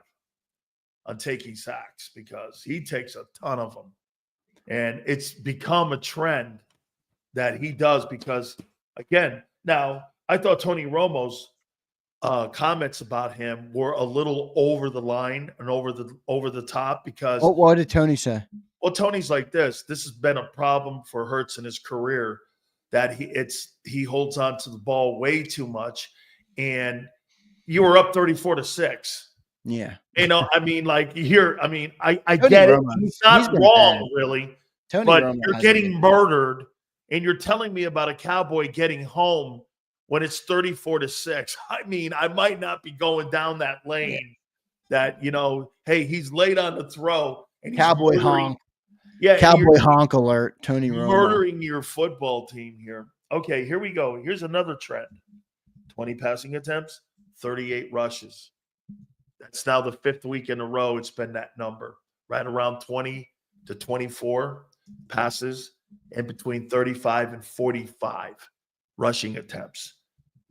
Speaker 1: on taking sacks because he takes a ton of them. And it's become a trend that he does because, again, now I thought Tony Romo's comments about him were a little over the line and over the top because
Speaker 2: What did Tony say?
Speaker 1: Well, Tony's like this. This has been a problem for Hurts in his career that he holds on to the ball way too much. And you were up 34-6.
Speaker 2: Yeah.
Speaker 1: I mean, like I
Speaker 2: Tony
Speaker 1: get it.
Speaker 2: Romo,
Speaker 1: He's not wrong, really.
Speaker 2: Tony
Speaker 1: but
Speaker 2: Romo
Speaker 1: you're getting murdered, and you're telling me about a Cowboy getting home when it's 34-6. I mean, I might not be going down that lane that, hey, he's late on the throw. And he's
Speaker 2: Cowboy honk.
Speaker 1: Yeah.
Speaker 2: Cowboy honk alert. Tony Romo.
Speaker 1: Murdering your football team here. Okay, here we go. Here's another trend. 20 passing attempts, 38 rushes. That's now the 5th week in a row it's been that number. Right around 20 to 24 passes and between 35 and 45 rushing attempts.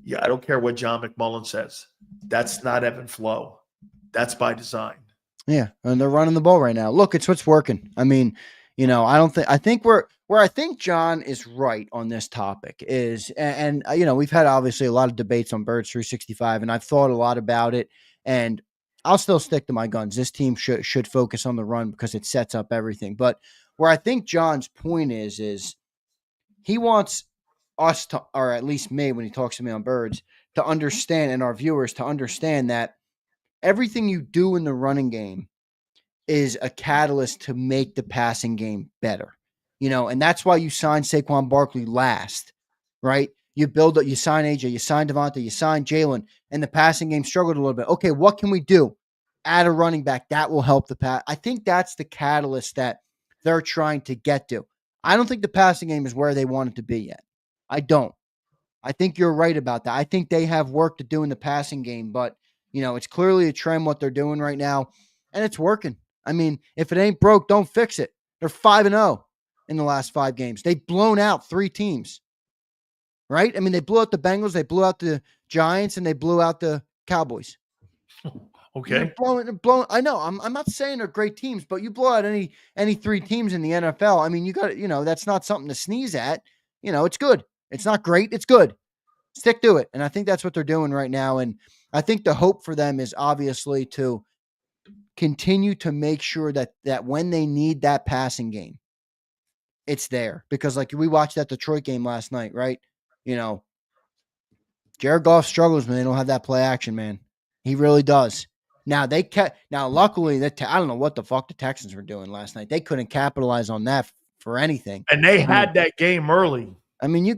Speaker 1: Yeah, I don't care what John McMullen says. That's not ebb and flow. That's by design.
Speaker 2: Yeah, and they're running the ball right now. Look, it's what's working. I mean, I think where I think John is right on this topic is, and we've had obviously a lot of debates on Birds 365, and I've thought a lot about it, and I'll still stick to my guns. This team should focus on the run because it sets up everything. But where I think John's point is he wants us to, or at least me when he talks to me on Birds, to understand, and our viewers to understand that everything you do in the running game is a catalyst to make the passing game better, and that's why you sign Saquon Barkley last, right? You sign AJ, you sign Devontae, you sign Jalen, and the passing game struggled a little bit. Okay, what can we do? Add a running back. That will help the pass. I think that's the catalyst that they're trying to get to. I don't think the passing game is where they want it to be yet. I don't. I think you're right about that. I think they have work to do in the passing game, but it's clearly a trend what they're doing right now, and it's working. I mean, if it ain't broke, don't fix it. They're 5-0 in the last 5 games. They've blown out 3 teams, right? I mean, they blew out the Bengals, they blew out the Giants, and they blew out the Cowboys.
Speaker 1: Okay.
Speaker 2: Blown. I know. I'm not saying they're great teams, but you blow out any 3 teams in the NFL. I mean, you got that's not something to sneeze at. It's good. It's not great. It's good. Stick to it. And I think that's what they're doing right now. And I think the hope for them is obviously to continue to make sure that when they need that passing game, it's there. Because like we watched that Detroit game last night, right? Jared Goff struggles when they don't have that play action, man. He really does. Now luckily I don't know what the fuck the Texans were doing last night. They couldn't capitalize on that for anything.
Speaker 1: And they had that game early.
Speaker 2: I mean, you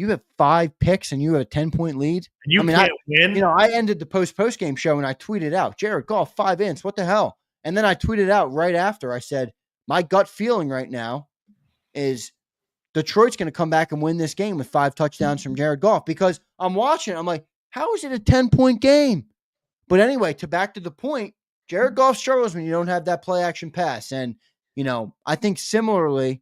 Speaker 2: have 5 picks and you have a 10-point lead.
Speaker 1: And you can't win.
Speaker 2: I ended the post game show and I tweeted out, Jared Goff, 5 ints. What the hell? And then I tweeted out right after. I said, my gut feeling right now is Detroit's going to come back and win this game with 5 touchdowns from Jared Goff, because I'm watching. I'm like, how is it a 10-point game? But anyway, back to the point, Jared Goff struggles when you don't have that play action pass. And, I think similarly,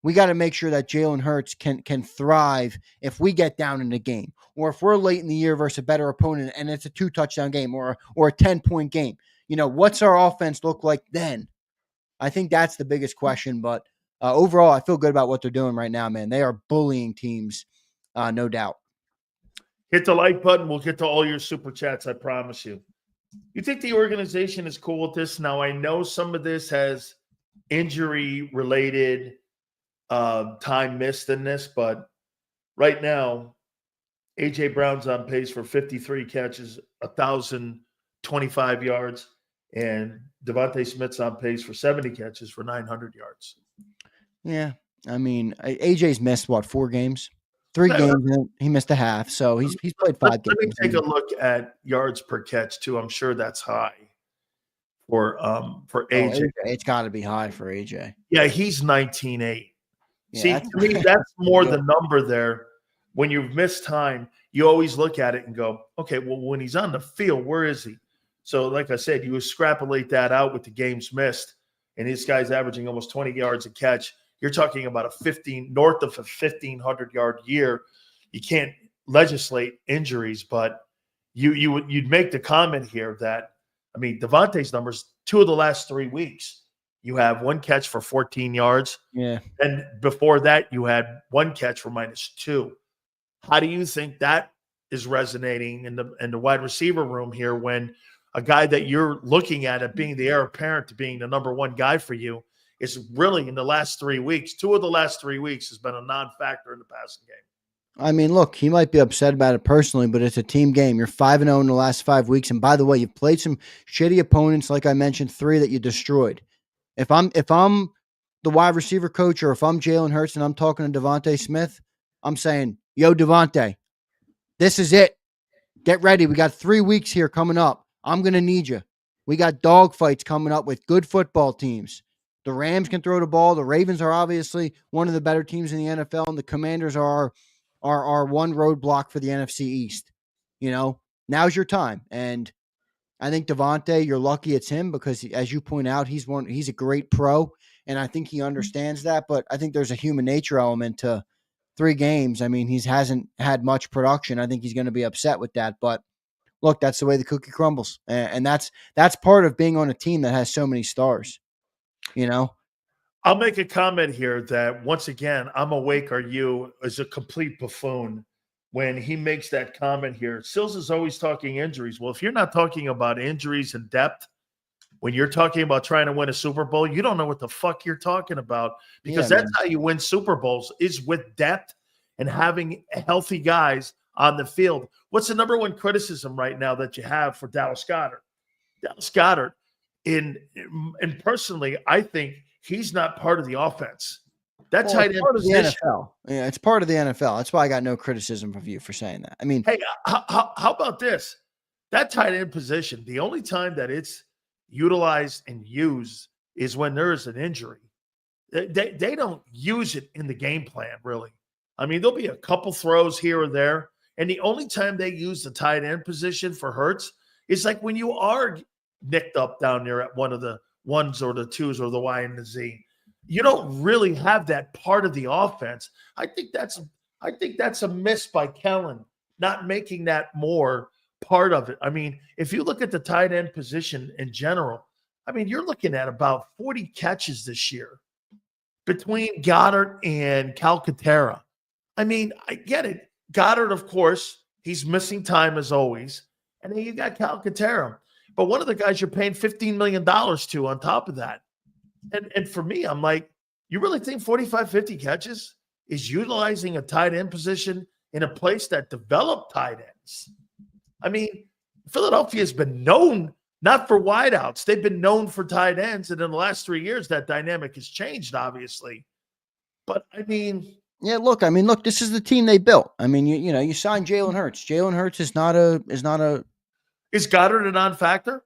Speaker 2: we got to make sure that Jalen Hurts can thrive if we get down in the game, or if we're late in the year versus a better opponent and it's a 2-touchdown game or a 10-point game. What's our offense look like then? I think that's the biggest question. But overall, I feel good about what they're doing right now, man. They are bullying teams, no doubt.
Speaker 1: Hit the like button. We'll get to all your super chats, I promise you. You think the organization is cool with this? Now, I know some of this has injury-related time missed in this, but right now, A.J. Brown's on pace for 53 catches, 1,025 yards, and Devontae Smith's on pace for 70 catches for 900 yards.
Speaker 2: Yeah, I mean, A.J.'s missed, 4 games? 3 games, and he missed a half, so he's played 5 games.
Speaker 1: Let me take a look at yards per catch too. I'm sure that's high for AJ.
Speaker 2: It's got to be high for AJ.
Speaker 1: Yeah, he's 19.8.
Speaker 2: Yeah,
Speaker 1: See, to me, that's more the number there. When you've missed time, you always look at it and go, okay, well, when he's on the field, where is he? So, like I said, you extrapolate that out with the games missed, and this guy's averaging almost 20 yards a catch. You're talking about north of a 1,500-yard year. You can't legislate injuries, but you'd make the comment here that, I mean, Devontae's numbers, 2 of the last 3 weeks, you have 1 catch for 14 yards.
Speaker 2: Yeah.
Speaker 1: And before that, you had 1 catch for -2. How do you think that is resonating in the wide receiver room here when a guy that you're looking at being the heir apparent to being the number 1 guy for you is really in the last 3 weeks, 2 of the last 3 weeks has been a non-factor in the passing game?
Speaker 2: I mean, look, he might be upset about it personally, but it's a team game. You're 5-0 in the last 5 weeks. And by the way, you've played some shitty opponents, like I mentioned, 3 that you destroyed. If I'm the wide receiver coach, or if I'm Jalen Hurts and I'm talking to Devontae Smith, I'm saying, yo, Devontae, this is it. Get ready. We got 3 weeks here coming up. I'm going to need you. We got dog fights coming up with good football teams. The Rams can throw the ball. The Ravens are obviously one of the better teams in the NFL, and the Commanders are one roadblock for the NFC East. You know, now's your time. And I think Devontae, you're lucky it's him because, as you point out, he's a great pro, and I think he understands that. But I think there's a human nature element to 3 games. I mean, he hasn't had much production. I think he's going to be upset with that. But look, that's the way the cookie crumbles, and that's part of being on a team that has so many stars. You know,
Speaker 1: I'll make a comment here that, once again, I'm awake. Are you as a complete buffoon when he makes that comment here? Sills is always talking injuries. Well, if you're not talking about injuries and depth, when you're talking about trying to win a Super Bowl, you don't know what the fuck you're talking about, because that's how you win Super Bowls, is with depth and having healthy guys on the field. What's the number 1 criticism right now that you have for Dallas Goedert? Dallas Goedert, and personally, I think he's not part of the offense. That tight end
Speaker 2: part
Speaker 1: position.
Speaker 2: Of the NFL. Yeah, it's part of the NFL. That's why I got no criticism of you for saying that. I mean,
Speaker 1: hey, how about this? That tight end position, the only time that it's utilized and used is when there is an injury. They don't use it in the game plan, really. I mean, there'll be a couple throws here or there, and the only time they use the tight end position for Hurts is like when you are nicked up down there at one of the 1s or the 2s or the Y and the Z. You don't really have that part of the offense. I think that's a miss by Kellen, not making that more part of it. I mean, if you look at the tight end position in general, I mean, you're looking at about 40 catches this year between Goddard and Calcaterra. I mean, I get it. Goddard, of course, he's missing time as always. And then you got Calcaterra. But one of the guys you're paying $15 million to on top of that. And for me, I'm like, you really think 45, 50 catches is utilizing a tight end position in a place that developed tight ends? I mean, Philadelphia has been known not for wideouts. They've been known for tight ends. And in the last 3 years, that dynamic has changed, obviously. But, I mean...
Speaker 2: Yeah, look, this is the team they built. I mean, you signed Jalen Hurts. Jalen Hurts is not a...
Speaker 1: Is Goddard a non-factor?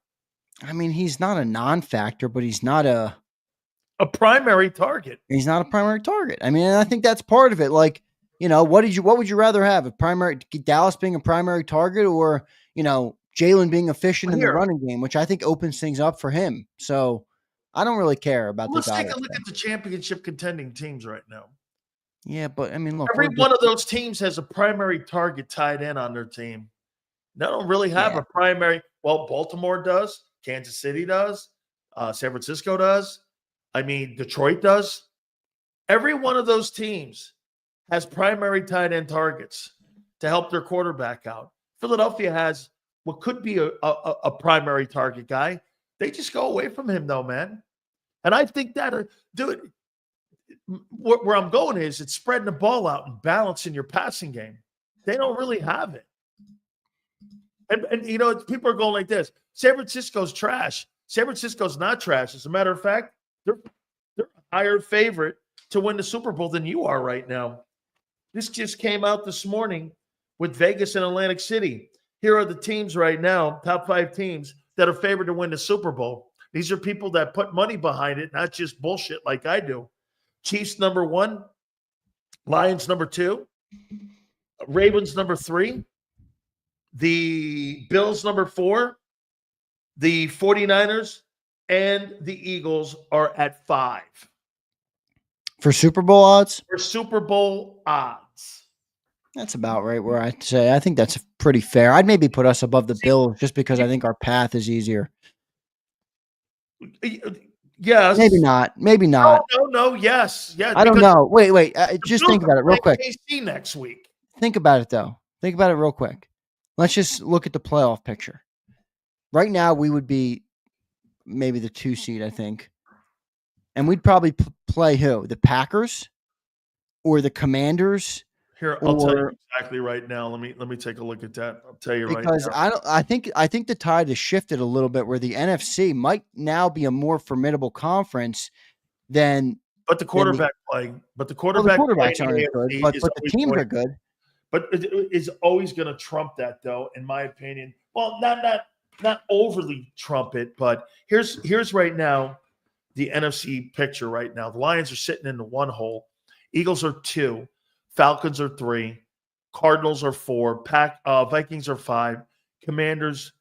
Speaker 2: I mean, he's not a non-factor, but he's not a
Speaker 1: primary target.
Speaker 2: He's not a primary target. I mean, and I think that's part of it. Like, what would you rather have? Dallas being a primary target, or, Jalen being efficient in the running game, which I think opens things up for him. So I don't really care about
Speaker 1: Let's take a look at the championship contending teams right now.
Speaker 2: Yeah, but I mean, look,
Speaker 1: every one of those teams has a primary target tied in on their team. They don't really have a primary. Well, Baltimore does. Kansas City does. San Francisco does. I mean, Detroit does. Every one of those teams has primary tight end targets to help their quarterback out. Philadelphia has what could be a primary target guy. They just go away from him, though, man. And I think that, dude, where I'm going is it's spreading the ball out and balancing your passing game. They don't really have it. And people are going like this. San Francisco's trash. San Francisco's not trash. As a matter of fact, they're a higher favorite to win the Super Bowl than you are right now. This just came out this morning with Vegas and Atlantic City. Here are the teams right now, top 5 teams that are favored to win the Super Bowl. These are people that put money behind it, not just bullshit like I do. Chiefs number 1, Lions number 2, Ravens number 3, the Bills number 4, the 49ers, and the Eagles are at 5.
Speaker 2: For Super Bowl odds?
Speaker 1: For Super Bowl odds.
Speaker 2: That's about right where I'd say. I think that's pretty fair. I'd maybe put us above the Bills just because I think our path is easier.
Speaker 1: Yes.
Speaker 2: Maybe not. Maybe not.
Speaker 1: No. Yes. Yeah.
Speaker 2: I don't know. Wait. Just think about it real quick.
Speaker 1: KC next week.
Speaker 2: Think about it, though. Think about it real quick. Let's just look at the playoff picture. Right now, we would be maybe the 2 seed, I think. And we'd probably play who? The Packers or the Commanders?
Speaker 1: Here, I'll tell you exactly right now. Let me take a look at that. I'll tell you right now.
Speaker 2: Because I think the tide has shifted a little bit where the NFC might now be a more formidable conference than.
Speaker 1: But the quarterback play. But the quarterbacks
Speaker 2: aren't good. But the teams are good.
Speaker 1: But it is always going to trump that, though, in my opinion. Well, not overly trump it, but here's right now the NFC picture right now. The Lions are sitting in the 1 hole. Eagles are 2. Falcons are 3. Cardinals are 4. Vikings are 5. Commanders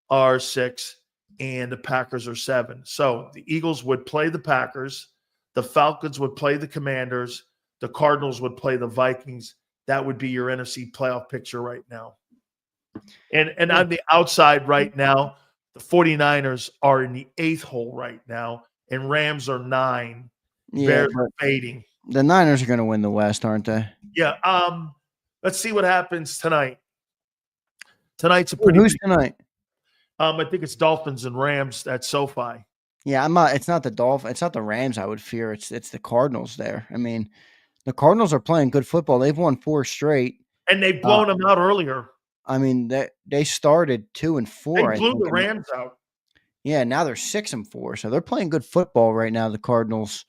Speaker 1: are 6. And the Packers are 7. So the Eagles would play the Packers. The Falcons would play the Commanders. The Cardinals would play the Vikings. That would be your NFC playoff picture right now. And on the outside right now, the 49ers are in the 8th hole right now, and Rams are 9.
Speaker 2: Yeah,
Speaker 1: Bears are fading.
Speaker 2: The Niners are going to win the West, aren't they?
Speaker 1: Yeah. Let's see what happens tonight. Tonight's a pretty.
Speaker 2: Who's tonight?
Speaker 1: I think it's Dolphins and Rams at SoFi.
Speaker 2: Yeah, I'm not. It's not the Dolphins. It's not the Rams. I would fear. It's the Cardinals there. I mean, the Cardinals are playing good football. They've won 4 straight,
Speaker 1: and they've blown them out earlier.
Speaker 2: I mean, they started 2-4.
Speaker 1: They blew the Rams out.
Speaker 2: Yeah, now they're 6-4. So they're playing good football right now. The Cardinals.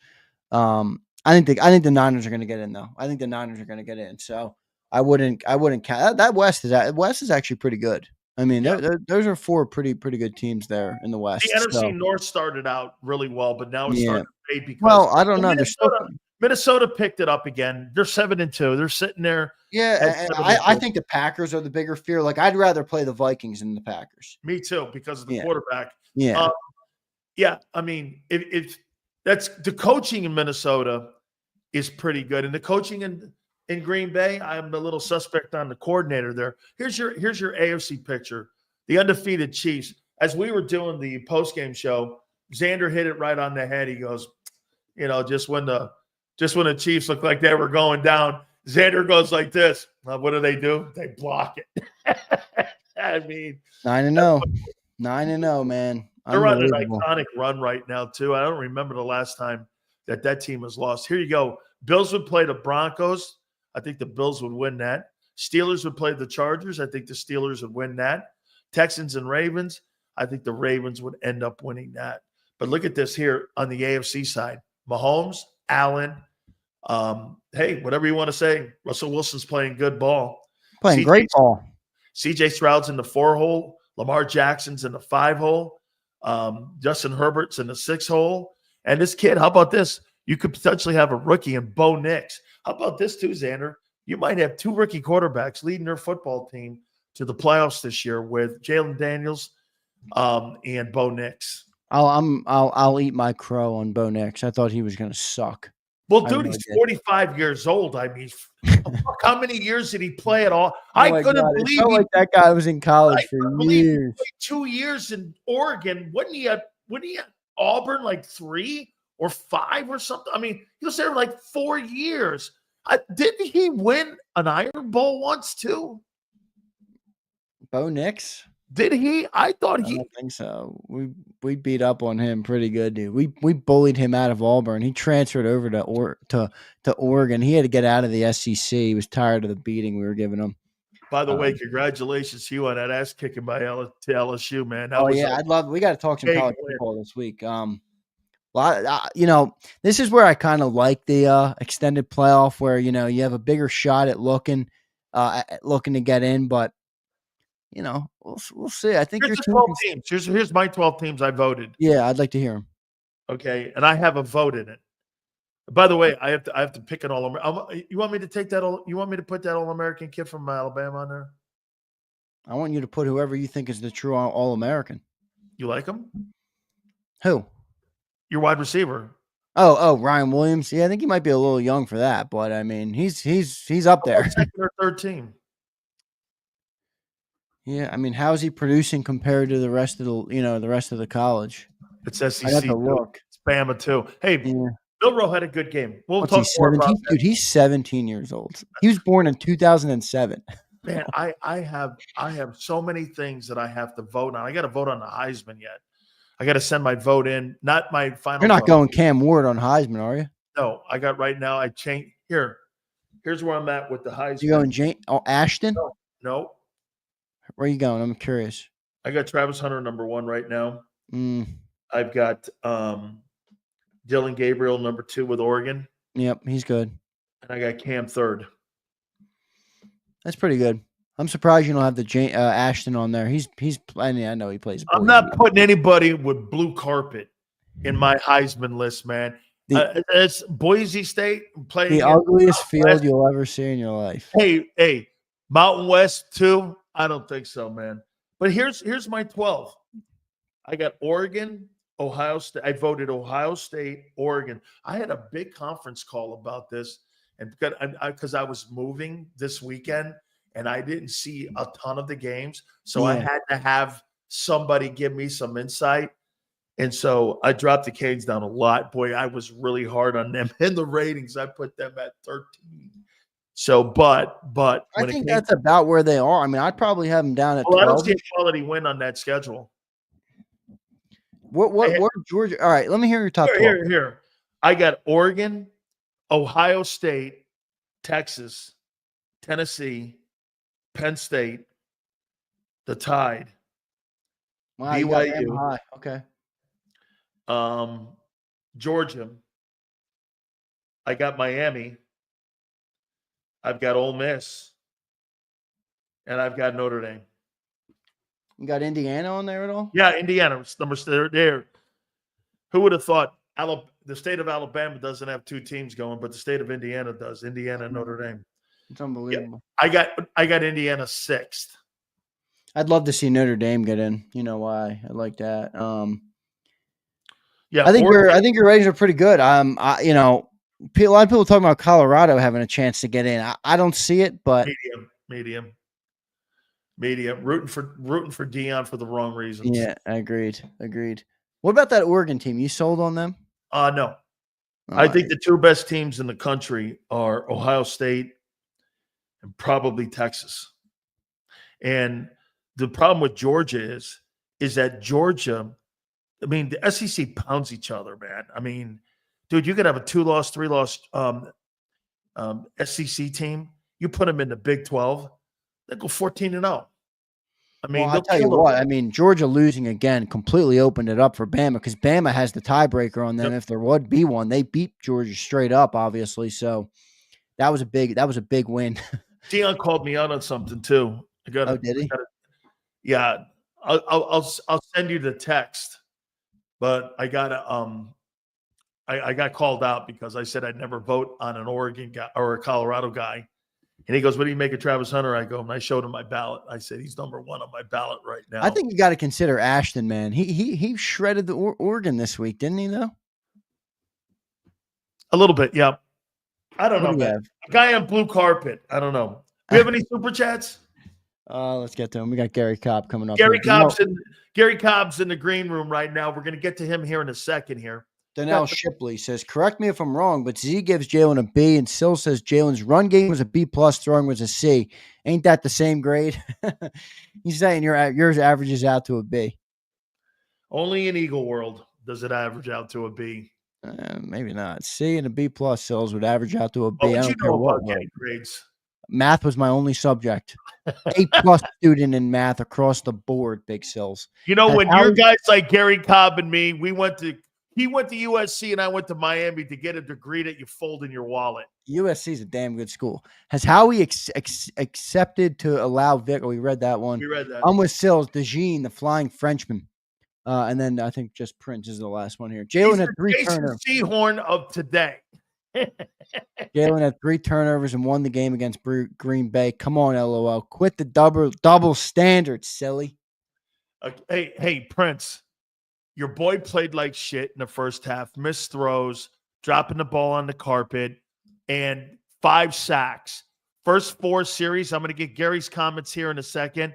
Speaker 2: I think the Niners are going to get in though. I think the Niners are going to get in. So I wouldn't count that. West is actually pretty good. I mean, those are 4 pretty good teams there in the West.
Speaker 1: The NFC North started out really well, but now it's starting to fade because.
Speaker 2: Well, I don't know.
Speaker 1: Minnesota picked it up again. They're 7-2. They're sitting there.
Speaker 2: Yeah, and I think the Packers are the bigger fear. Like I'd rather play the Vikings than the Packers.
Speaker 1: Me too, because of the quarterback.
Speaker 2: Yeah.
Speaker 1: I mean, if that's the coaching in Minnesota is pretty good, and the coaching in Green Bay, I'm a little suspect on the coordinator there. Here's your AFC picture. The undefeated Chiefs. As we were doing the postgame show, Xander hit it right on the head. He goes, just when the Chiefs looked like they were going down, Xander goes like this. What do? They block it. I mean,
Speaker 2: 9-0, 9-0, man.
Speaker 1: They're on an iconic run right now too. I don't remember the last time that team was lost. Here you go. Bills would play the Broncos. I think the Bills would win that. Steelers would play the Chargers. I think the Steelers would win that. Texans and Ravens. I think the Ravens would end up winning that. But look at this here on the AFC side. Mahomes, Allen, whatever you want to say. Russell Wilson's playing good ball.
Speaker 2: Playing great ball.
Speaker 1: CJ Stroud's in the 4 hole. Lamar Jackson's in the 5 hole. Justin Herbert's in the 6 hole. And this kid, how about this? You could potentially have a rookie in Bo Nix. How about this too, Xander? You might have 2 rookie quarterbacks leading their football team to the playoffs this year with Jalen Daniels and Bo Nix.
Speaker 2: I'll eat my crow on Bo Nix. I thought he was going to suck.
Speaker 1: Well, dude, he's 45 years old. I mean, how many years did he play at all? I couldn't believe
Speaker 2: it felt like that guy was in college for years.
Speaker 1: 2 years in Oregon. Wasn't he at Auburn like 3 or 5 or something? I mean, he was there like 4 years. Didn't he win an Iron Bowl once too?
Speaker 2: Bo Nix?
Speaker 1: Did he? I thought he.
Speaker 2: I don't think so. We beat up on him pretty good, dude. We bullied him out of Auburn. He transferred over to Oregon. He had to get out of the SEC. He was tired of the beating we were giving him.
Speaker 1: By the way, congratulations to you on that ass kicking by LSU, man.
Speaker 2: I'd love. We got to talk some college football this week. Well, this is where I kind of like the extended playoff, where you have a bigger shot at looking to get in, but we'll see. I think
Speaker 1: Here's
Speaker 2: your
Speaker 1: the
Speaker 2: team
Speaker 1: 12
Speaker 2: can.
Speaker 1: teams. Here's my 12 teams I voted.
Speaker 2: Yeah, I'd like to hear them.
Speaker 1: Okay, and I have a vote in it. By the way, I have to pick an all. You want me to take that all? You want me to put that All-American kid from Alabama on there?
Speaker 2: I want you to put whoever you think is the true All-American.
Speaker 1: You like him?
Speaker 2: Who?
Speaker 1: Your wide receiver.
Speaker 2: Oh, Ryan Williams. Yeah, I think he might be a little young for that, but I mean, he's up there.
Speaker 1: Second or third team.
Speaker 2: Yeah, I mean, how's he producing compared to the rest of the college?
Speaker 1: It's SEC.
Speaker 2: I have to look.
Speaker 1: It's Bama too. Hey,
Speaker 2: Yeah.
Speaker 1: Bill Rowe had a good game. We'll
Speaker 2: What's
Speaker 1: talk
Speaker 2: he,
Speaker 1: more about
Speaker 2: 17?
Speaker 1: that.
Speaker 2: Dude, he's 17 years old. He was born in 2007.
Speaker 1: Man, I have so many things that I have to vote on. I got to vote on the Heisman yet. I got to send my vote in. Not my final.
Speaker 2: You're not
Speaker 1: vote.
Speaker 2: going Cam Ward on Heisman, are you?
Speaker 1: No, I got right now. I changed here. Here's where I'm at with the Heisman.
Speaker 2: You going Ashton?
Speaker 1: No.
Speaker 2: Where are you going? I'm curious.
Speaker 1: I got Travis Hunter number 1 right now.
Speaker 2: Mm.
Speaker 1: I've got Dylan Gabriel number 2 with Oregon.
Speaker 2: Yep, he's good.
Speaker 1: And I got Cam 3rd.
Speaker 2: That's pretty good. I'm surprised you don't have the Ashton on there. I know he plays.
Speaker 1: I'm not putting anybody with blue carpet in my Heisman list, man. It's Boise State playing
Speaker 2: the ugliest field you'll ever see in your life.
Speaker 1: Hey, Mountain West too? I don't think so, man. But here's my 12. I got Oregon, Ohio State. I voted Ohio State, Oregon. I had a big conference call about this, and because I was moving this weekend and I didn't see a ton of the games, so I had to have somebody give me some insight. And so I dropped the Canes down a lot. Boy, I was really hard on them. In the ratings, I put them at 13. So, but
Speaker 2: I think that's about where they are. I mean, I'd probably have them down at 12.
Speaker 1: I don't see a quality win on that schedule.
Speaker 2: What Georgia? All right, let me hear your top 12.
Speaker 1: Here. I got Oregon, Ohio State, Texas, Tennessee, Penn State, the Tide,
Speaker 2: wow,
Speaker 1: BYU.
Speaker 2: High. Okay.
Speaker 1: Georgia. I got Miami. I've got Ole Miss. And I've got Notre Dame.
Speaker 2: You got Indiana on there at all?
Speaker 1: Yeah, Indiana. They're there. Who would have thought the state of Alabama doesn't have 2 teams going, but the state of Indiana does. Indiana and Notre Dame.
Speaker 2: It's unbelievable.
Speaker 1: Yeah, I got Indiana 6th.
Speaker 2: I'd love to see Notre Dame get in. You know why? I like that.
Speaker 1: Yeah,
Speaker 2: I think your ratings are pretty good. A lot of people talking about Colorado having a chance to get in. I don't see it, but
Speaker 1: medium. Rooting for Dion for the wrong reasons.
Speaker 2: Yeah, agreed. What about that Oregon team? You sold on them?
Speaker 1: No. I think the 2 best teams in the country are Ohio State and probably Texas. And the problem with Georgia is that Georgia, I mean, the SEC pounds each other, man. I mean, dude, you could have a 2-loss, 3-loss SEC team. You put them in the Big 12, they go 14-0. I mean,
Speaker 2: I'll tell you what. I mean, Georgia losing again completely opened it up for Bama because Bama has the tiebreaker on them. Yep. If there would be one, they beat Georgia straight up, obviously. So that was a big win.
Speaker 1: Dion called me out on something too.
Speaker 2: Did he?
Speaker 1: Yeah, I'll send you the text. But I got I got called out because I said I'd never vote on an Oregon guy or a Colorado guy. And he goes, "What do you make of Travis Hunter?" I go, and I showed him my ballot. I said, "He's number 1 on my ballot right now."
Speaker 2: I think you got to consider Ashton, man. He shredded the Oregon this week, didn't he? Though
Speaker 1: a little bit, yeah. I don't know, man. A guy on blue carpet. I don't know. Do we have any super chats?
Speaker 2: Let's get to him. We got Gary Cobb coming up.
Speaker 1: Gary Cobb's in the green room right now. We're going to get to him here in a second here.
Speaker 2: Donnell Shipley says, correct me if I'm wrong, but Z gives Jalen a B, and Sil says Jalen's run game was a B+, throwing was a C. Ain't that the same grade? He's saying yours averages out to a B.
Speaker 1: Only in Eagle World does it average out to a B.
Speaker 2: Maybe not. C and a B+ Sils would average out to a B.
Speaker 1: What would you know about getting grades?
Speaker 2: Math was my only subject. A+ student in math across the board, Big Sills.
Speaker 1: You know, when your guys like Gary Cobb and me, we went to He went to USC and I went to Miami to get a degree that you fold in your wallet.
Speaker 2: USC is a damn good school. Has Howie accepted to allow Vic? Oh, we read that one.
Speaker 1: We read that.
Speaker 2: I'm with Sills, DeJean, the Flying Frenchman. And then I think just Prince is the last one here. Jalen had 3 turnovers.
Speaker 1: Seahorn of today.
Speaker 2: Jalen had 3 turnovers and won the game against Green Bay. Come on, LOL. Quit the double standard, silly.
Speaker 1: Hey, Prince. Your boy played like shit in the first half. Missed throws, dropping the ball on the carpet, and 5 sacks. First 4 series. I'm going to get Gary's comments here in a second.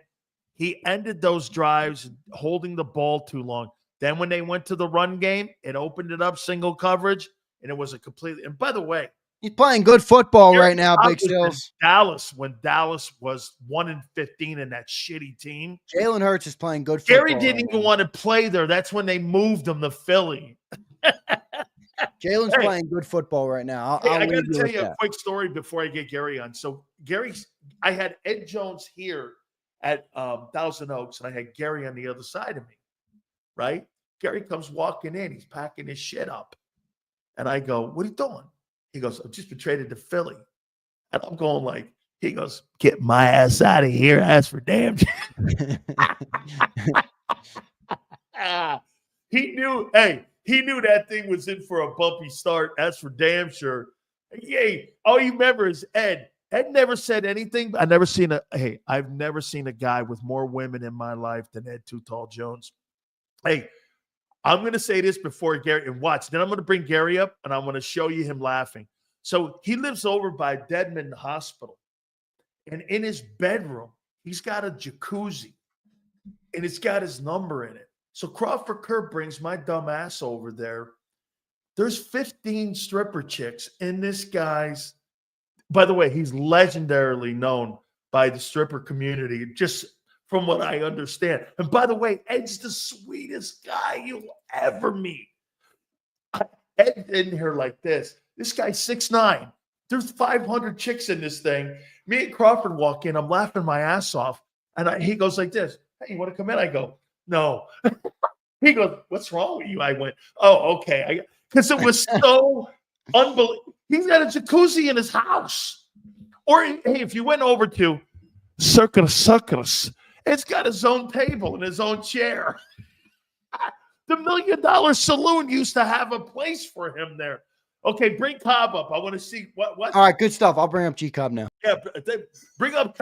Speaker 1: He ended those drives holding the ball too long. Then when they went to the run game, it opened it up single coverage, and it was a completely – and by the way,
Speaker 2: he's playing good football right now, Big Sills.
Speaker 1: Dallas, when Dallas was 1-15 in that shitty team.
Speaker 2: Jalen Hurts is playing good football.
Speaker 1: Gary didn't even want to play there. That's when they moved him to Philly.
Speaker 2: Jalen's playing good football right now.
Speaker 1: I got to tell you a quick story before I get Gary on. So I had Ed Jones here at Thousand Oaks, and I had Gary on the other side of me, right? Gary comes walking in. He's packing his shit up. And I go, what are you doing? He goes, I've just been traded to Philly. And I'm going like, he goes, get my ass out of here. As for damn. He knew that thing was in for a bumpy start. As for damn sure. Yay. All you remember is Ed. Ed never said anything. I've never seen a guy with more women in my life than Ed Too Tall Jones. Hey, I'm going to say this before Gary, and watch. Then I'm going to bring Gary up, and I'm going to show you him laughing. So he lives over by Dedman Hospital. And in his bedroom, he's got a jacuzzi. And it's got his number in it. So Crawford Kerr brings my dumb ass over there. There's 15 stripper chicks in this guy's. By the way, he's legendarily known by the stripper community, just from what I understand. And by the way, Ed's the sweetest guy you'll ever meet. Ed in here like this. This guy's 6'9". There's 500 chicks in this thing. Me and Crawford walk in. I'm laughing my ass off. And he goes like this. Hey, you want to come in? I go, no. He goes, what's wrong with you? I went, oh, okay. Because it was so unbelievable. He's got a jacuzzi in his house. Or, hey, if you went over to Circus, it's got his own table and his own chair. The $1 Million Saloon used to have a place for him there. Okay, bring Cobb up. I want to see what.
Speaker 2: All right, good stuff. I'll bring up G Cobb now.
Speaker 1: Yeah, bring up.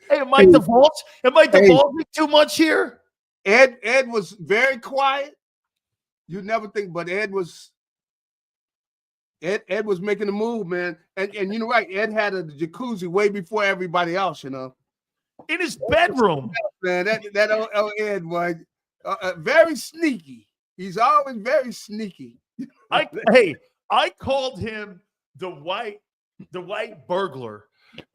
Speaker 1: Hey, am I divulging? Am I divulging too much here?
Speaker 3: Ed was very quiet. You'd never think, but Ed was making a move, man. And you know, right? Ed had a jacuzzi way before everybody else. You know,
Speaker 1: in his bedroom,
Speaker 3: man. That old Ed was very sneaky. He's always very sneaky.
Speaker 1: I called him the white burglar.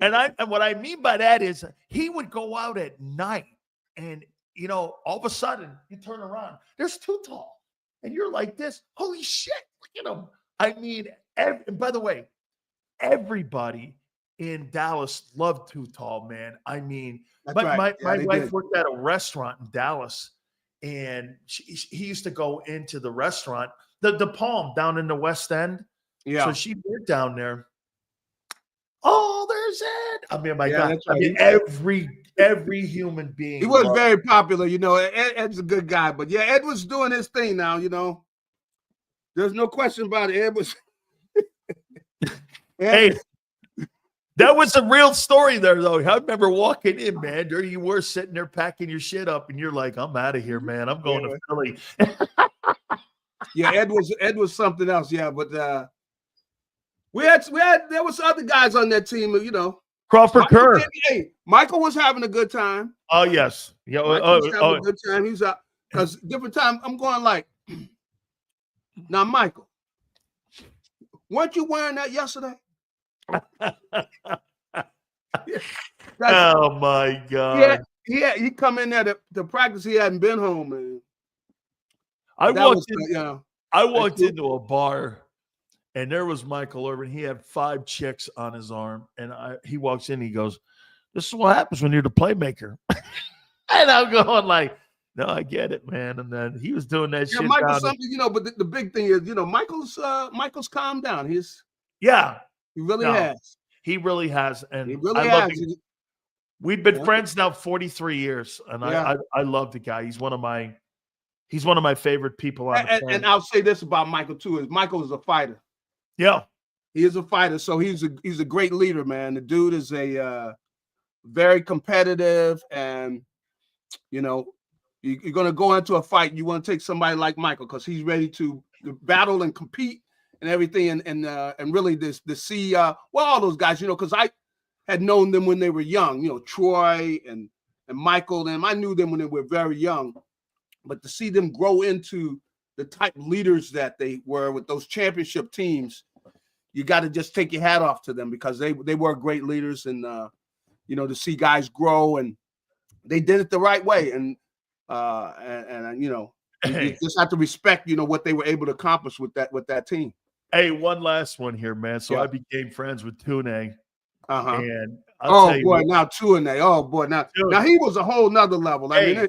Speaker 1: And what I mean by that is he would go out at night and, you know, all of a sudden you turn around, there's Too Tall. And you're like this, holy shit, look at him. I mean, and by the way, everybody in Dallas loved Too Tall, man. I mean, my wife worked at a restaurant in Dallas, and he used to go into the restaurant, the Palm down in the West End. Yeah. So she went down there. Oh, there's Ed. I mean, my God. Right. I mean, every human being.
Speaker 3: He was very popular, you know. Ed's a good guy, but yeah, Ed was doing his thing now, you know. There's no question about it. Ed was.
Speaker 1: Hey, that was a real story there, though. I remember walking in, man. There you were sitting there packing your shit up, and you're like, "I'm out of here, man. I'm going to Philly."
Speaker 3: Yeah, Ed was something else. Yeah, but there was other guys on that team, you know.
Speaker 1: Crawford Kerr.
Speaker 3: Hey, Michael was having a good time.
Speaker 1: Oh yes, yeah.
Speaker 3: Was having a good time. He was out because different time. I'm going like, now, Michael, weren't you wearing that yesterday?
Speaker 1: Oh my God!
Speaker 3: Yeah. He come in there to practice. He hadn't been home, man.
Speaker 1: I walked into a bar, and there was Michael Irvin. He had 5 chicks on his arm, and he walks in. He goes, "This is what happens when you're the playmaker." And I'm going like, No, I get it, man. And then he was doing that
Speaker 3: Yeah,
Speaker 1: shit
Speaker 3: Michael's
Speaker 1: down.
Speaker 3: something, but the big thing is, Michael's calmed down. He really
Speaker 1: No,
Speaker 3: has.
Speaker 1: he really has.
Speaker 3: He
Speaker 1: And
Speaker 3: really
Speaker 1: I love
Speaker 3: has.
Speaker 1: him. We've been
Speaker 3: Yeah.
Speaker 1: friends now 43 years, and
Speaker 3: Yeah.
Speaker 1: I love the guy. He's one of my favorite people on the planet.
Speaker 3: And I'll say this about Michael too: is Michael is a fighter.
Speaker 1: Yeah,
Speaker 3: he is a fighter. So he's a great leader, man. The dude is a very competitive, and you're going to go into a fight. You want to take somebody like Michael because he's ready to battle and compete and everything, and really to see all those guys, because I had known them when they were young, Troy and Michael, and I knew them when they were very young. But to see them grow into the type of leaders that they were with those championship teams, you got to just take your hat off to them because they were great leaders, and to see guys grow, and they did it the right way, and you just have to respect what they were able to accomplish with that team.
Speaker 1: Hey, one last one here, man. So
Speaker 3: Yeah.
Speaker 1: I became friends with Tune.
Speaker 3: Uh-huh.
Speaker 1: And I'll tell you
Speaker 3: boy,
Speaker 1: what,
Speaker 3: now Tune. Oh boy, now he was a whole nother level.
Speaker 1: Hey,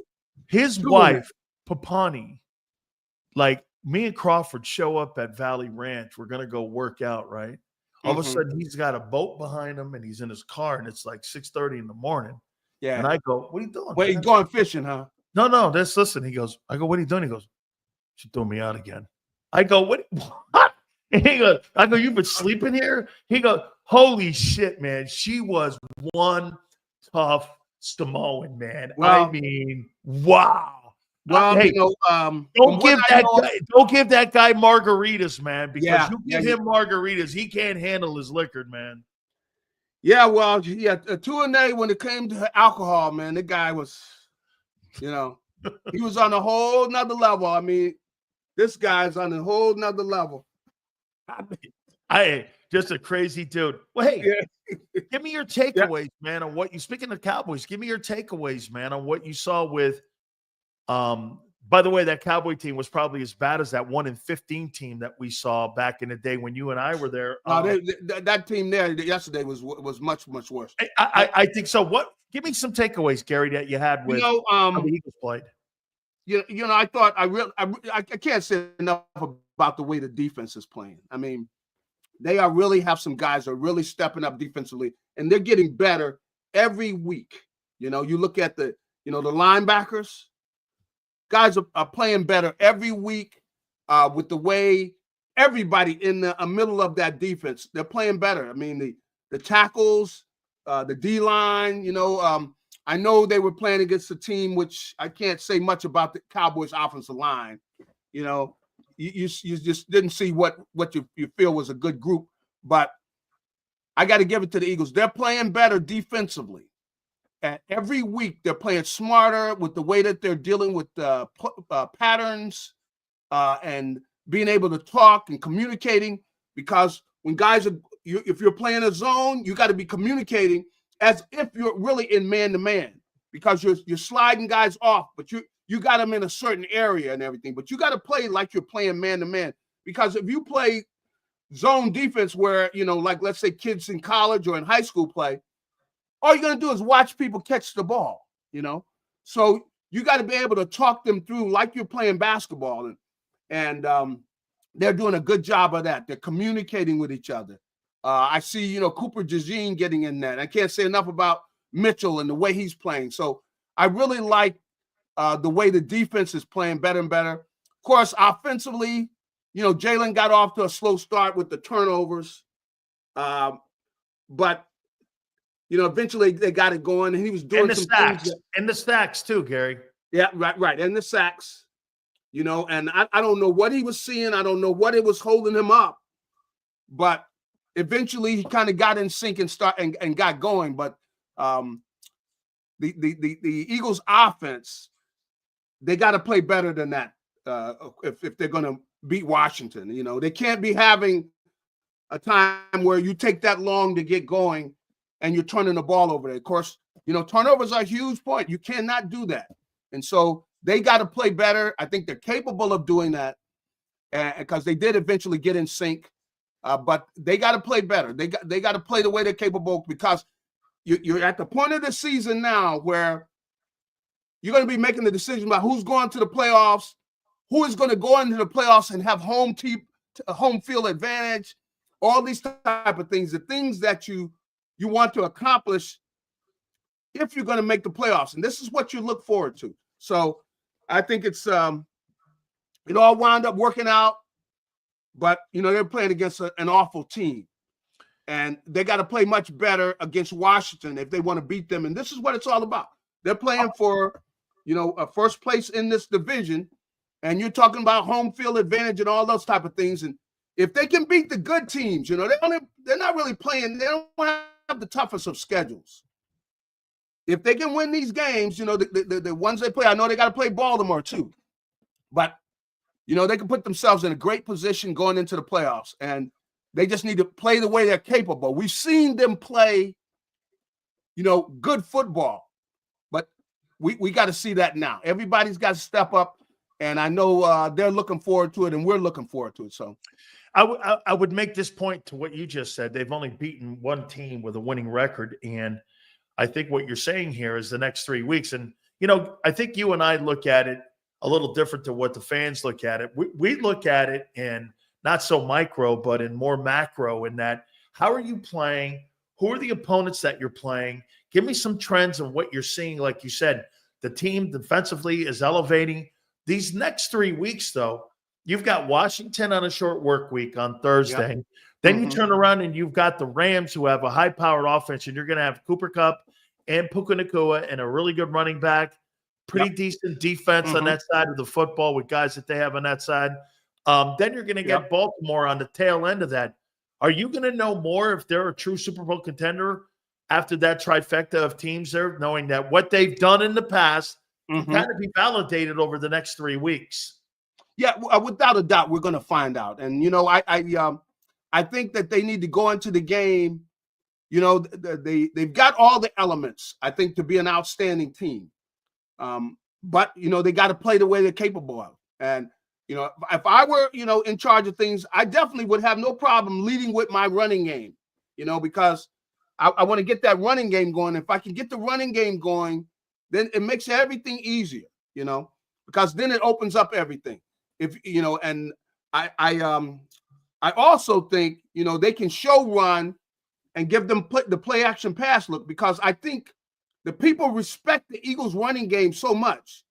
Speaker 1: his
Speaker 3: Tune.
Speaker 1: wife, Papani, like me and Crawford show up at Valley Ranch. We're gonna go work out, right? All of a sudden, he's got a boat behind him, and he's in his car, and it's like 6:30 in the morning.
Speaker 3: Yeah.
Speaker 1: And I go, "What are you doing?"
Speaker 3: Wait, he's going fishing, huh?
Speaker 1: No. Listen. He goes, I go, "What are you doing?" He goes, "She threw me out again." I go, "What?" And he goes, I go, "You've been sleeping here?" He goes, "Holy shit, man. She was one tough Samoan, man.
Speaker 3: Well,
Speaker 1: I mean, wow."
Speaker 3: Well,
Speaker 1: hey, don't give that guy margaritas, man, because you give him margaritas, he can't handle his liquor, man.
Speaker 3: Yeah, well, Tune, when it came to alcohol, man, the guy was, he was on a whole nother level. I mean, this guy's on a whole nother level.
Speaker 1: Just a crazy dude. Well, hey, give me your takeaways, man, on what speaking of Cowboys, give me your takeaways, man, on what you saw with by the way, that Cowboy team was probably as bad as that 1-15 team that we saw back in the day when you and I were there.
Speaker 3: That team there yesterday was much, much worse.
Speaker 1: I think so. Give me some takeaways, Gary, that you had with how the Eagles played.
Speaker 3: I thought I can't say enough about the way the defense is playing. I mean, they really have some guys that are really stepping up defensively, and they're getting better every week. You look at the linebackers. Guys are playing better every week with the way everybody in the middle of that defense, they're playing better. I mean, the tackles, the D-line, I know they were playing against a team, which I can't say much about the Cowboys offensive line. You just didn't see what you feel was a good group. But I got to give it to the Eagles. They're playing better defensively. And every week they're playing smarter with the way that they're dealing with patterns and being able to talk and communicating. Because when guys if you're playing a zone, you got to be communicating as if you're really in man-to-man, because you're sliding guys off, but you got them in a certain area and everything. But you got to play like you're playing man-to-man, because if you play zone defense where like let's say kids in college or in high school play, all you're going to do is watch people catch the ball, So you got to be able to talk them through like you're playing basketball. And they're doing a good job of that. They're communicating with each other. I see, Cooper DeJean getting in that. I can't say enough about Mitchell and the way he's playing. So I really like the way the defense is playing better and better. Of course, offensively, Jalen got off to a slow start with the turnovers. But eventually they got it going, and he was doing some things.
Speaker 1: And the sacks too, Gary.
Speaker 3: Yeah, right. And the sacks, and I don't know what he was seeing. I don't know what it was holding him up. But eventually he kind of got in sync and got going. But the Eagles offense, they got to play better than that if they're going to beat Washington. They can't be having a time where you take that long to get going and you're turning the ball over there. Of course, turnovers are a huge point. You cannot do that. And so they got to play better. I think they're capable of doing that because they did eventually get in sync. But they got to play better. They got to play the way they're capable, because you're at the point of the season now where you're going to be making the decision about who's going to the playoffs, who is going to go into the playoffs and have home field advantage, all these type of things, the things that you want to accomplish if you're going to make the playoffs. And this is what you look forward to. So I think it all wound up working out, but, they're playing against an awful team. And they got to play much better against Washington if they want to beat them. And this is what it's all about. They're playing for, a first place in this division. And you're talking about home field advantage and all those type of things. And if they can beat the good teams, they're not really playing. They don't have the toughest of schedules. If they can win these games, the ones they play, I know they got to play Baltimore too. But, they can put themselves in a great position going into the playoffs. And they just need to play the way they're capable. We've seen them play, good football. But we got to see that now. Everybody's got to step up. And I know they're looking forward to it, and we're looking forward to it. So
Speaker 1: I would make this point to what you just said. They've only beaten one team with a winning record. And I think what you're saying here is the next 3 weeks. And, I think you and I look at it a little different to what the fans look at it. We look at it in not so micro, but in more macro, in that, how are you playing? Who are the opponents that you're playing? Give me some trends on what you're seeing. Like you said, the team defensively is elevating. These next 3 weeks, though, you've got Washington on a short work week on Thursday. Yep. Then you turn around and you've got the Rams, who have a high-powered offense, and you're going to have Cooper Kupp and Puka Nacua and a really good running back, pretty decent defense on that side of the football with guys that they have on that side. Then you're going to get Baltimore on the tail end of that. Are you going to know more if they're a true Super Bowl contender after that trifecta of teams there, knowing that what they've done in the past can kind of be validated over the next 3 weeks?
Speaker 3: Yeah, without a doubt, we're going to find out. And, I think that they need to go into the game. They've got all the elements, I think, to be an outstanding team. But, they got to play the way they're capable of. And, if I were, in charge of things, I definitely would have no problem leading with my running game, because I want to get that running game going. If I can get the running game going, then it makes everything easier, because then it opens up everything. And I also think, they can show run and give them the play action pass look, because I think the people respect the Eagles running game so much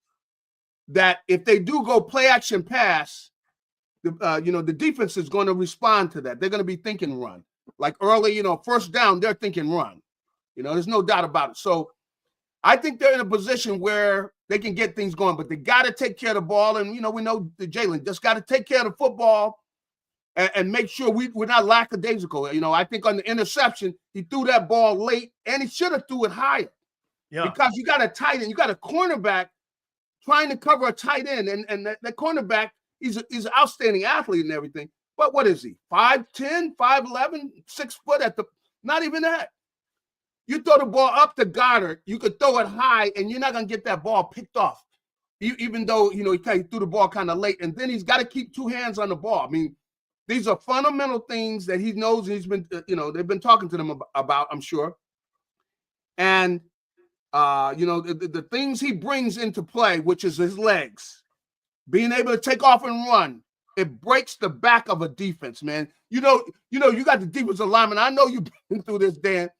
Speaker 3: that if they do go play action pass, the defense is going to respond to that. They're going to be thinking run. Like early, first down, they're thinking run. There's no doubt about it. So I think they're in a position where they can get things going, but they got to take care of the ball. And, we know the Jalen just got to take care of the football and make sure we're not lackadaisical. I think on the interception, he threw that ball late, and he should have threw it higher. Yeah. Because you got a tight end, you got a cornerback trying to cover a tight end, and that cornerback, he's an outstanding athlete and everything. But what is he? 5'10", 5'11", 6 foot at the – not even that. You throw the ball up to Goddard, you could throw it high, and you're not going to get that ball picked off, even though, he threw the ball kind of late. And then he's got to keep 2 hands on the ball. I mean, these are fundamental things that he knows, and he's been, they've been talking to them about, I'm sure. And, the things he brings into play, which is his legs, being able to take off and run, it breaks the back of a defense, man. You got the defensive lineman. I know you've been through this, Dan.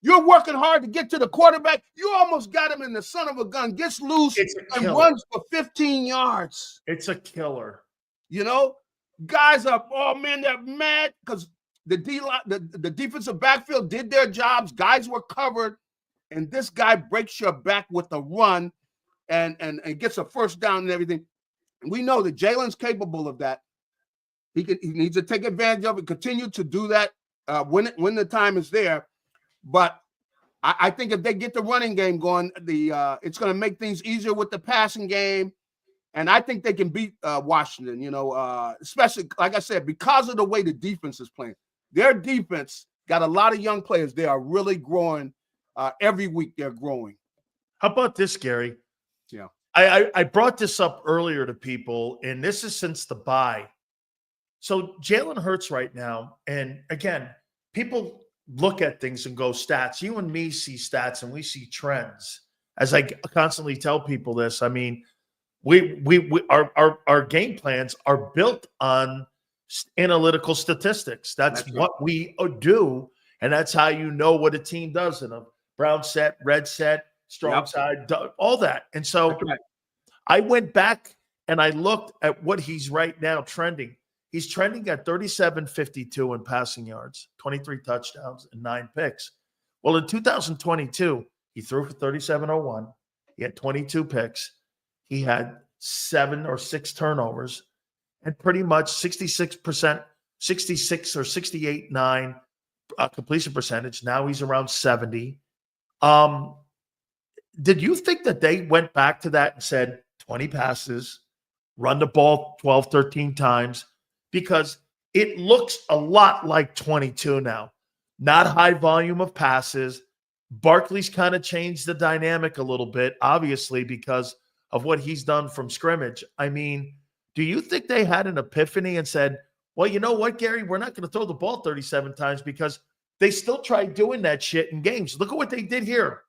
Speaker 3: You're working hard to get to the quarterback. You almost got him in the son of a gun, gets loose and runs for 15 yards.
Speaker 1: It's a killer.
Speaker 3: Guys are, oh, man, they're mad because the defensive backfield did their jobs. Guys were covered, and this guy breaks your back with a run and gets a first down and everything. And we know that Jalen's capable of that. He needs to take advantage of it, continue to do that when the time is there. But I think if they get the running game going, it's going to make things easier with the passing game. And I think they can beat Washington, especially, like I said, because of the way the defense is playing. Their defense got a lot of young players. They are really growing. Every week they're growing.
Speaker 1: How about this, Gary?
Speaker 3: Yeah.
Speaker 1: I brought this up earlier to people, and this is since the bye. So Jalen Hurts right now, and again, people look at things and go stats. You and me see stats, and we see trends. as I constantly tell people this, I mean, our game plans are built on analytical statistics. That's
Speaker 3: That's right.
Speaker 1: what we do, and that's how you know what a team does in a brown set, red set, strong
Speaker 3: Yep.
Speaker 1: side, all that. And so
Speaker 3: That's right.
Speaker 1: I went back and I looked at what he's right now trending. He's trending at 37.52 in passing yards, 23 touchdowns, and 9 picks. Well, in 2022, he threw for 37.01. He had 22 picks. He had 7 or 6 turnovers and pretty much 66%, 66 or 68.9 completion percentage. Now he's around 70. Did you think that they went back to that and said 20 passes, run the ball 12, 13 times? Because it looks a lot like 22 now. Not high volume of passes. Barkley's kind of changed the dynamic a little bit, obviously, because of what he's done from scrimmage. I mean, do you think they had an epiphany and said, well, you know what, Gary, we're not going to throw the ball 37 times, because they still tried doing that shit in games. Look at what they did here.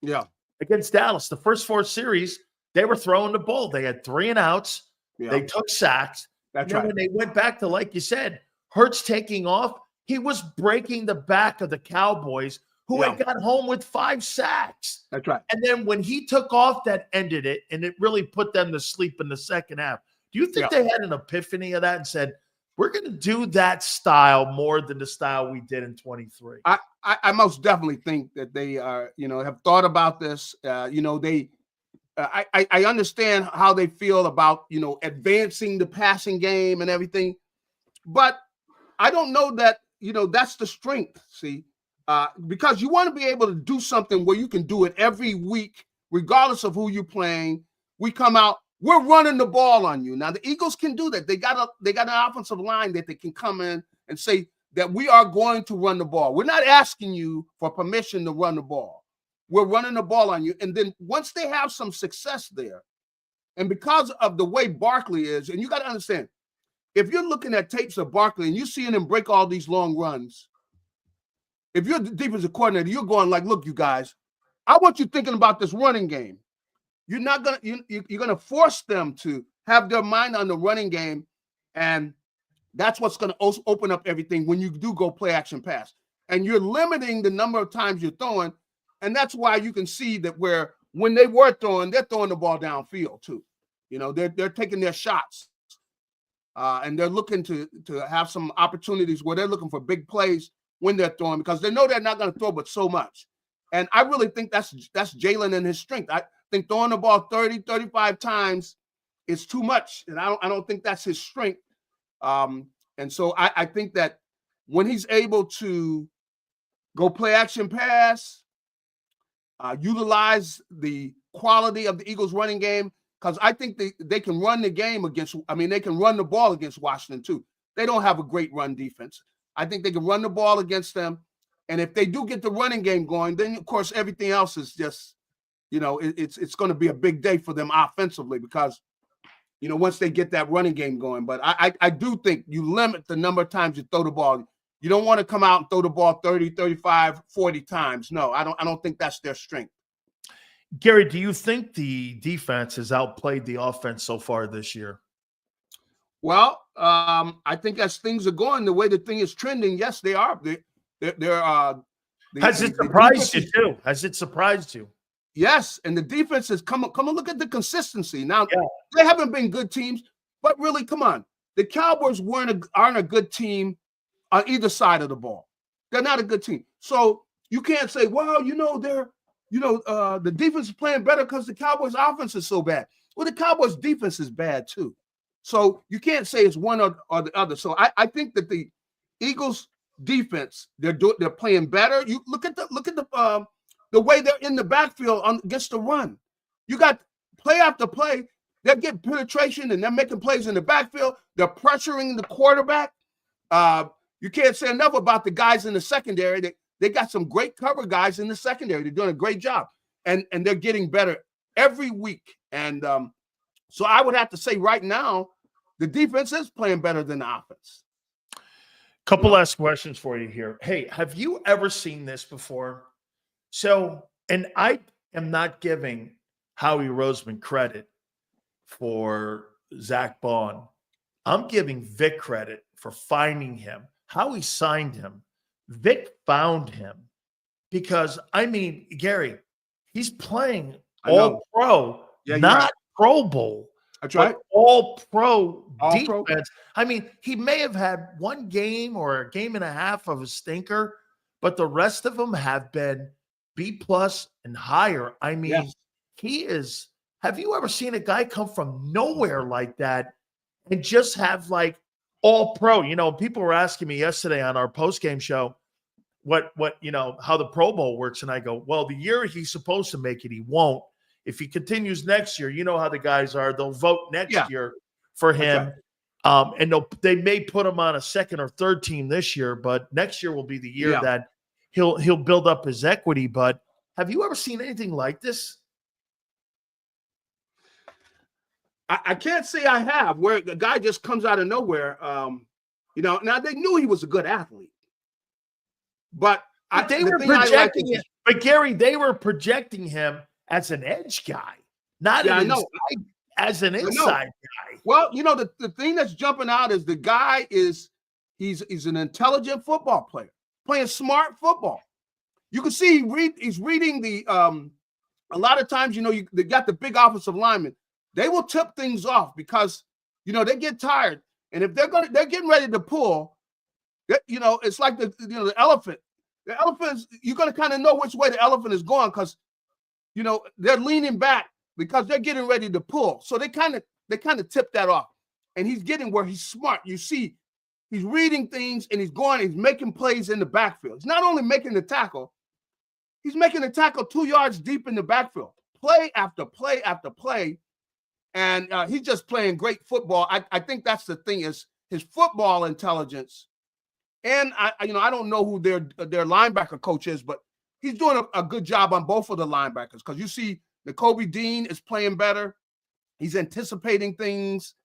Speaker 3: Yeah.
Speaker 1: Against Dallas, the first 4 series, they were throwing the ball. They had 3 and outs.
Speaker 3: Yeah.
Speaker 1: They took sacks.
Speaker 3: That's
Speaker 1: and then
Speaker 3: right.
Speaker 1: when they went back to, like you said, Hurts taking off, he was breaking the back of the Cowboys, who had got home with 5 sacks.
Speaker 3: That's right.
Speaker 1: And then when he took off, that ended it, and it really put them to sleep in the second half. Do you think they had an epiphany of that and said, we're going to do that style more than the style we did in 23?
Speaker 3: I most definitely think that they are, have thought about this. I understand how they feel about, advancing the passing game and everything, but I don't know that, that's the strength, see, because you want to be able to do something where you can do it every week, regardless of who you're playing. We come out, we're running the ball on you. Now, the Eagles can do that. They got an offensive line that they can come in and say that we are going to run the ball. We're not asking you for permission to run the ball. We're running the ball on you. And then once they have some success there, and because of the way Barkley is, and you got to understand, if you're looking at tapes of Barkley and you're seeing him break all these long runs, if you're the defensive coordinator, you're going like, look, you guys, I want you thinking about this running game. You're not gonna you're gonna force them to have their mind on the running game, and that's what's gonna also open up everything when you do go play action pass. And you're limiting the number of times you're throwing, and that's why you can see that where when they were throwing, they're throwing the ball downfield too. They're taking their shots, and they're looking to have some opportunities where they're looking for big plays when they're throwing, because they know they're not going to throw but so much. And I really think that's Jalen and his strength. I think throwing the ball 30, 35 times is too much, and I don't think that's his strength. And so I think that when he's able to go play action pass, utilize the quality of the Eagles running game, because I think they can run the game they can run the ball against Washington too. They don't have a great run defense. I think they can run the ball against them. And if they do get the running game going, then of course everything else is just, it's going to be a big day for them offensively, because, once they get that running game going. But I do think you limit the number of times you throw the ball. You don't want to come out and throw the ball 30, 35, 40 times. No, I don't think that's their strength.
Speaker 1: Gary, do you think the defense has outplayed the offense so far this year?
Speaker 3: Well, I think as things are going, the way the thing is trending, yes, they are.
Speaker 1: Has it surprised you too? Has it surprised you?
Speaker 3: Yes, and the defense has come and look at the consistency. Now, they haven't been good teams, but really, come on. The Cowboys aren't a good team on either side of the ball. They're not a good team. So you can't say, well, the defense is playing better because the Cowboys offense is so bad. Well, the Cowboys defense is bad too. So you can't say it's one or the other. So I think that the Eagles defense, they're playing better. You look at the way they're in the backfield against the run. You got play after play. They're getting penetration and they're making plays in the backfield. They're pressuring the quarterback. You can't say enough about the guys in the secondary. They got some great cover guys in the secondary. They're doing a great job, and they're getting better every week. And so I would have to say right now, the defense is playing better than the offense.
Speaker 1: Couple last questions for you here. Hey, have you ever seen this before? So, and I am not giving Howie Roseman credit for Zach Baun. I'm giving Vic credit for finding him. Howie signed him. Vic found him because, I mean, Gary, he's playing all pro, not Pro Bowl.
Speaker 3: That's right.
Speaker 1: All pro defense.
Speaker 3: Pro.
Speaker 1: I mean, he may have had one game or a game and a half of a stinker, but the rest of them have been B+ and higher. I mean, he is. Have you ever seen a guy come from nowhere like that and just have like all pro? You know, people were asking me yesterday on our post-game show what how the Pro Bowl works. And I go, well, the year he's supposed to make it, he won't. If he continues next year, you know how the guys are. They'll vote next year for him. Right. And they may put him on a second or third team this year, but next year will be the year that he'll build up his equity. But have you ever seen anything like this?
Speaker 3: I can't say I have, where a guy just comes out of nowhere. Now they knew he was a good athlete, but
Speaker 1: they were projecting him. But Gary, they were projecting him as an edge guy, not as an inside guy.
Speaker 3: Well, the thing that's jumping out is the guy he's an intelligent football player, playing smart football. You can see he's reading the a lot of times, they got the big offensive linemen. They will tip things off because, they get tired. And if they're getting ready to pull, it's like the elephant. The elephant, you're going to kind of know which way the elephant is going because, they're leaning back because they're getting ready to pull. So they kind of tip that off. And he's getting where he's smart. You see, he's reading things and he's making plays in the backfield. He's not only making the tackle, he's making the tackle 2 yards deep in the backfield, play after play after play. And he's just playing great football. I think that's the thing is his football intelligence. And I don't know who their linebacker coach is, but he's doing a good job on both of the linebackers because you see Nakobe Dean is playing better. He's anticipating things,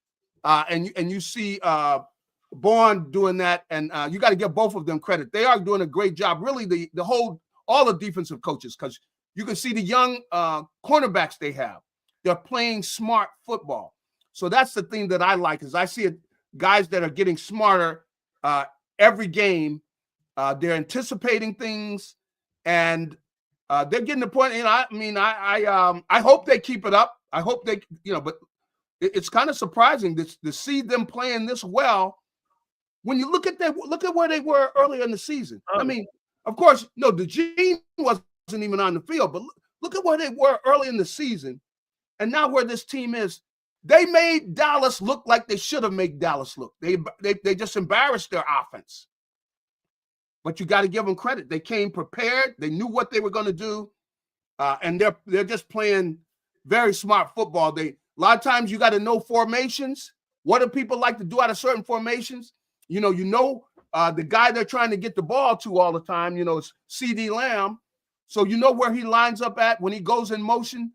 Speaker 3: and you see Baun doing that. And you got to give both of them credit. They are doing a great job. Really, all the defensive coaches, because you can see the young cornerbacks they have. They're playing smart football. So that's the thing that I like is I see guys that are getting smarter every game. They're anticipating things, and they're getting the point. I hope they keep it up. I hope they, but it's kind of surprising to see them playing this well. When you look at where they were earlier in the season. I mean, of course, no, the gene wasn't even on the field, but look at where they were early in the season. And now where this team is, they made Dallas look like they should have made Dallas look. They just embarrassed their offense. But you got to give them credit. They came prepared. They knew what they were going to do, and they're just playing very smart football. A lot of times you got to know formations. What do people like to do out of certain formations? The guy they're trying to get the ball to all the time. It's CD Lamb, so you know where he lines up at when he goes in motion.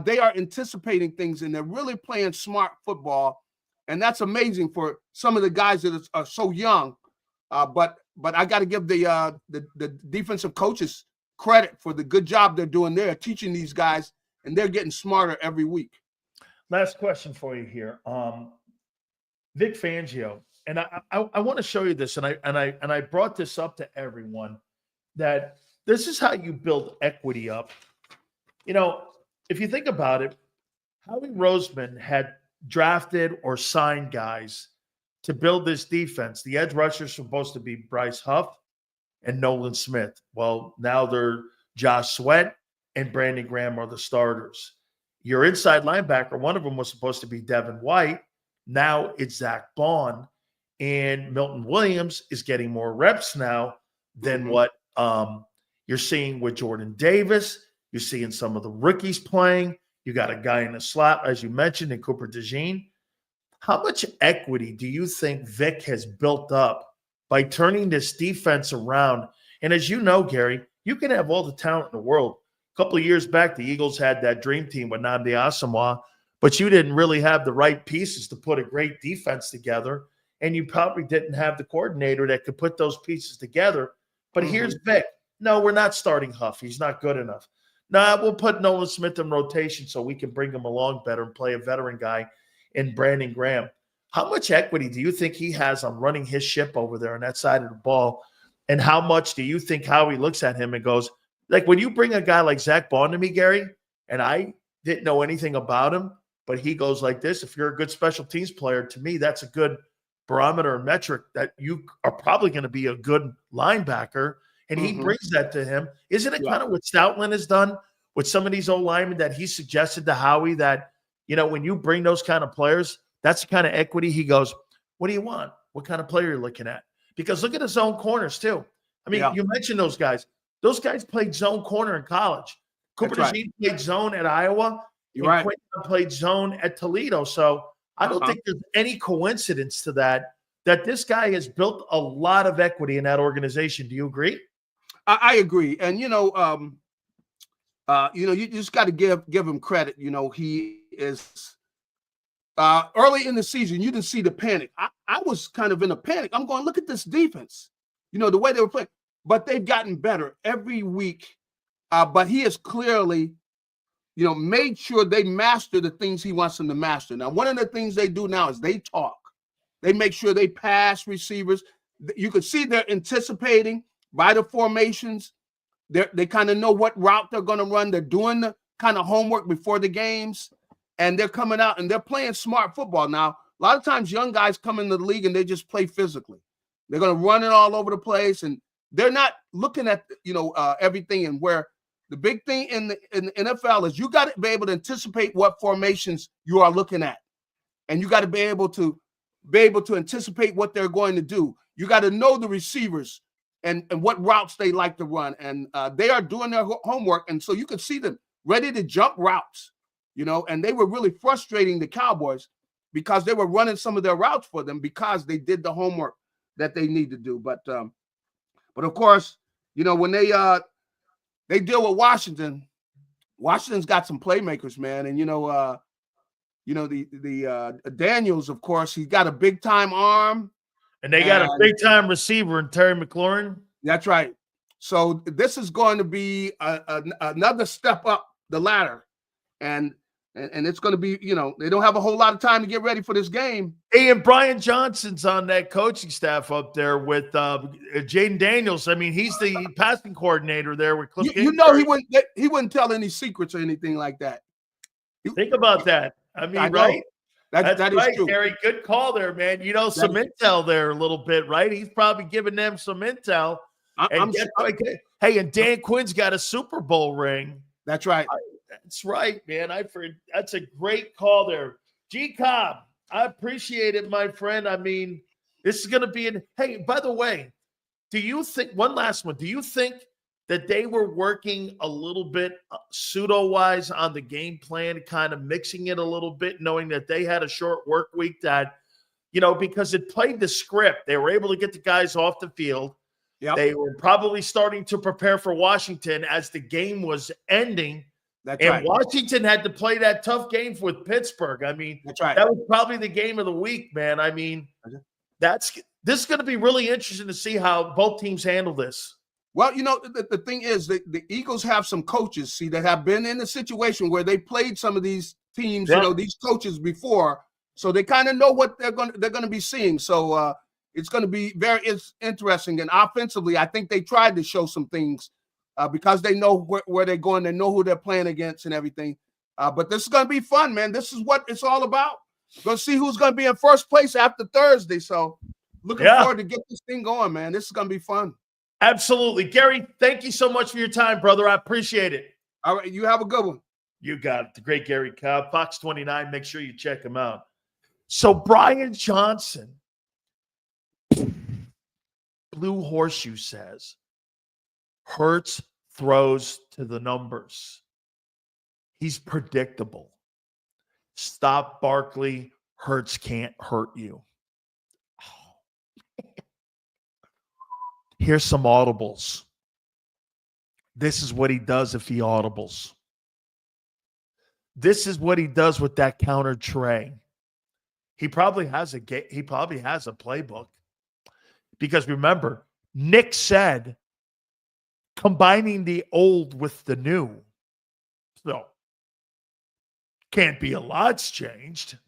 Speaker 3: They are anticipating things, and they're really playing smart football, and that's amazing for some of the guys that are so young. But I got to give the defensive coaches credit for the good job they're doing there, teaching these guys, and they're getting smarter every week.
Speaker 1: Last question for you here, Vic Fangio, and I want to show you this, and I brought this up to everyone that this is how you build equity up. If you think about it, Howie Roseman had drafted or signed guys to build this defense. The edge rushers are supposed to be Bryce Huff and Nolan Smith. Well, now they're Josh Sweat and Brandon Graham are the starters. Your inside linebacker, one of them was supposed to be Devin White. Now it's Zach Baun. And Milton Williams is getting more reps now than what you're seeing with Jordan Davis. You're seeing some of the rookies playing. You got a guy in the slot, as you mentioned, in Cooper DeJean. How much equity do you think Vic has built up by turning this defense around? And as you know, Gary, you can have all the talent in the world. A couple of years back, the Eagles had that dream team with Nnamdi Asomugha, but you didn't really have the right pieces to put a great defense together, and you probably didn't have the coordinator that could put those pieces together. But here's Vic. No, we're not starting Huff. He's not good enough. Nah, we'll put Nolan Smith in rotation so we can bring him along better and play a veteran guy in Brandon Graham. How much equity do you think he has on running his ship over there on that side of the ball? And how much do you think Howie looks at him and goes, like when you bring a guy like Zach Baun to me, Gary, and I didn't know anything about him, but he goes like this, if you're a good special teams player, to me, that's a good barometer and metric that you are probably going to be a good linebacker. And he brings that to him. Isn't it kind of what Stoutland has done with some of these old linemen that he suggested to Howie that, you know, when you bring those kind of players, that's the kind of equity he goes, what do you want? What kind of player you're looking at? Because look at his own corners too. I mean, you mentioned those guys. Those guys played zone corner in college. Cooper DeJean played zone at Iowa.
Speaker 3: You're right.
Speaker 1: Quinton played zone at Toledo. So I don't think there's any coincidence to that this guy has built a lot of equity in that organization. Do you agree?
Speaker 3: I agree. And, you know, you just got to give him credit. You know, he is early in the season, you didn't see the panic. I was kind of in a panic. I'm going, look at this defense, you know, the way they were playing. But they've gotten better every week. But he has clearly, you know, made sure they master the things he wants them to master. Now, one of the things they do now is they talk. They make sure they pass receivers. You can see they're anticipating by the formations. They kind of know what route they're going to run. They're doing the kind of homework before the games, and they're coming out and they're playing smart football. Now, a lot of times young guys come into the league and they just play physically. They're going to run it all over the place, and they're not looking at, you know, everything. And where the big thing in the NFL is you got to be able to anticipate what formations you are looking at, and you got to be able to anticipate what they're going to do. You got to know the receivers and what routes they like to run, and they are doing their homework. And so you could see them ready to jump routes, you know, and they were really frustrating the Cowboys because they were running some of their routes for them because they did the homework that they need to do. But of course, you know, when they deal with Washington, Washington's got some playmakers, man. And, the Daniels, of course, he's got a big time arm.
Speaker 1: And they got a big time receiver in Terry McLaurin.
Speaker 3: That's right. So this is going to be another step up the ladder. And it's going to be, you know, they don't have a whole lot of time to get ready for this game.
Speaker 1: Hey, and Brian Johnson's on that coaching staff up there with Jaden Daniels. I mean, he's the passing coordinator there with Cliff.
Speaker 3: You know, he wouldn't tell any secrets or anything like that.
Speaker 1: Think about that. I mean, right? That is right, true. Gary. Good call there, man. You know, some intel there a little bit, right? He's probably giving them some intel. Hey, and Dan Quinn's got a Super Bowl ring.
Speaker 3: That's right.
Speaker 1: That's right, man. That's a great call there. G Cobb, I appreciate it, my friend. I mean, this is going to be hey, by the way, do you think one last one? Do you think that they were working a little bit pseudo-wise on the game plan, kind of mixing it a little bit, knowing that they had a short work week that, you know, because it played the script. They were able to get the guys off the field. Yep. They were probably starting to prepare for Washington as the game was ending.
Speaker 3: That's right.
Speaker 1: Washington had to play that tough game with Pittsburgh. I mean,
Speaker 3: that's right.
Speaker 1: That was probably the game of the week, man. I mean, this is going to be really interesting to see how both teams handle this.
Speaker 3: Well, you know, the thing is that the Eagles have some coaches, see, that have been in a situation where they played some of these teams, you know, these coaches before, so they kind of know what they're going to be seeing. So it's going to be very interesting. And offensively, I think they tried to show some things because they know where they're going, they know who they're playing against and everything. But this is going to be fun, man. This is what it's all about. Going to see who's going to be in first place after Thursday. So looking forward to get this thing going, man. This is going to be fun.
Speaker 1: Absolutely. Gary, thank you so much for your time, brother. I appreciate it.
Speaker 3: All right. You have a good one.
Speaker 1: You got it. The great Gary Cobb, Fox 29. Make sure you check him out. So Brian Johnson, Blue Horseshoe says, Hurts throws to the numbers. He's predictable. Stop Barkley. Hurts can't hurt you. Here's some audibles. This is what he does if he audibles. This is what he does with that counter tray. He probably has a playbook. Because remember, Nick said combining the old with the new So, can't be a lot's changed.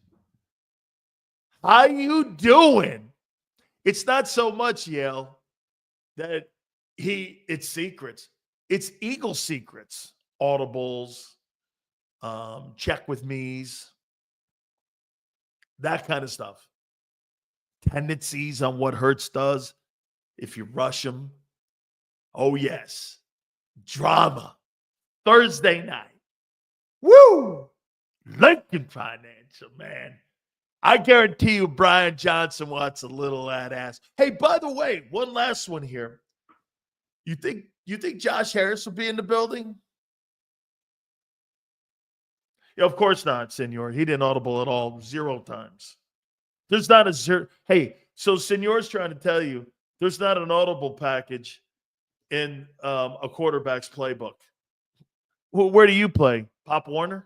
Speaker 1: How you doing? It's not so much, Yale, that it's secrets. It's Eagle secrets. Audibles, check with me's, that kind of stuff. Tendencies on what Hurts does if you rush him. Oh, yes. Drama. Thursday night. Woo! Lincoln Financial, man. I guarantee you Brian Johnson wants a little of that ass. Hey, by the way, one last one here. You think Josh Harris will be in the building? Yeah, of course not, Senor. He didn't audible at all 0 times. There's not a 0. Hey, so Senor's trying to tell you there's not an audible package in a quarterback's playbook. Well, where do you play? Pop Warner?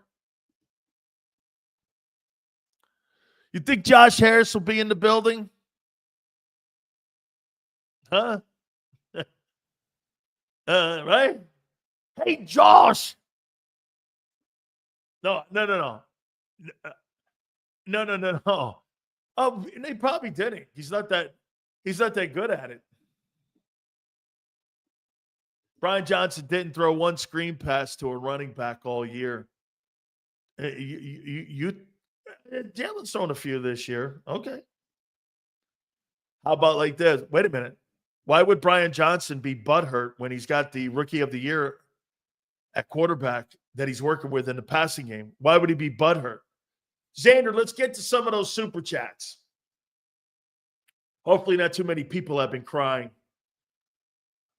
Speaker 1: You think Josh Harris will be in the building? Huh? Right? Hey, Josh. No. No. They probably didn't. He's not that good at it. Brian Johnson didn't throw one screen pass to a running back all year. Jalen's thrown a few this year. Okay. How about like this? Wait a minute. Why would Brian Johnson be butthurt when he's got the rookie of the year at quarterback that he's working with in the passing game? Why would he be butthurt? Xander, let's get to some of those super chats. Hopefully not too many people have been crying.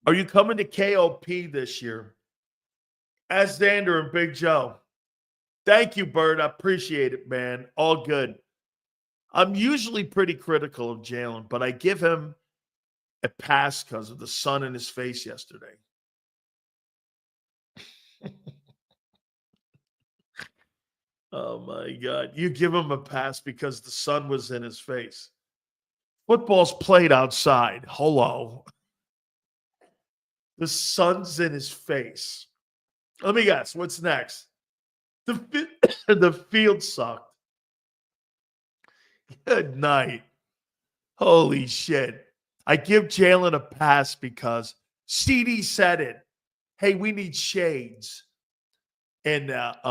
Speaker 1: Are you coming to KOP this year? Ask Xander and Big Joe. Thank you, Bird. I appreciate it, man. All good. I'm usually pretty critical of Jalen, but I give him a pass because of the sun in his face yesterday. Oh, my God. You give him a pass because the sun was in his face. Football's played outside. Hello. The sun's in his face. Let me guess. What's next? The field sucked. Good night. Holy shit. I give Jalen a pass because CD said it. Hey, we need shades. And at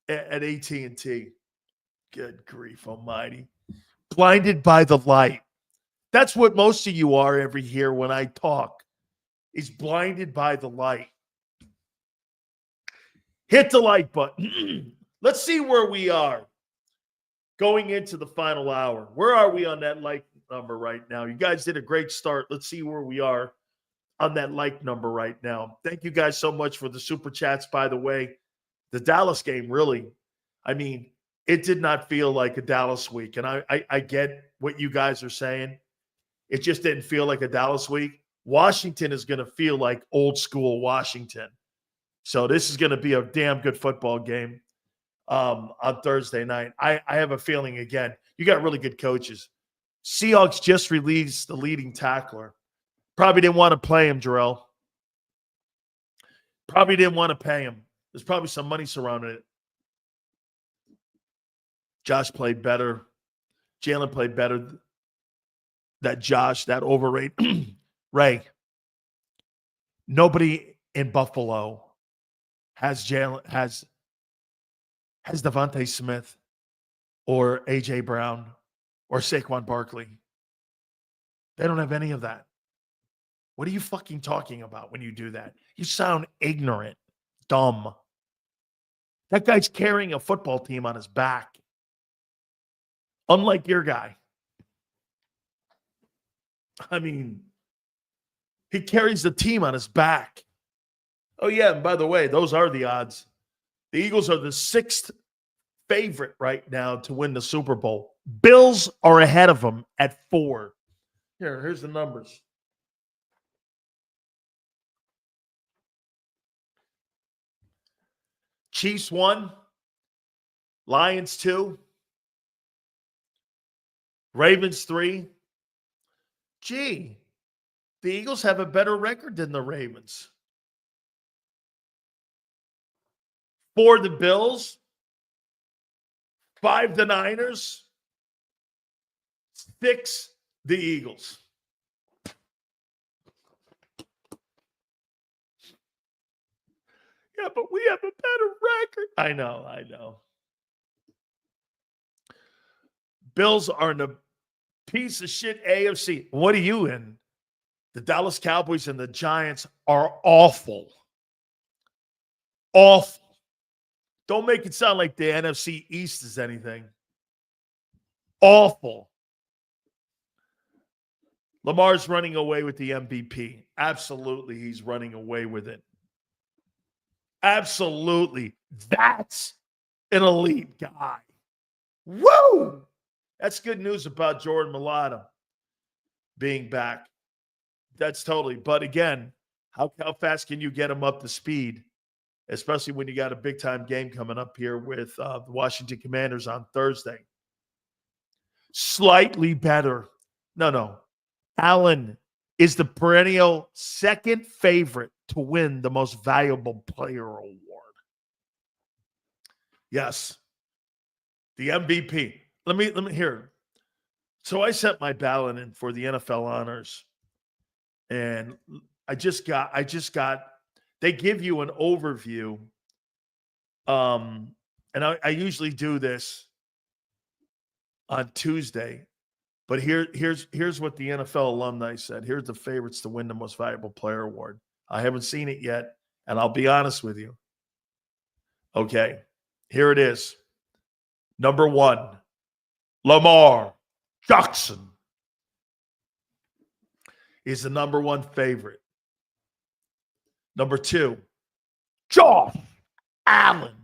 Speaker 1: AT&T. Good grief almighty. Blinded by the light. That's what most of you are every year when I talk. Is blinded by the light. Hit the like button. Let's see where we are going into the final hour. Where are we on that like number right now? You guys did a great start. Let's see where we are on that like number right now. Thank you guys so much for the super chats, by the way. The Dallas game, really, I mean, it did not feel like a Dallas week. And I get what you guys are saying. It just didn't feel like a Dallas week. Washington is going to feel like old school Washington. So this is going to be a damn good football game on Thursday night. I have a feeling, again, you got really good coaches. Seahawks just released the leading tackler. Probably didn't want to play him, Jarrell. Probably didn't want to pay him. There's probably some money surrounding it. Josh played better. Jalen played better. That Josh, that overrated. Ray, nobody in Buffalo has Devontae Smith or A.J. Brown or Saquon Barkley. They don't have any of that. What are you fucking talking about when you do that? You sound ignorant, dumb. That guy's carrying a football team on his back. Unlike your guy. I mean, he carries the team on his back. Oh, yeah, and by the way, those are the odds. The Eagles are the 6th favorite right now to win the Super Bowl. Bills are ahead of them at 4. Here's the numbers. Chiefs 1, Lions 2, Ravens 3. Gee, the Eagles have a better record than the Ravens. 4 the Bills, 5 the Niners, 6 the Eagles. Yeah, but we have a better record. I know. Bills are in a piece of shit AFC. What are you in? The Dallas Cowboys and the Giants are awful. Awful. Don't make it sound like the NFC East is anything. Awful. Lamar's running away with the MVP. Absolutely, he's running away with it. Absolutely. That's an elite guy. Woo! That's good news about Jordan Mailata being back. That's totally. But again, how fast can you get him up to speed, especially when you got a big-time game coming up here with the Washington Commanders on Thursday? Slightly better. No. Allen is the perennial second favorite to win the most valuable player award. Yes. The MVP. Let me hear. So I sent my ballot in for the NFL honors. And I just got they give you an overview. And I usually do this on Tuesday. But here's what the NFL alumni said. Here's the favorites to win the most valuable player award. I haven't seen it yet, and I'll be honest with you. Okay, here it is. Number 1, Lamar Jackson is the number 1 favorite. Number 2, Josh Allen,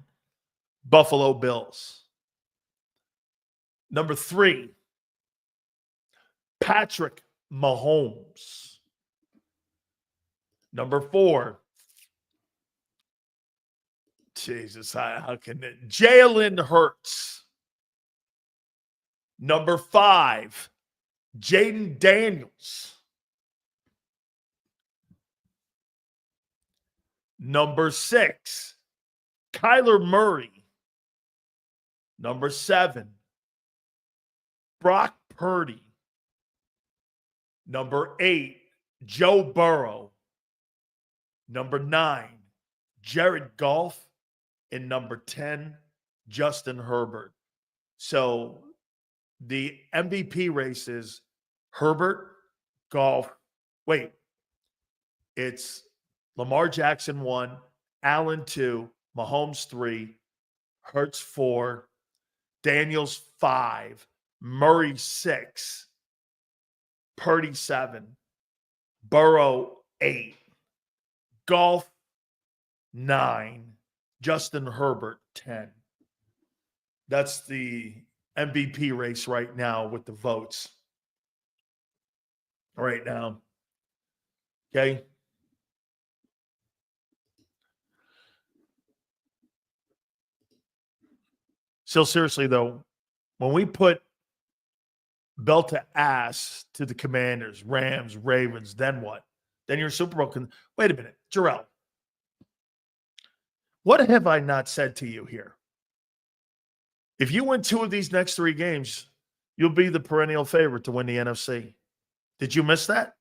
Speaker 1: Buffalo Bills. Number 3, Patrick Mahomes. Number 4, Jesus, how can it? Jalen Hurts. Number 5, Jaden Daniels. Number 6, Kyler Murray. Number 7, Brock Purdy. Number 8, Joe Burrow. Number 9, Jared Goff. And number 10, Justin Herbert. So the MVP race is Herbert, Goff. Wait, it's Lamar Jackson 1, Allen 2, Mahomes 3, Hurts 4, Daniels 5, Murray 6, Purdy 7, Burrow 8, Goff 9, Justin Herbert 10. That's the MVP race right now with the votes. Right now. Okay. So seriously though, when we put belt to ass to the Commanders, Rams, Ravens, then what? Then your Super Bowl can wait a minute, Jarrell. What have I not said to you here? If you win 2 of these next 3 games, you'll be the perennial favorite to win the NFC. Did you miss that?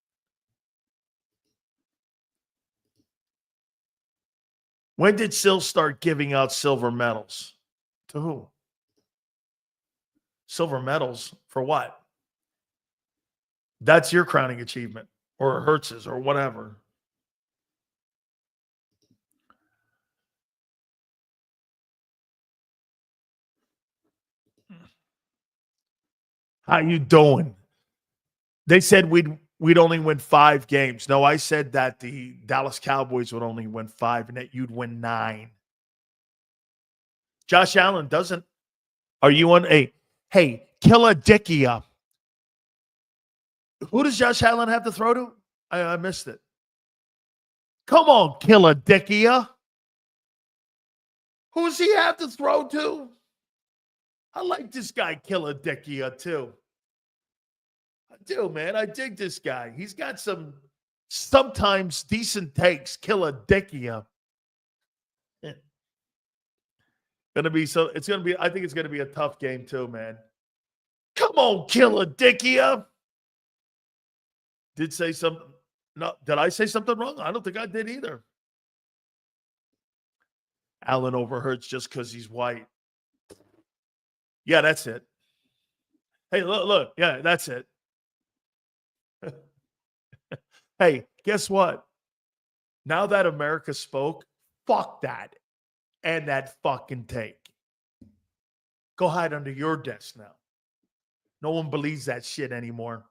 Speaker 1: When did Sil start giving out silver medals? To who? Silver medals for what? That's your crowning achievement, or Hurts's, or whatever. How you doing? They said we'd only win 5 games. No, I said that the Dallas Cowboys would only win 5 and that you'd win 9. Josh Allen doesn't. Are you on a hey, Killer Dickia? Who does Josh Allen have to throw to? I missed it. Come on, Killer Dickia. Who does he have to throw to? I like this guy, Killer Dickia, too. I do, man. I dig this guy. He's got some sometimes decent takes, Killer Dickia. I think it's gonna be a tough game too, man. Come on, Killer Dickia. Did say something. No, did I say something wrong? I don't think I did either. Allen over Hurts just because he's white. Yeah, that's it. Hey, look. Yeah, that's it. Hey, guess what? Now that America spoke, fuck that and that fucking take. Go hide under your desk now. No one believes that shit anymore.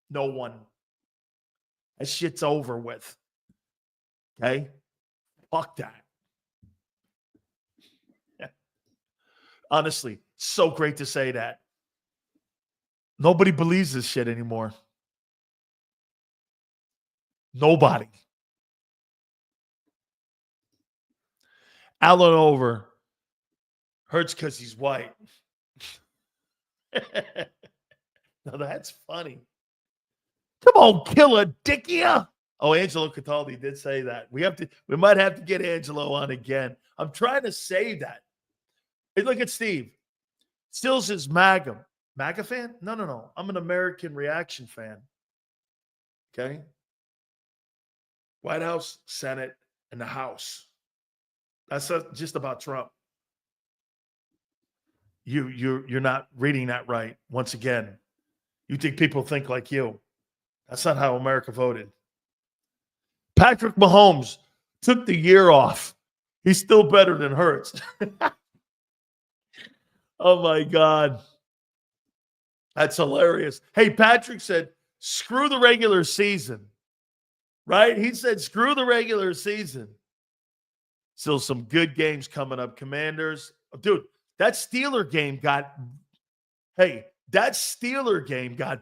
Speaker 1: No one. That shit's over with. Okay? Fuck that. Yeah. Honestly, so great to say that. Nobody believes this shit anymore. Nobody. Allen over Hurts because he's white. Now that's funny. Come on, Killer Dickia. Oh, Angelo Cataldi did say that. We might have to get Angelo on again. I'm trying to save that. Hey, look at Steve. Stills is MAGA. MAGA fan? No. I'm an American Reaction fan. Okay? White House, Senate, and the House. That's just about Trump. You're not reading that right. Once again, you think people think like you. That's not how America voted. Patrick Mahomes took the year off. He's still better than Hurts. Oh, my God. That's hilarious. Hey, Patrick said, screw the regular season. Right? He said, screw the regular season. Still some good games coming up. Commanders. Dude, that Steeler game got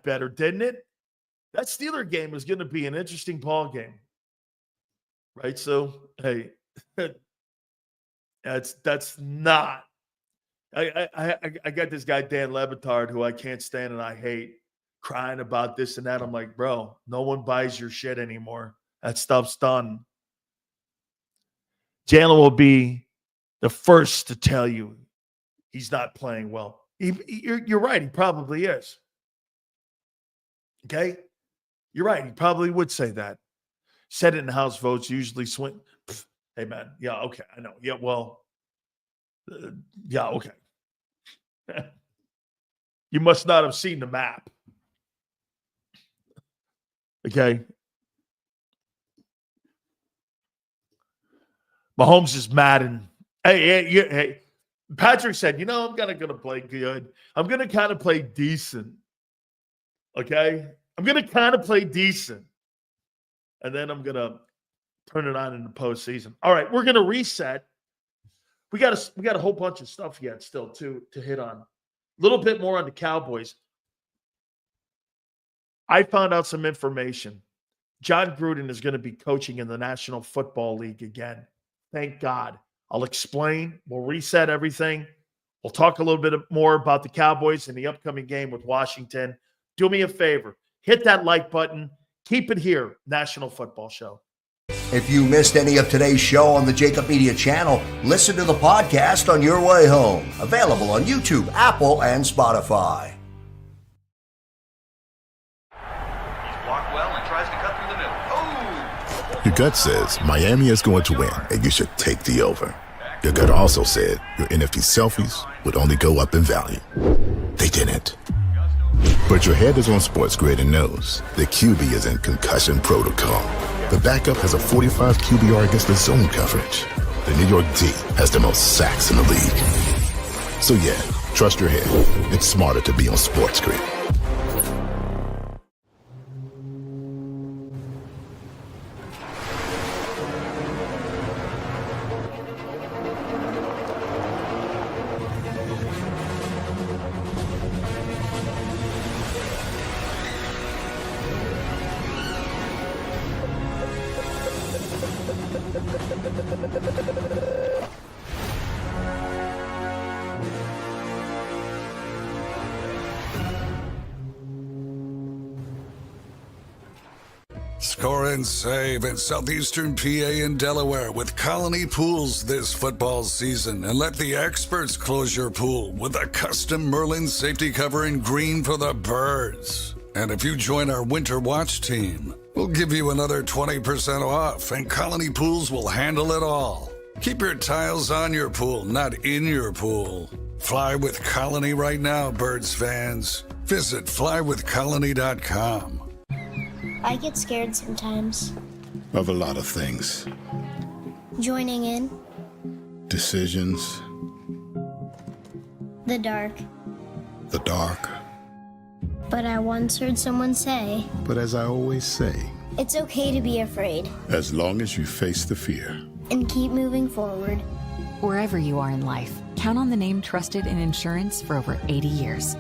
Speaker 1: better, didn't it? That Steeler game is going to be an interesting ball game. Right? So, hey, that's not. I got this guy, Dan Lebitard, who I can't stand and I hate, crying about this and that. I'm like, bro, no one buys your shit anymore. That stuff's done. Jalen will be the first to tell you he's not playing well. You're right. He probably is. Okay? You're right. He probably would say that. Said it in House votes usually swing. Hey, man. Yeah, okay. I know. Yeah, well. Yeah, okay. You must not have seen the map. Okay? Mahomes is mad and hey, Patrick said, I'm gonna play good. I'm gonna kind of play decent. Okay? I'm gonna kind of play decent. And then I'm gonna turn it on in the postseason. All right, we're gonna reset. We got a whole bunch of stuff yet still to hit on. A little bit more on the Cowboys. I found out some information. John Gruden is going to be coaching in the National Football League again. Thank God. I'll explain. We'll reset everything. We'll talk a little bit more about the Cowboys in the upcoming game with Washington. Do me a favor. Hit that like button. Keep it here, National Football Show.
Speaker 4: If you missed any of today's show on the JAKIB Media channel, listen to the podcast on your way home. Available on YouTube, Apple, and Spotify.
Speaker 5: He's walked well and tries to cut through the middle. Oh!
Speaker 6: Your gut says Miami is going to win, and you should take the over. Your gut also said your NFT selfies would only go up in value. They didn't. But your head is on Sports Grid and knows the QB is in concussion protocol. The backup has a 45 QBR against the zone coverage. The New York D has the most sacks in the league. So yeah, trust your head. It's smarter to be on Sports Grid.
Speaker 7: Score and save in southeastern PA and Delaware with Colony Pools this football season, and let the experts close your pool with a custom Merlin safety cover in green for the birds. And if you join our Winter Watch team, we'll give you another 20% off, and Colony Pools will handle it all. Keep your tiles on your pool, not in your pool. Fly with Colony right now, birds fans. Visit flywithcolony.com.
Speaker 8: I get scared sometimes.
Speaker 6: Of a lot of things.
Speaker 8: Joining in.
Speaker 6: Decisions.
Speaker 8: The dark.
Speaker 6: The dark.
Speaker 8: But I once heard someone say,
Speaker 6: But as I always say,
Speaker 8: it's okay to be afraid.
Speaker 6: as long as you face the fear.
Speaker 8: And keep moving forward.
Speaker 9: Wherever you are in life, count on the name trusted in insurance for over 80 years.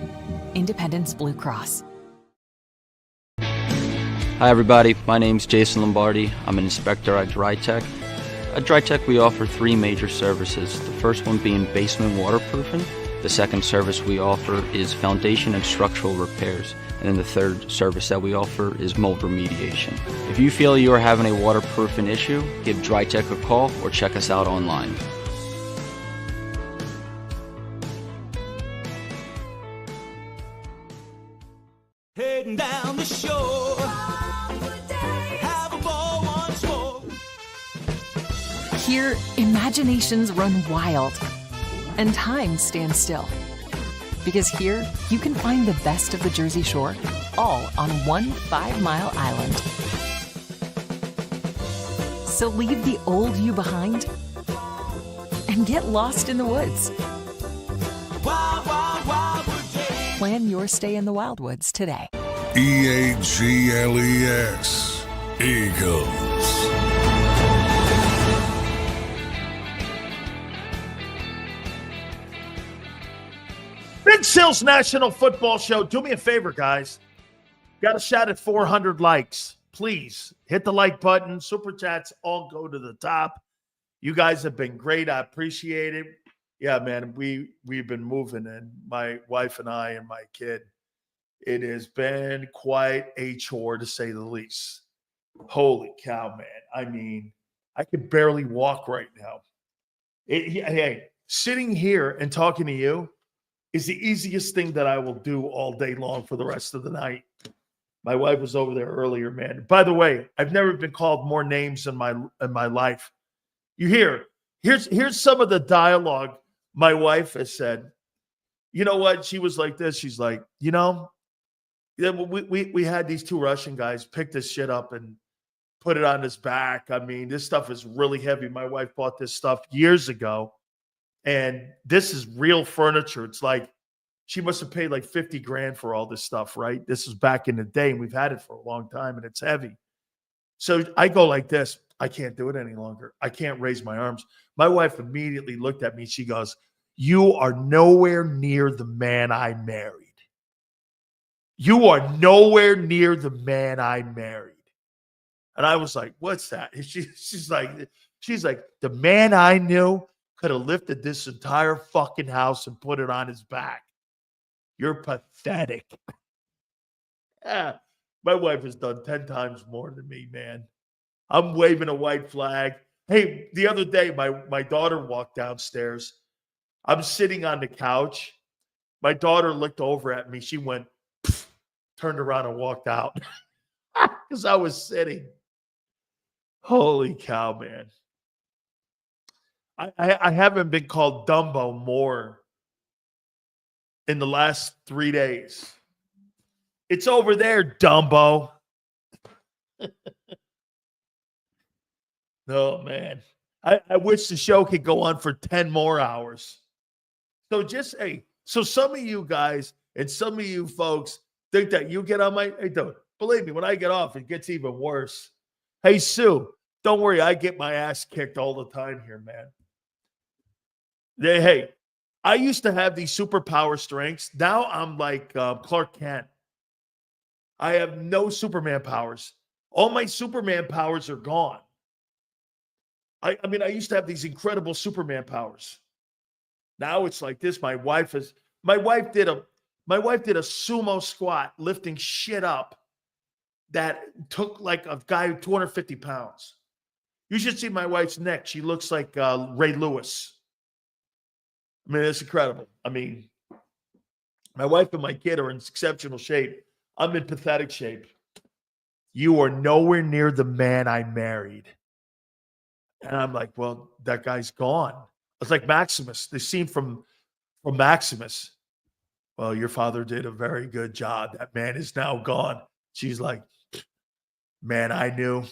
Speaker 9: Independence Blue Cross.
Speaker 10: Hi everybody, my name's Jason Lombardi. I'm an inspector at DryTech. At DryTech we offer 3 major services. The first one being basement waterproofing. The second service we offer is foundation and structural repairs. And then the third service that we offer is mold remediation. If you feel you are having a waterproofing issue, give DryTech a call or check us out online.
Speaker 11: Heading down the shore, have a ball once more.
Speaker 9: Here, imaginations run wild and time stands still. Because here, you can find the best of the Jersey Shore, all on one 5-mile island. So leave the old you behind and get lost in the woods.
Speaker 11: Wild, wild, wildwood.
Speaker 9: Plan your stay in the Wildwoods today.
Speaker 7: EAGLES. Eagles.
Speaker 1: Ben Sil's National Football Show. Do me a favor, guys. Got a shot at 400 likes. Please hit the like button. Super chats all go to the top. You guys have been great. I appreciate it. Yeah, man, we've been moving, and my wife and I and my kid. It has been quite a chore, to say the least. Holy cow, man. I mean, I could barely walk right now. Hey, sitting here and talking to you is the easiest thing that I will do all day long for the rest of the night. My wife was over there earlier, man. By the way, I've never been called more names in my life. You here's some of the dialogue my wife has said. You know what? She was like this. She's like, you know, we had these 2 Russian guys pick this shit up and put it on his back. I mean, this stuff is really heavy. My wife bought this stuff years ago. And this is real furniture. It's like she must have paid like 50 grand for all this stuff, right? This is back in the day, and we've had it for a long time, and it's heavy. So I go like this. I can't do it any longer. I can't raise my arms. My wife immediately looked at me. She goes, "You are nowhere near the man I married. You are nowhere near the man I married." And I was like, "What's that?" And she's like, "The man I knew could have lifted this entire fucking house and put it on his back. You're pathetic." Yeah, my wife has done 10 times more than me, man. I'm waving a white flag. Hey, the other day, my daughter walked downstairs. I'm sitting on the couch. My daughter looked over at me. She went, turned around and walked out because I was sitting. Holy cow, man. I haven't been called Dumbo more in the last 3 days. It's over there, Dumbo. No, man. I wish the show could go on for 10 more hours. So some of you guys and some of you folks think that you get on my, hey, don't believe me, when I get off, it gets even worse. Hey, Sue, don't worry. I get my ass kicked all the time here, man. Hey, I used to have these superpower strengths. Now I'm like Clark Kent. I have no Superman powers. All my Superman powers are gone. I mean, I used to have these incredible Superman powers. Now it's like this. My wife did a sumo squat, lifting shit up. that took like a guy 250 pounds. You should see my wife's neck. She looks like Ray Lewis. I mean, it's incredible. I mean, my wife and my kid are in exceptional shape. I'm in pathetic shape. You are nowhere near the man I married. And I'm like, well, that guy's gone. It's like Maximus, the scene from Maximus. Well, your father did a very good job. That man is now gone. She's like, man, I knew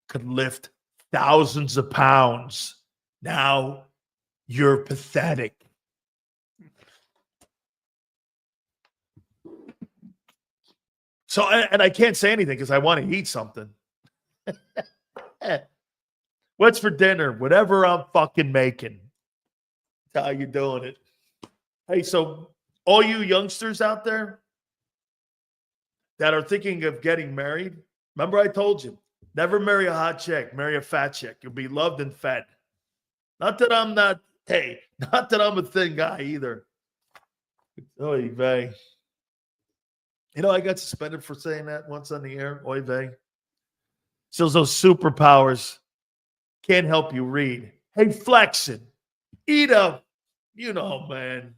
Speaker 1: could lift thousands of pounds. Now you're pathetic. So, and I can't say anything because I want to eat something. What's for dinner? Whatever I'm fucking making. That's how you doing it. Hey, so all you youngsters out there that are thinking of getting married, remember I told you, never marry a hot chick, marry a fat chick. You'll be loved and fed. Not that I'm not a thin guy either. Oy vey. You know, I got suspended for saying that once on the air. Oy vey. So those superpowers can't help you read. Hey, flexing. Eat up. You know, man.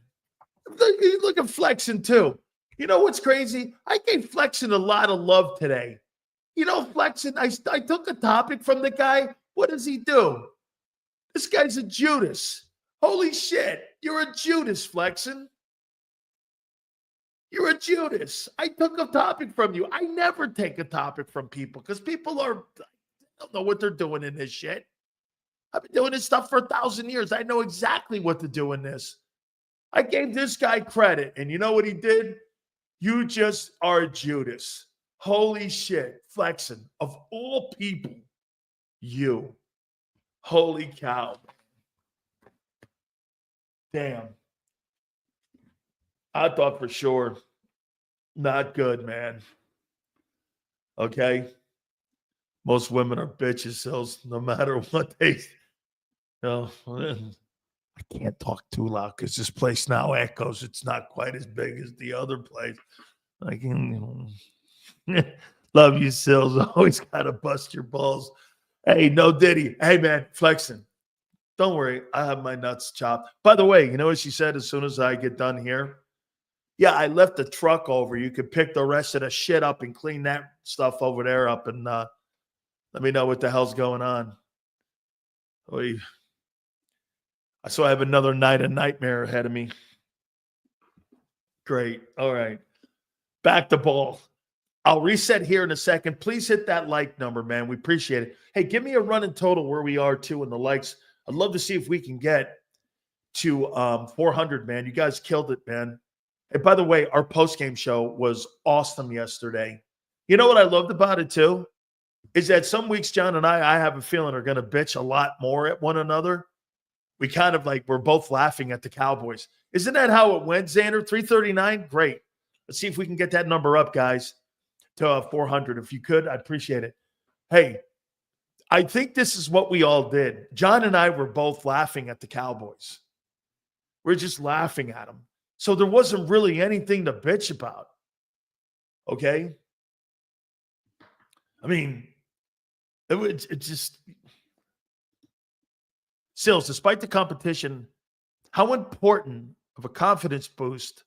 Speaker 1: Look at flexing too. You know what's crazy? I gave flexing a lot of love today. You know, flexing, I took a topic from the guy. What does he do? This guy's a Judas. Holy shit. You're a Judas, flexing. You're a Judas. I took a topic from you. I never take a topic from people because people don't know what they're doing in this shit. I've been doing this stuff for 1,000 years. I know exactly what to do in this. I gave this guy credit, and you know what he did? You just are a Judas. Holy shit. Flexing. Of all people, you. Holy cow. Damn. I thought for sure. Not good, man. Okay? Most women are bitches, so no matter what they... I can't talk too loud because this place now echoes. It's not quite as big as the other place. I can... Love you, Sills. Always got to bust your balls. Hey, no Diddy. Hey, man, flexing. Don't worry. I have my nuts chopped. By the way, you know what she said as soon as I get done here? Yeah, I left the truck over. You could pick the rest of the shit up and clean that stuff over there up and let me know what the hell's going on. So I have another night of nightmare ahead of me. Great. All right. Back to ball. I'll reset here in a second. Please hit that like number, man. We appreciate it. Hey, give me a running total where we are, too, in the likes. I'd love to see if we can get to 400, man. You guys killed it, man. Hey, by the way, our postgame show was awesome yesterday. You know what I loved about it, too? Is that some weeks, John and I have a feeling, are going to bitch a lot more at one another. We kind of we're both laughing at the Cowboys. Isn't that how it went, Xander? 339? Great. Let's see if we can get that number up, guys, to 400. If you could, I'd appreciate it. Hey, I think this is what we all did. John and I were both laughing at the Cowboys. We're just laughing at them. So there wasn't really anything to bitch about. Okay? I mean, it just... Sills, despite the competition, how important of a confidence boost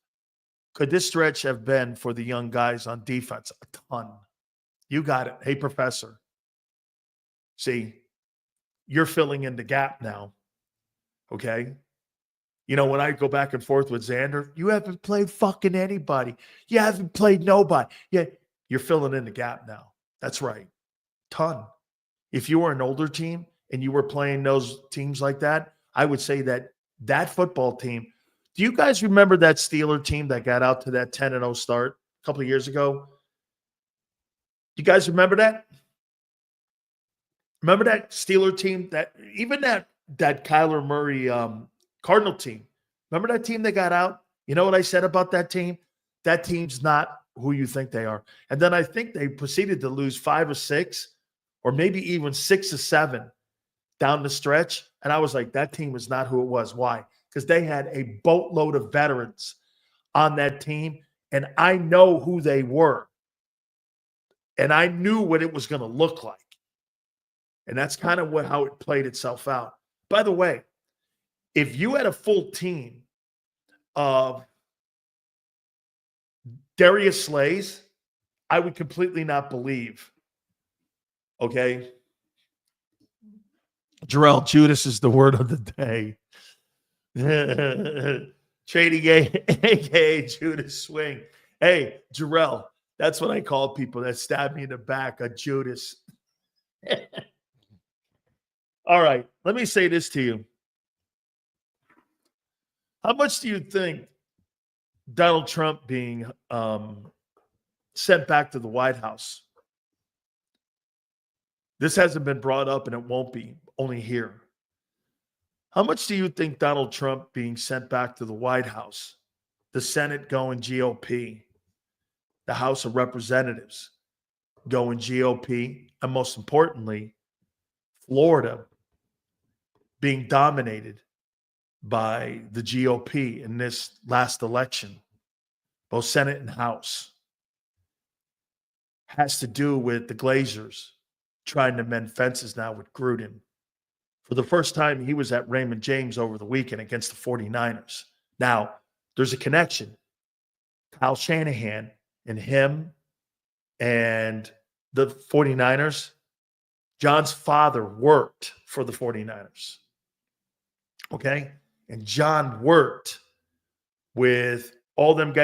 Speaker 1: could this stretch have been for the young guys on defense? A ton. You got it. Hey, Professor. See, you're filling in the gap now. Okay? You know, when I go back and forth with Xander, you haven't played fucking anybody. You haven't played nobody. Yeah, you're filling in the gap now. That's right. Ton. If you were an older team and you were playing those teams like that, I would say that football team. Do you guys remember that Steeler team that got out to that 10-0 start a couple of years ago? You guys remember that? Remember that Steeler team? That Kyler Murray Cardinal team. Remember that team that got out? You know what I said about that team? That team's not who you think they are. And then I think they proceeded to lose 5 or 6, or maybe even 6 or 7 down the stretch. And I was like, that team was not who it was. Why? Because they had a boatload of veterans on that team, and I know who they were. And I knew what it was going to look like. And that's kind of how it played itself out. By the way, if you had a full team of Darius Slays, I would completely not believe. Okay? Jarrell, Judas is the word of the day. Trading a.k.a. Judas Swing. Hey, Jarrell, that's what I call people that stab me in the back, a Judas. All right, let me say this to you. How much do you think Donald Trump being sent back to the White House? This hasn't been brought up, and it won't be, only here. How much do you think Donald Trump being sent back to the White House, the Senate going GOP, the House of Representatives going GOP, and most importantly, Florida being dominated by the GOP in this last election, both Senate and House, has to do with the Glazers trying to mend fences now with Gruden. For the first time, he was at Raymond James over the weekend against the 49ers. Now, there's a connection. Kyle Shanahan and him and the 49ers, John's father worked for the 49ers. Okay? And John worked with all them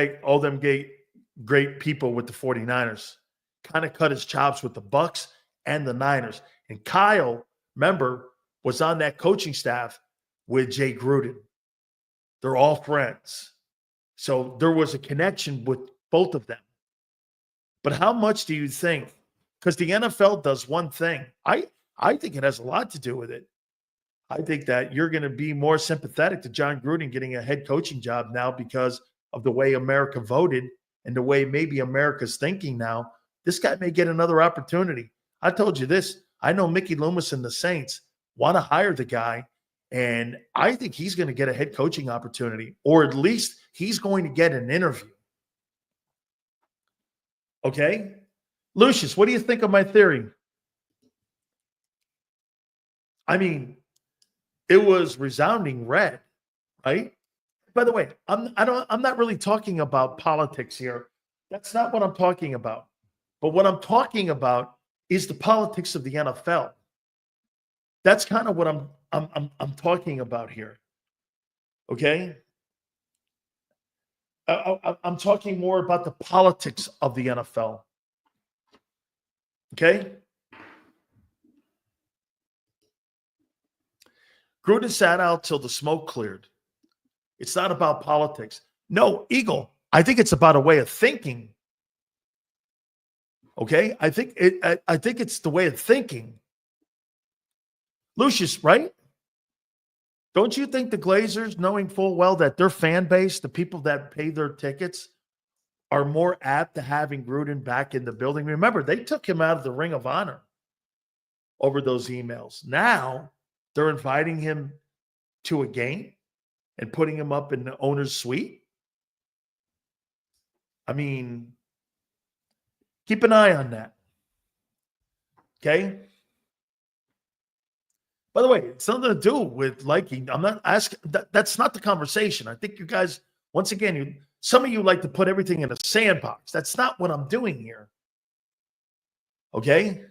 Speaker 1: great people with the 49ers. Kind of cut his chops with the Bucks and the Niners. And Kyle, remember, was on that coaching staff with Jay Gruden. They're all friends. So there was a connection with both of them. But how much do you think? Because the NFL does one thing. I think it has a lot to do with it. I think that you're going to be more sympathetic to John Gruden getting a head coaching job now because of the way America voted and the way maybe America's thinking now. This guy may get another opportunity. I told you this. I know Mickey Loomis and the Saints want to hire the guy, and I think he's going to get a head coaching opportunity, or at least he's going to get an interview. Okay? Lucius, what do you think of my theory? I mean, it was resounding red, right? By the way, I'm not really talking about politics here. That's not what I'm talking about. But what I'm talking about is the politics of the NFL. That's kind of what I'm talking about here. Okay? I'm talking more about the politics of the NFL. Okay? Gruden sat out till the smoke cleared. It's not about politics. No, Eagle, I think it's about a way of thinking. Okay? I think it's the way of thinking. Lucius, right? Don't you think the Glazers, knowing full well that their fan base, the people that pay their tickets, are more apt to having Gruden back in the building? Remember, they took him out of the Ring of Honor over those emails. Now they're inviting him to a game and putting him up in the owner's suite. I mean, keep an eye on that. Okay? By the way, it's nothing to do with liking. I'm not asking. That's not the conversation. I think you guys, once again, some of you like to put everything in a sandbox. That's not what I'm doing here. Okay?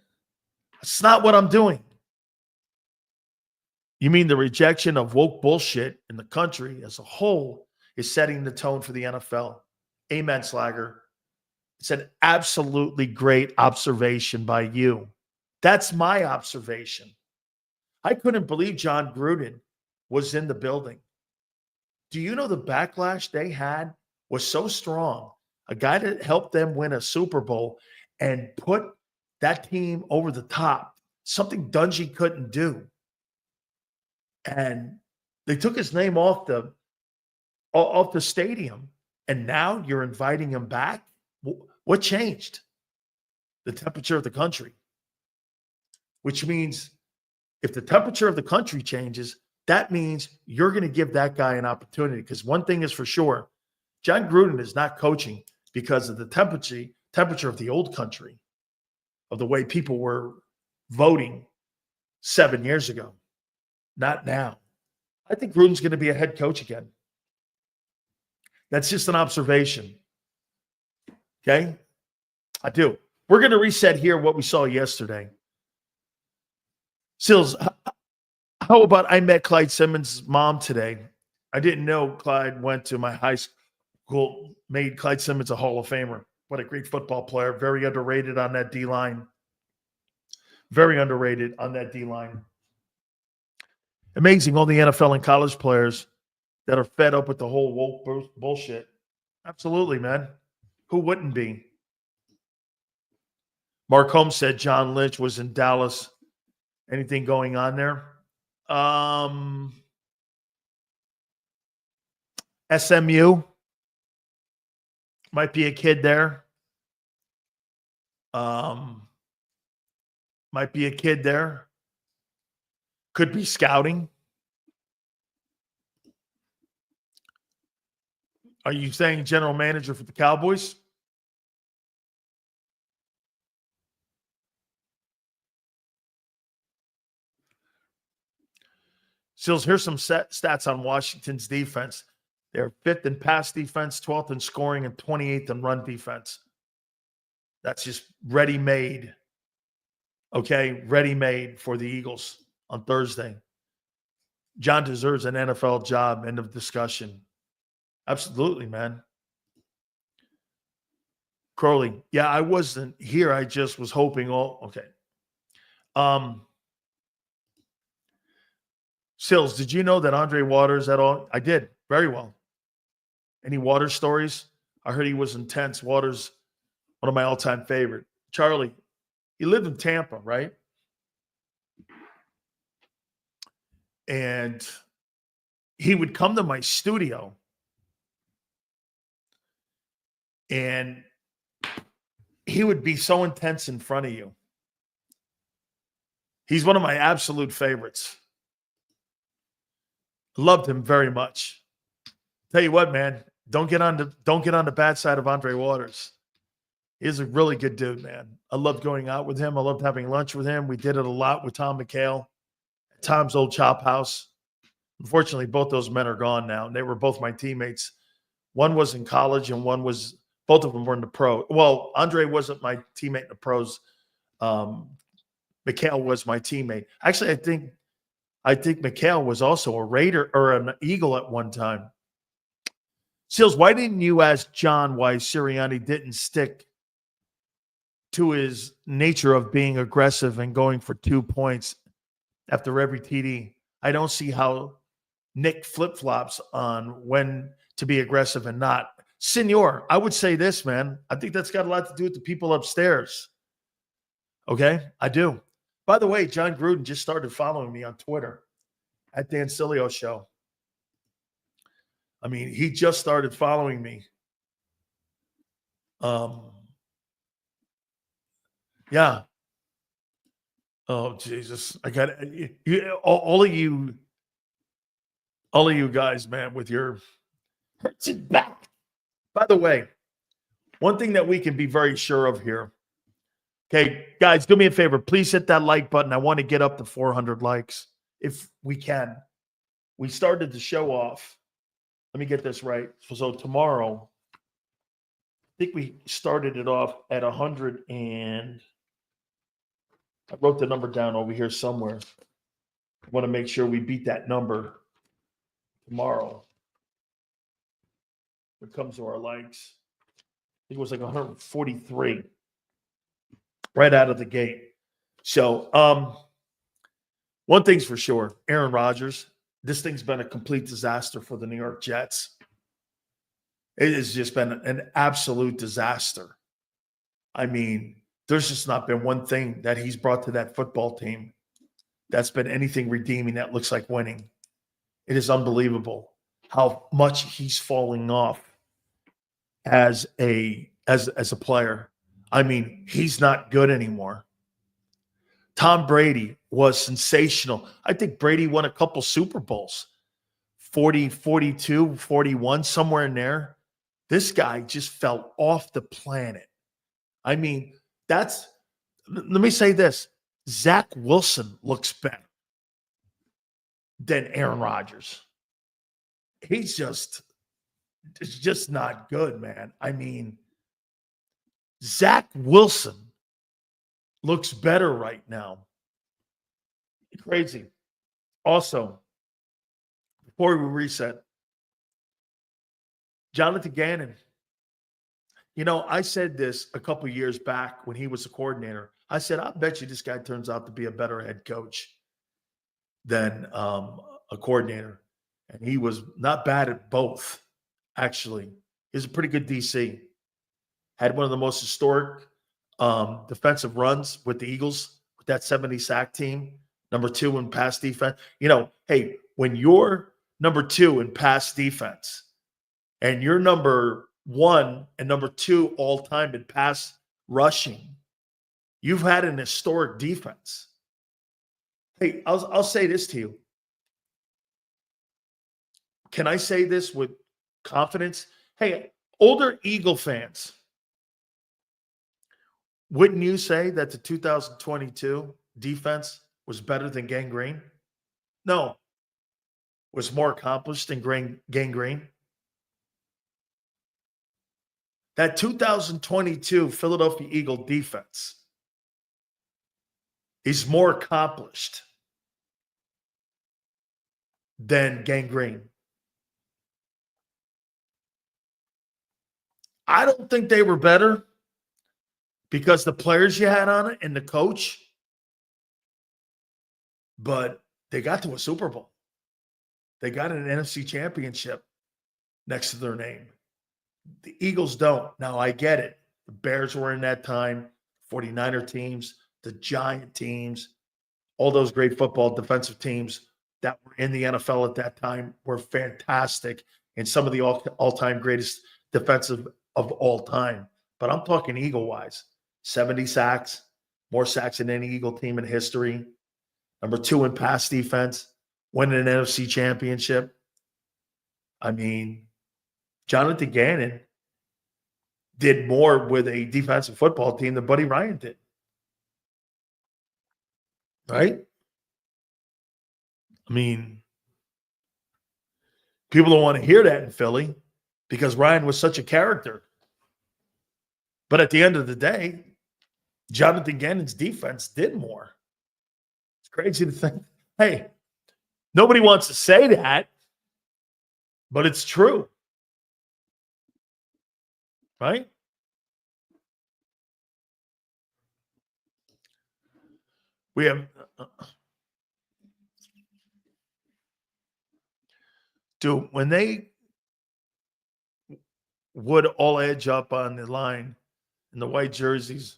Speaker 1: That's not what I'm doing. You mean the rejection of woke bullshit in the country as a whole is setting the tone for the NFL? Amen, Slagger. It's an absolutely great observation by you. That's my observation. I couldn't believe John Gruden was in the building. Do you know the backlash they had was so strong? A guy that helped them win a Super Bowl and put that team over the top, something Dungy couldn't do. And they took his name off the stadium, and now you're inviting him back? What changed? The temperature of the country. Which means if the temperature of the country changes, that means you're going to give that guy an opportunity. Because one thing is for sure, John Gruden is not coaching because of the temperature of the old country. of the way people were voting 7 years ago. Not now. I think Gruden's going to be a head coach again. That's just an observation. Okay? I do. We're going to reset here what we saw yesterday. Sills, how about I met Clyde Simmons' mom today? I didn't know Clyde went to my high school, made Clyde Simmons a Hall of Famer. What a great football player. Very underrated on that D-line. Very underrated on that D-line. Amazing, all the NFL and college players that are fed up with the whole woke bullshit. Absolutely, man. Who wouldn't be? Mark Holmes said John Lynch was in Dallas. Anything going on there? SMU. Might be a kid there. Might be a kid there. Could be scouting. Are you saying general manager for the Cowboys? Sills, here's some stats on Washington's defense. They're 5th in pass defense, 12th in scoring, and 28th in run defense. That's just ready-made. Okay, ready-made for the Eagles on Thursday. John deserves an NFL job. End of discussion. Absolutely, man. Crowley, yeah, I wasn't here. I just was hoping okay. Sills, did you know that Andre Waters at all? I did. Very well. Any Waters stories? I heard he was intense. Waters, one of my all-time favorite. Charlie, he lived in Tampa, right? And he would come to my studio and he would be so intense in front of you. He's one of my absolute favorites. Loved him very much. Tell you what, man, don't get on the bad side of Andre Waters. He's a really good dude, man. I loved going out with him. I loved having lunch with him. We did it a lot with Tom McHale at Tom's old chop house. Unfortunately, both those men are gone now. And they were both my teammates. One was in college and both of them were in the pro. Well, Andre wasn't my teammate in the pros. McHale was my teammate. Actually, I think McHale was also a Raider or an Eagle at one time. Seals, why didn't you ask John why Sirianni didn't stick to his nature of being aggressive and going for 2 points after every TD? I don't see how Nick flip-flops on when to be aggressive and not. Senor, I would say this, man. I think that's got a lot to do with the people upstairs. Okay? I do. By the way, John Gruden just started following me on Twitter at Dan Sileo Show. I mean, he just started following me. Yeah. Oh, Jesus. I got all of you guys, man, with your hurts it back. By the way, one thing that we can be very sure of here. Okay, guys, do me a favor. Please hit that like button. I want to get up to 400 likes if we can. We started the show off. Let me get this right. So tomorrow, I think we started it off at 100 and I wrote the number down over here somewhere. I want to make sure we beat that number tomorrow. When it comes to our likes, I think it was like 143 right out of the gate. So one thing's for sure, Aaron Rodgers, this thing's been a complete disaster for the New York Jets. It has just been an absolute disaster. I mean, there's just not been one thing that he's brought to that football team that's been anything redeeming that looks like winning. It is unbelievable how much he's falling off as a player. I mean, he's not good anymore. Tom Brady was sensational. I think Brady won a couple Super Bowls, 40, 42, 41, somewhere in there. This guy just fell off the planet. I mean, that's Let me say this. Zach Wilson looks better than Aaron Rodgers. It's just not good, man. I mean, Zach Wilson looks better right now. Crazy. Also, before we reset, Jonathan Gannon. You know, I said this a couple years back when he was a coordinator. I said, I bet you this guy turns out to be a better head coach than a coordinator. And he was not bad at both, actually. He's a pretty good DC. Had one of the most historic defensive runs with the Eagles, with that 70-sack team, number 2 in pass defense. You know, hey, when you're number 2 in pass defense and you're number 1 and number 2 all time in pass rushing, you've had an historic defense. Hey, I'll say this to you. Can I say this with confidence? Hey, older Eagle fans, wouldn't you say that the 2022 defense was better than Gang Green? No. Was more accomplished than Gang Green? That 2022 Philadelphia Eagle defense is more accomplished than Gang Green. I don't think they were better because the players you had on it and the coach, but they got to a Super Bowl. They got an NFC championship next to their name. The Eagles don't. Now, I get it. The Bears were in that time, 49er teams, the Giant teams, all those great football defensive teams that were in the NFL at that time were fantastic and some of the all-time greatest defensive of all time. But I'm talking Eagle-wise. 70 sacks, more sacks than any Eagle team in history. Number 2 in pass defense, winning an NFC championship. I mean, Jonathan Gannon did more with a defensive football team than Buddy Ryan did. Right? I mean, people don't want to hear that in Philly because Ryan was such a character. But at the end of the day, Jonathan Gannon's defense did more. It's crazy to think. Hey, nobody wants to say that, but it's true. Right? We have when they would all edge up on the line in the white jerseys,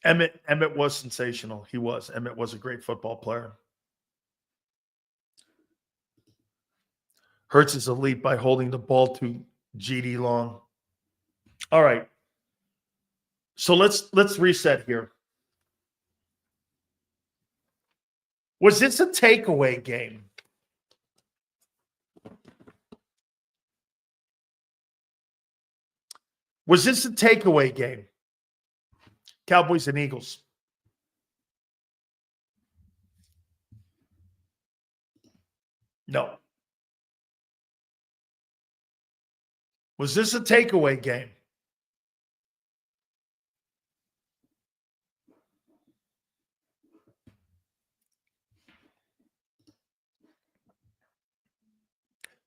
Speaker 1: Emmett was sensational. He was. Emmett was a great football player. Hurts is elite by holding the ball to GD long. All right. So let's reset here. Was this a takeaway game? Was this a takeaway game? Cowboys and Eagles. No. Was this a takeaway game?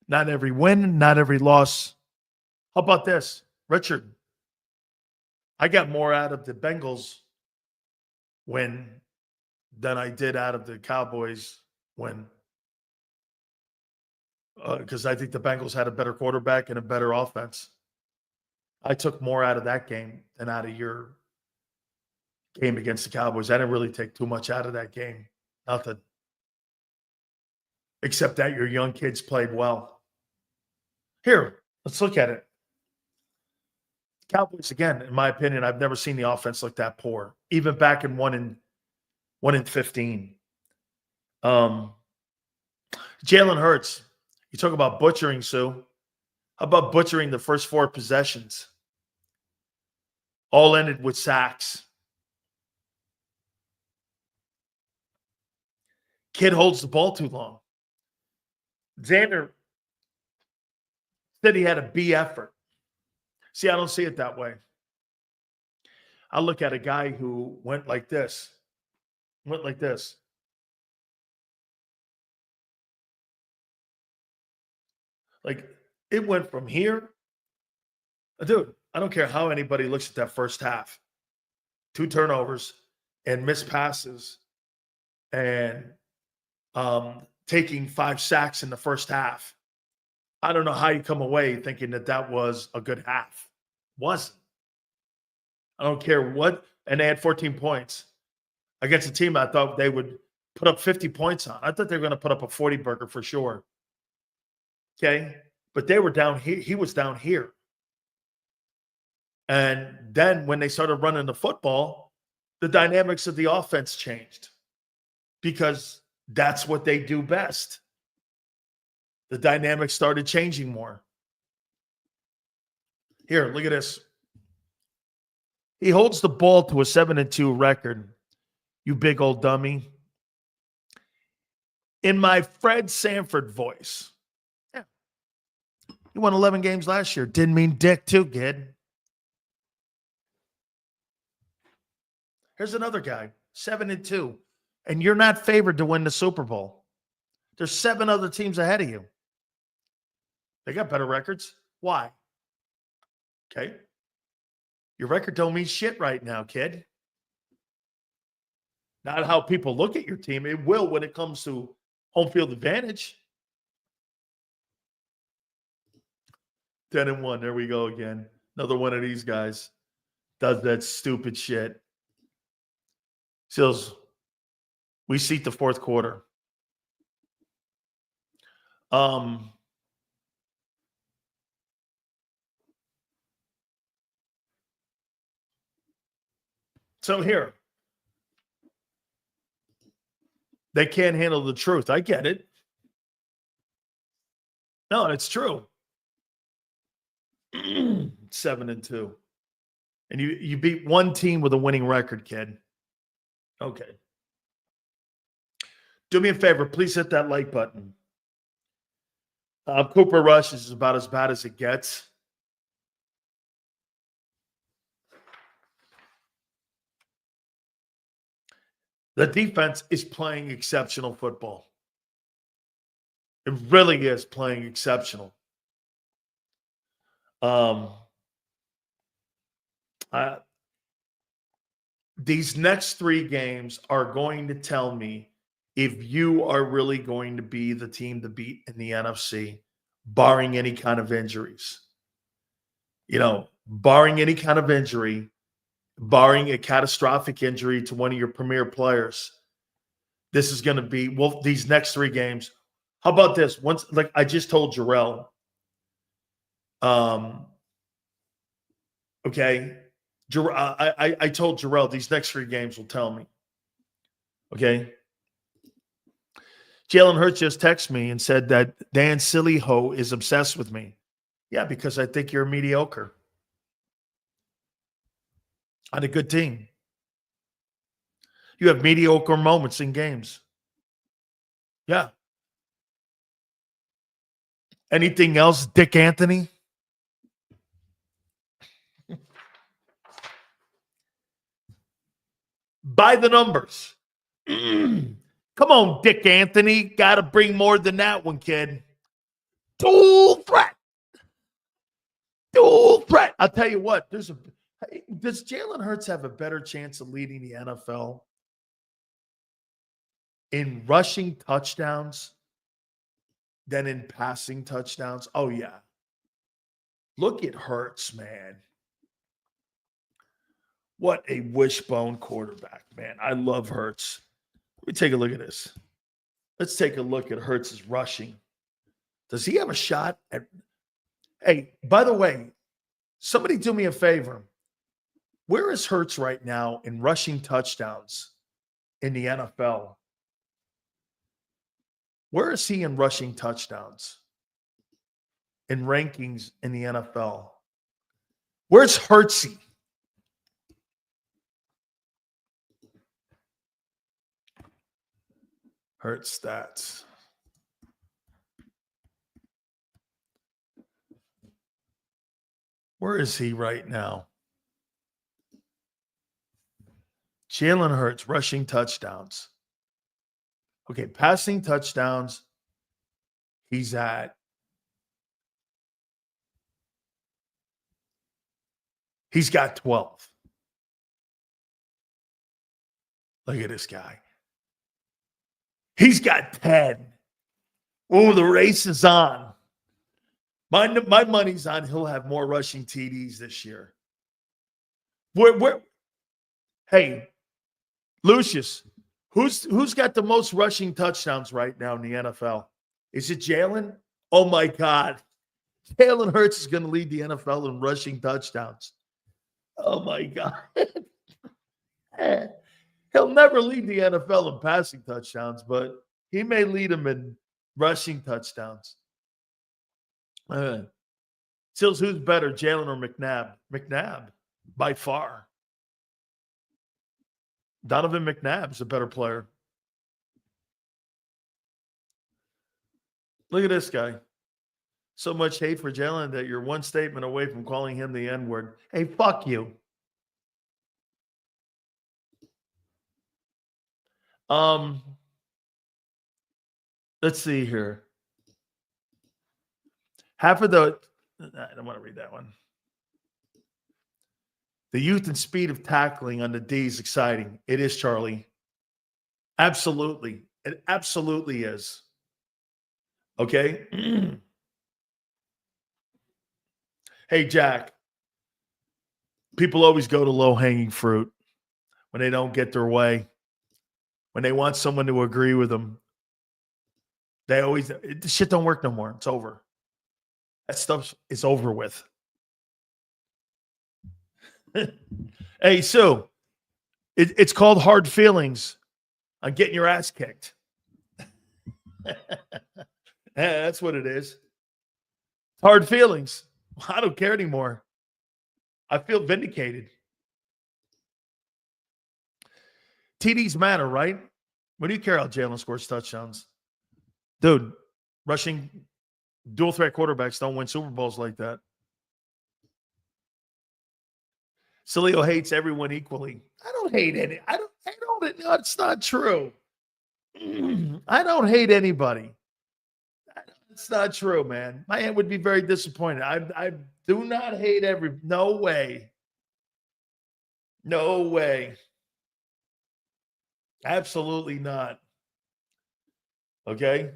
Speaker 1: Not every win, not every loss. How about this? Richard, I got more out of the Bengals win than I did out of the Cowboys win. Because I think the Bengals had a better quarterback and a better offense. I took more out of that game than out of your game against the Cowboys. I didn't really take too much out of that game. Nothing. Except that your young kids played well. Here, let's look at it. Cowboys, again, in my opinion, I've never seen the offense look that poor. Even back in 1 in 15. Jalen Hurts. You talk about butchering, Sue. How about butchering the first 4 possessions? All ended with sacks. Kid holds the ball too long. Xander said he had a B effort. See, I don't see it that way. I look at a guy who went like this. Like, it went from here. Dude, I don't care how anybody looks at that first half. 2 turnovers and missed passes and taking 5 sacks in the first half. I don't know how you come away thinking that was a good half. Wasn't. I don't care what. And they had 14 points against a team I thought they would put up 50 points on. I thought they were going to put up a 40 burger for sure. Okay? But they were down here. He was down here. And then when they started running the football, the dynamics of the offense changed because that's what they do best. The dynamics started changing more. Here, look at this. He holds the ball to a 7-2 record. You big old dummy. In my Fred Sanford voice. Yeah. He won 11 games last year. Didn't mean dick too, kid. Here's another guy, 7-2. And you're not favored to win the Super Bowl. There's 7 other teams ahead of you. They got better records. Why? Okay. Your record don't mean shit right now, kid. Not how people look at your team. It will when it comes to home field advantage. 10-1. There we go again. Another one of these guys does that stupid shit. Seals, we seat the fourth quarter. So here, they can't handle the truth. I get it. No, it's true. 7-2. And you beat one team with a winning record, kid. Okay. Do me a favor. Please hit that like button. Cooper Rush is about as bad as it gets. The defense is playing exceptional football. It really is playing exceptional. These next 3 games are going to tell me if you are really going to be the team to beat in the NFC, barring any kind of injuries. You know, barring any kind of injury, barring a catastrophic injury to one of your premier players, this is going to be, well, these next 3 games. How about this? Once, like I just told Jarrell, okay, I told Jarrell these next 3 games will tell me. Okay. Jalen Hurts just texted me and said that Dan Sileo is obsessed with me. Yeah, because I think you're mediocre on a good team. You have mediocre moments in games. Yeah. Anything else, Dick Anthony? By the numbers. Come on, Dick Anthony. Got to bring more than that one, kid. Dual threat. I'll tell you what. Does Jalen Hurts have a better chance of leading the NFL in rushing touchdowns than in passing touchdowns? Oh, yeah. Look at Hurts, man. What a wishbone quarterback, man. I love Hurts. Let me take a look at this. Let's take a look at Hurts' rushing. Does he have a shot at – hey, by the way, somebody do me a favor. Where is Hurts right now in rushing touchdowns in the NFL? Where is he in rushing touchdowns in rankings in the NFL? Where's Hurtsy? Hurts stats. Where is he right now? Jalen Hurts rushing touchdowns. Okay, passing touchdowns. He's got 12. Look at this guy. He's got 10. Oh, the race is on. My money's on he'll have more rushing TDs this year. Hey, Lucius, who's got the most rushing touchdowns right now in the NFL? Is it Jalen? Oh, my God. Jalen Hurts is going to lead the NFL in rushing touchdowns. Oh, my God. He'll never lead the NFL in passing touchdowns, but he may lead them in rushing touchdowns. Sills, who's better, Jalen or McNabb? McNabb, by far. Donovan McNabb's a better player. Look at this guy. So much hate for Jalen that you're one statement away from calling him the N-word. Hey, fuck you. Let's see here. Half of the, I don't want to read that one. The youth and speed of tackling on the D is exciting. It is, Charlie. Absolutely. It absolutely is. Okay? Hey, Jack. People always go to low-hanging fruit when they don't get their way. When they want someone to agree with them. This shit don't work no more. It's over. That stuff is over with. Hey, Sue, it's called hard feelings on getting your ass kicked. That's what it is. Hard feelings. I don't care anymore. I feel vindicated. TDs matter, right? What do you care how Jalen scores touchdowns? Dude, rushing dual threat quarterbacks don't win Super Bowls like that. Sileo hates everyone equally. I don't hate any. No, it's not true. I don't hate anybody. It's not true, man. My aunt would be very disappointed. I do not hate no way. No way. Absolutely not. Okay?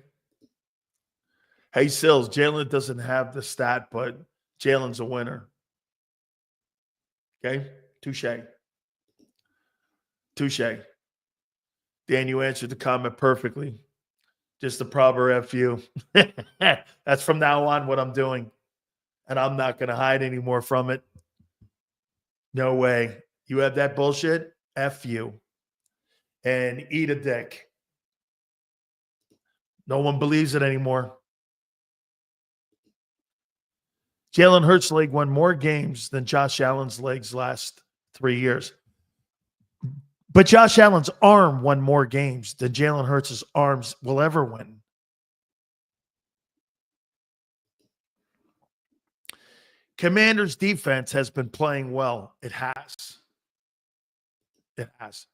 Speaker 1: Hey, Sills, Jalen doesn't have the stat, but Jalen's a winner. Okay? Touche. Dan, you answered the comment perfectly. Just the proper F you. That's from now on what I'm doing. And I'm not going to hide anymore from it. No way. You have that bullshit? F you. And eat a dick. No one believes it anymore. Jalen Hurts' leg won more games than Josh Allen's legs last 3 years. But Josh Allen's arm won more games than Jalen Hurts' arms will ever win. Commanders' defense has been playing well. It has. It has.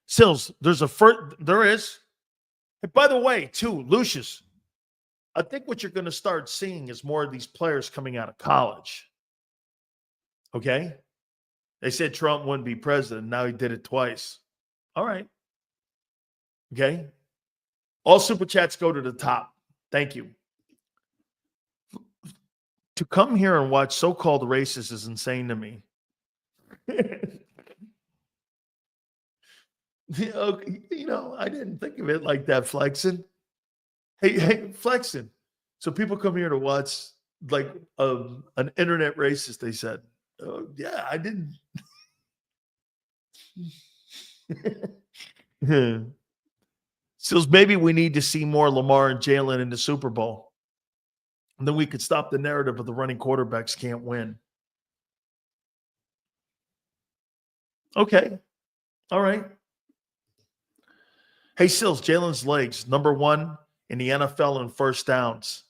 Speaker 1: Sills, there is. And by the way, too, Lucius, I think what you're going to start seeing is more of these players coming out of college. Okay? They said Trump wouldn't be president. Now he did it twice. All right. Okay? All super chats go to the top. Thank you. To come here and watch so-called racists is insane to me. I didn't think of it like that, Flexin. Hey, Flexin. So people come here to watch like an internet racist, they said. Yeah, I didn't. So maybe we need to see more Lamar and Jalen in the Super Bowl. And then we could stop the narrative of the running quarterbacks can't win. Okay. All right. Hey, Sills, Jalen's legs, number 1 in the NFL in first downs.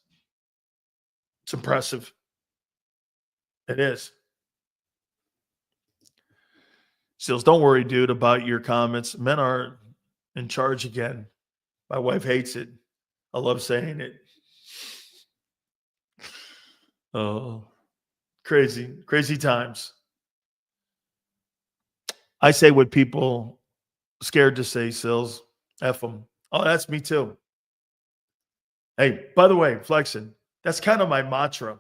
Speaker 1: It's impressive. It is. Sills, don't worry, dude, about your comments. Men are in charge again. My wife hates it. I love saying it. Oh, crazy times. I say what people scared to say, Sills. F them. Oh, that's me too. Hey, by the way, Flexin, that's kind of my mantra.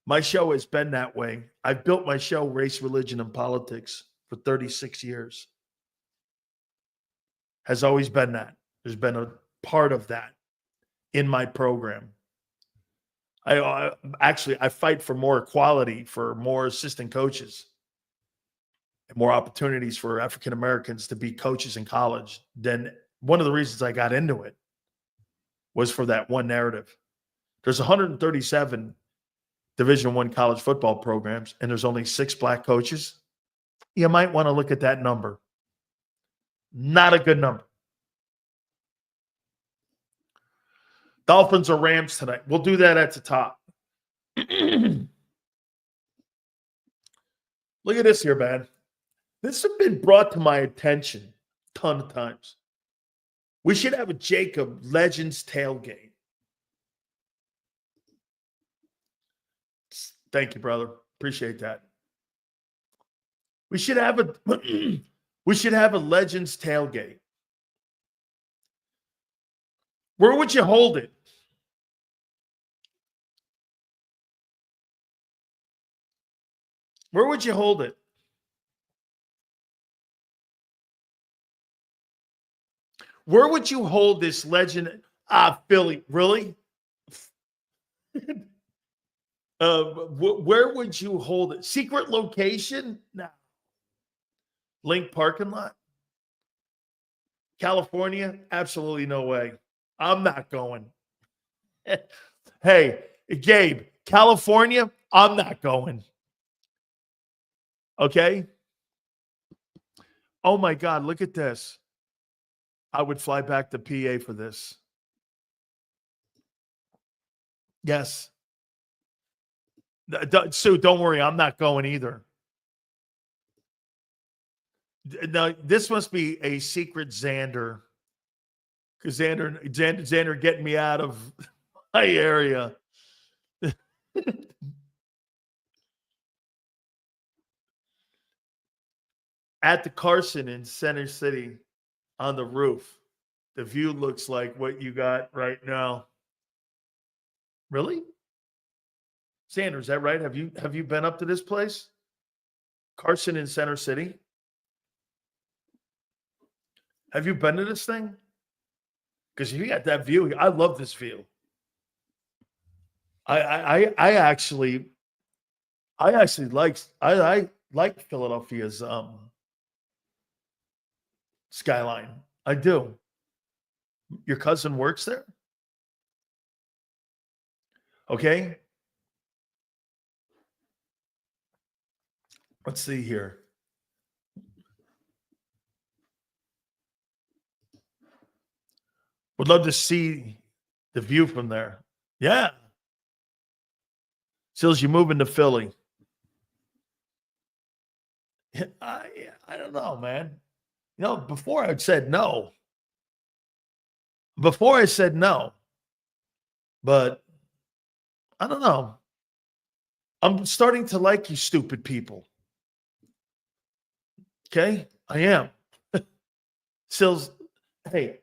Speaker 1: My show has been that way. I've built my show, Race, Religion, and Politics, for 36 years. Has always been that. There's been a part of that in my program. I fight for more equality, for more assistant coaches, and more opportunities for African Americans to be coaches in college. Then one of the reasons I got into it was for that one narrative. There's 137 Division I college football programs, and there's only 6 black coaches. You might want to look at that number. Not a good number. Dolphins or Rams tonight. We'll do that at the top. Look at this here, man. This has been brought to my attention a ton of times. We should have a JAKIB Legends Tailgate. Thank you, brother. Appreciate that. We should have a Legends Tailgate. Where would you hold it? Where would you hold it? Where would you hold this legend? Philly, really? Where would you hold it? Secret location? No. Link parking lot? California? Absolutely no way. I'm not going. Hey, Gabe, California? I'm not going. Okay? Oh my God, look at this. I would fly back to PA for this. Yes. Sue, don't worry. I'm not going either. Now, this must be a secret Xander. Because Xander getting me out of my area. At the Carson in Center City on the roof. The view looks like what you got right now. Really? Xander, is that right? Have you been up to this place? Carson in Center City? Have you been to this thing? Because you got that view. I love this view. I actually like Philadelphia's skyline. I do. Your cousin works there? Okay. Let's see here. Would love to see the view from there. Yeah. Sills, you moving to Philly. I don't know, man. You know, before I said no. But I don't know. I'm starting to like you stupid people. Okay? I am. Sills, hey.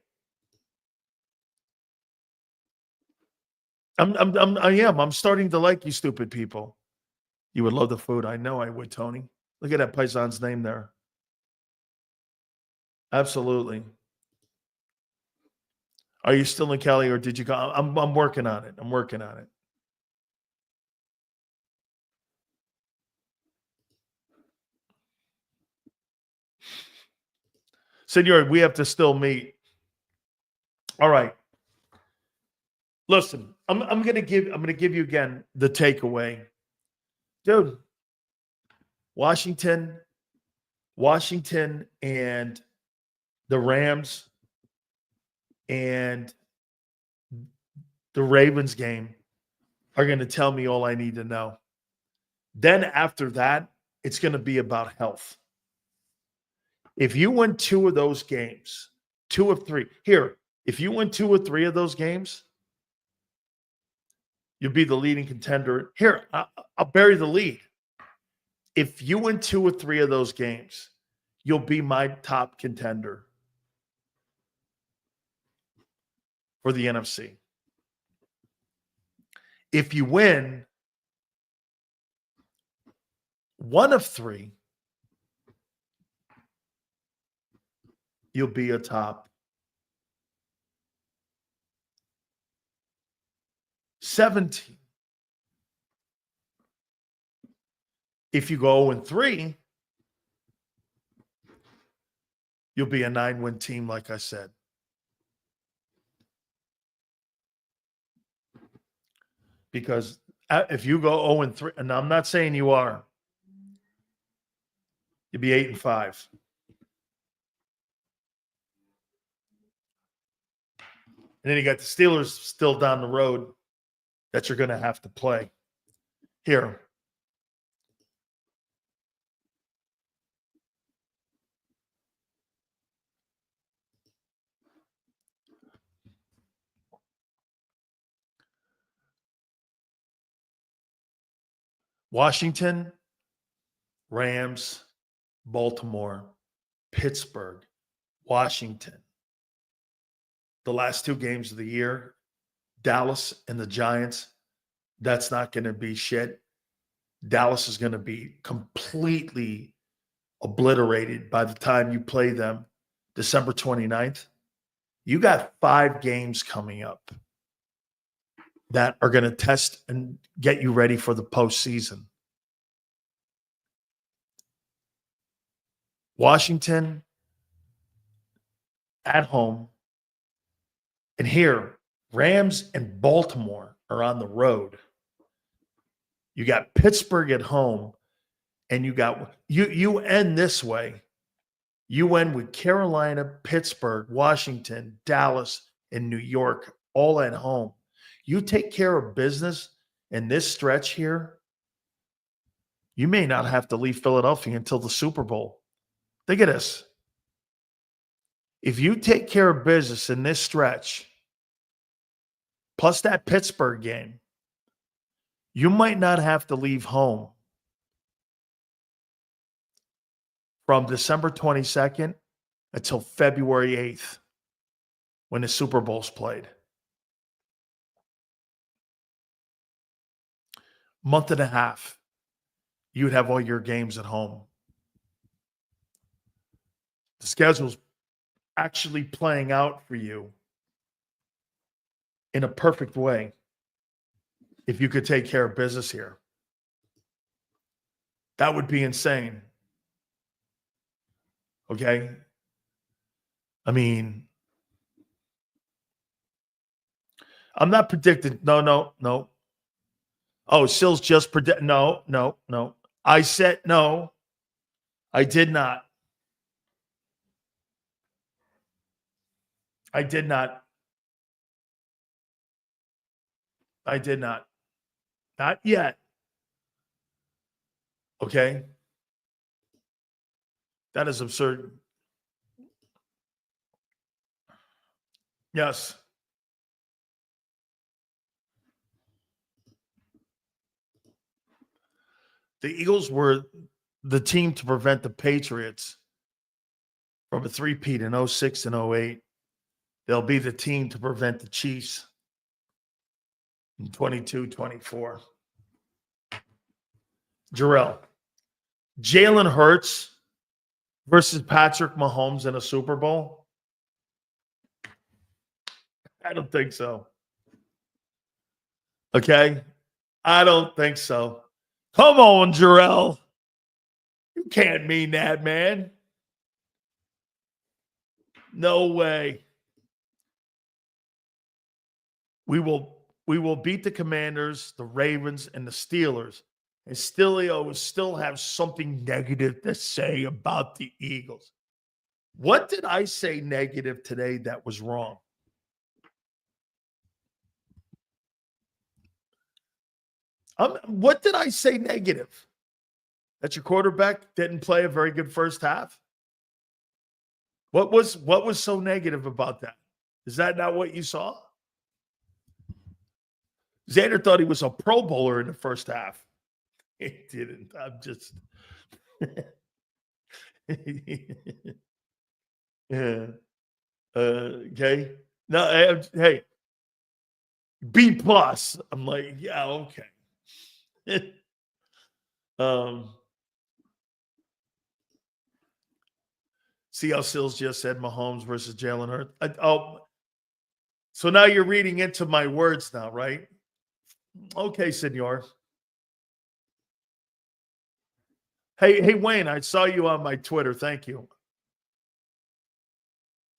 Speaker 1: I am. I'm starting to like you stupid people. You would love the food. I know I would, Tony. Look at that Paisan's name there. Absolutely. Are you still in Cali or did you go? I'm working on it. I'm working on it. Senor, we have to still meet. All right. Listen, I'm gonna give you again the takeaway. Dude, Washington and the Rams and the Ravens game are going to tell me all I need to know. Then after that, it's going to be about health. If you win 2 of those games, 2 of 3, here, if you win 2 or 3 of those games, you'll be the leading contender. Here, I'll bury the lead. If you win 2 or 3 of those games, you'll be my top contender for the NFC. If you win 1 of 3, you'll be a top 17. If you go 0-3, you'll be a 9-win team, like I said. Because if you go 0-3, and I'm not saying you are, you'll be 8-5. And then you got the Steelers still down the road that you're going to have to play. Here. Washington, Rams, Baltimore, Pittsburgh, Washington. The last 2 games of the year, Dallas and the Giants, that's not going to be shit. Dallas is going to be completely obliterated by the time you play them December 29th. You got 5 games coming up that are going to test and get you ready for the postseason. Washington at home. And here, Rams and Baltimore are on the road. You got Pittsburgh at home, and you end this way. You end with Carolina, Pittsburgh, Washington, Dallas, and New York all at home. You take care of business in this stretch here, you may not have to leave Philadelphia until the Super Bowl. Think of this. If you take care of business in this stretch, plus that Pittsburgh game, you might not have to leave home from December 22nd until February 8th when the Super Bowl's played. Month and a half, you would have all your games at home. The schedule's actually playing out for you in a perfect way if you could take care of business here. That would be insane. Okay? I mean, I'm not predicting. No. Oh, Sills just predict. No. I said no. I did not. I did not. Not yet. Okay? That is absurd. Yes. The Eagles were the team to prevent the Patriots from a three-peat in 06 and 08. They'll be the team to prevent the Chiefs in 22-24. Jarrell, Jalen Hurts versus Patrick Mahomes in a Super Bowl? I don't think so. Okay? I don't think so. Come on, Jarrell. You can't mean that, man. No way. We will beat the Commanders, the Ravens, and the Steelers. And Sileo will still have something negative to say about the Eagles. What did I say negative today that was wrong? What did I say negative? That your quarterback didn't play a very good first half? What was so negative about that? Is that not what you saw? Xander thought he was a Pro Bowler in the first half. He didn't. I'm just yeah. Okay. No, hey, B plus. I'm like, yeah, okay. See how Sills just said Mahomes versus Jalen Hurts? So now you're reading into my words now, right? Okay, senor. Hey, Wayne, I saw you on my Twitter. Thank you.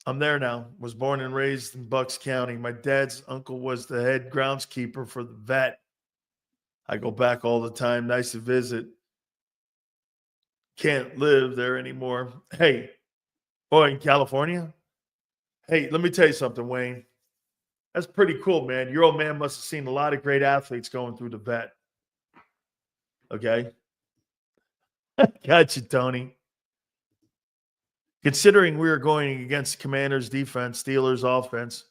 Speaker 1: I'm there now. Was born and raised in Bucks County. My dad's uncle was the head groundskeeper for the vet. I go back all the time. Nice to visit. Can't live there anymore. Hey, boy, in California? Hey, let me tell you something, Wayne. That's pretty cool, man. Your old man must have seen a lot of great athletes going through the vet. Okay? Got you, Tony. Considering we were going against Commanders' defense, Steelers' offense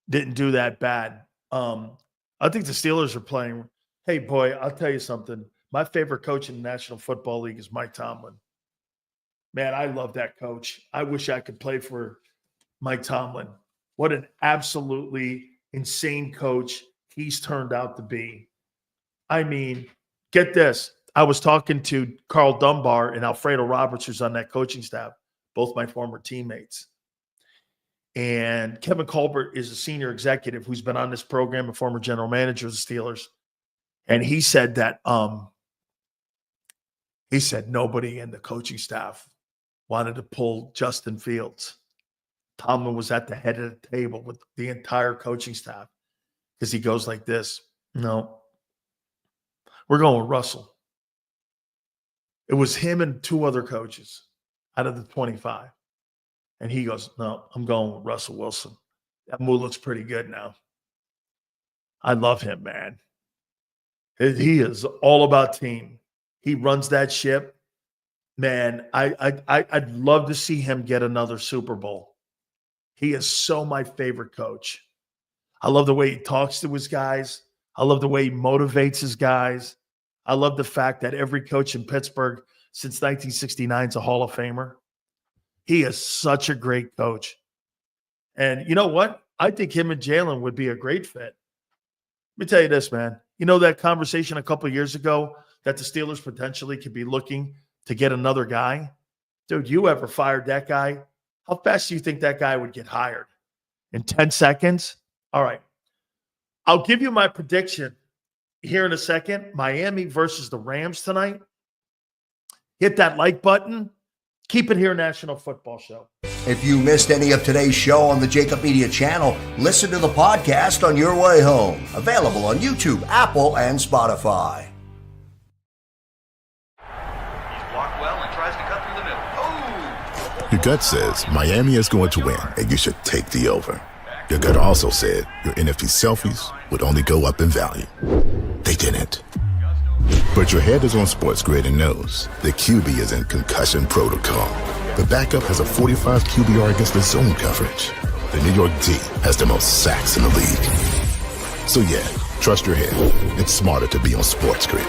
Speaker 1: didn't do that bad. I think the Steelers are playing. Hey, boy, I'll tell you something. My favorite coach in the National Football League is Mike Tomlin. Man, I love that coach. I wish I could play for Mike Tomlin. What an absolutely insane coach he's turned out to be. I mean, get this. I was talking to Carl Dunbar and Alfredo Roberts, who's on that coaching staff, both my former teammates. And Kevin Colbert is a senior executive who's been on this program, a former general manager of the Steelers. And he said that nobody in the coaching staff wanted to pull Justin Fields. Tomlin was at the head of the table with the entire coaching staff because he goes like this. No, we're going with Russell. It was him and two other coaches out of the 25. And he goes, no, I'm going with Russell Wilson. That move looks pretty good now. I love him, man. He is all about team. He runs that ship. Man, I'd love to see him get another Super Bowl. He is so my favorite coach. I love the way he talks to his guys. I love the way he motivates his guys. I love the fact that every coach in Pittsburgh since 1969 is a Hall of Famer. He is such a great coach. And you know what? I think him and Jalen would be a great fit. Let me tell you this, man. You know that conversation a couple of years ago that the Steelers potentially could be looking to get another guy? Dude, you ever fired that guy? How fast do you think that guy would get hired? In 10 seconds? All right. I'll give you my prediction here in a second. Miami versus the Rams tonight. Hit that like button. Keep it here, National Football Show.
Speaker 4: If you missed any of today's show on the JAKIB Media channel, listen to the podcast on your way home. Available on YouTube, Apple, and Spotify.
Speaker 5: He's blocked well and tries to cut through the middle. Oh!
Speaker 6: Your gut says Miami is going to win, and you should take the over. Your gut also said your NFT selfies would only go up in value. They didn't. But your head is on Sports Grid and knows the QB is in concussion protocol. The backup has a 45 QBR against the zone coverage. The New York D has the most sacks in the league. So yeah, trust your head. It's smarter to be on Sports Grid.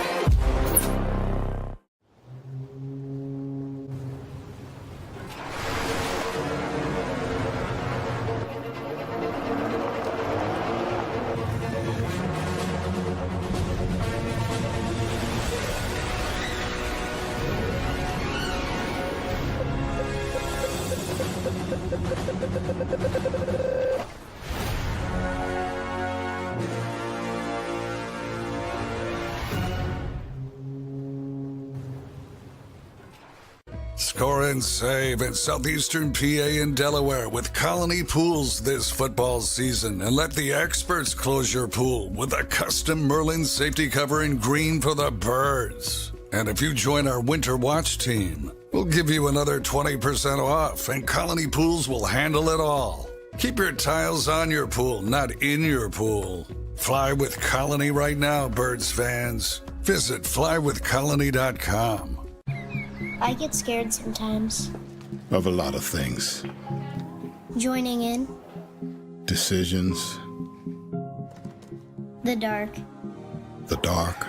Speaker 7: Score and save in southeastern PA and Delaware with Colony Pools this football season, and let the experts close your pool with a custom Merlin safety cover in green for the birds. And if you join our Winter Watch team, we'll give you another 20% off, and Colony Pools will handle it all. Keep your tiles on your pool, not in your pool. Fly with Colony right now, Birds fans. Visit flywithcolony.com.
Speaker 8: I get scared sometimes.
Speaker 6: Of a lot of things.
Speaker 8: Joining in,
Speaker 6: Decisions,
Speaker 8: the dark.
Speaker 6: the dark.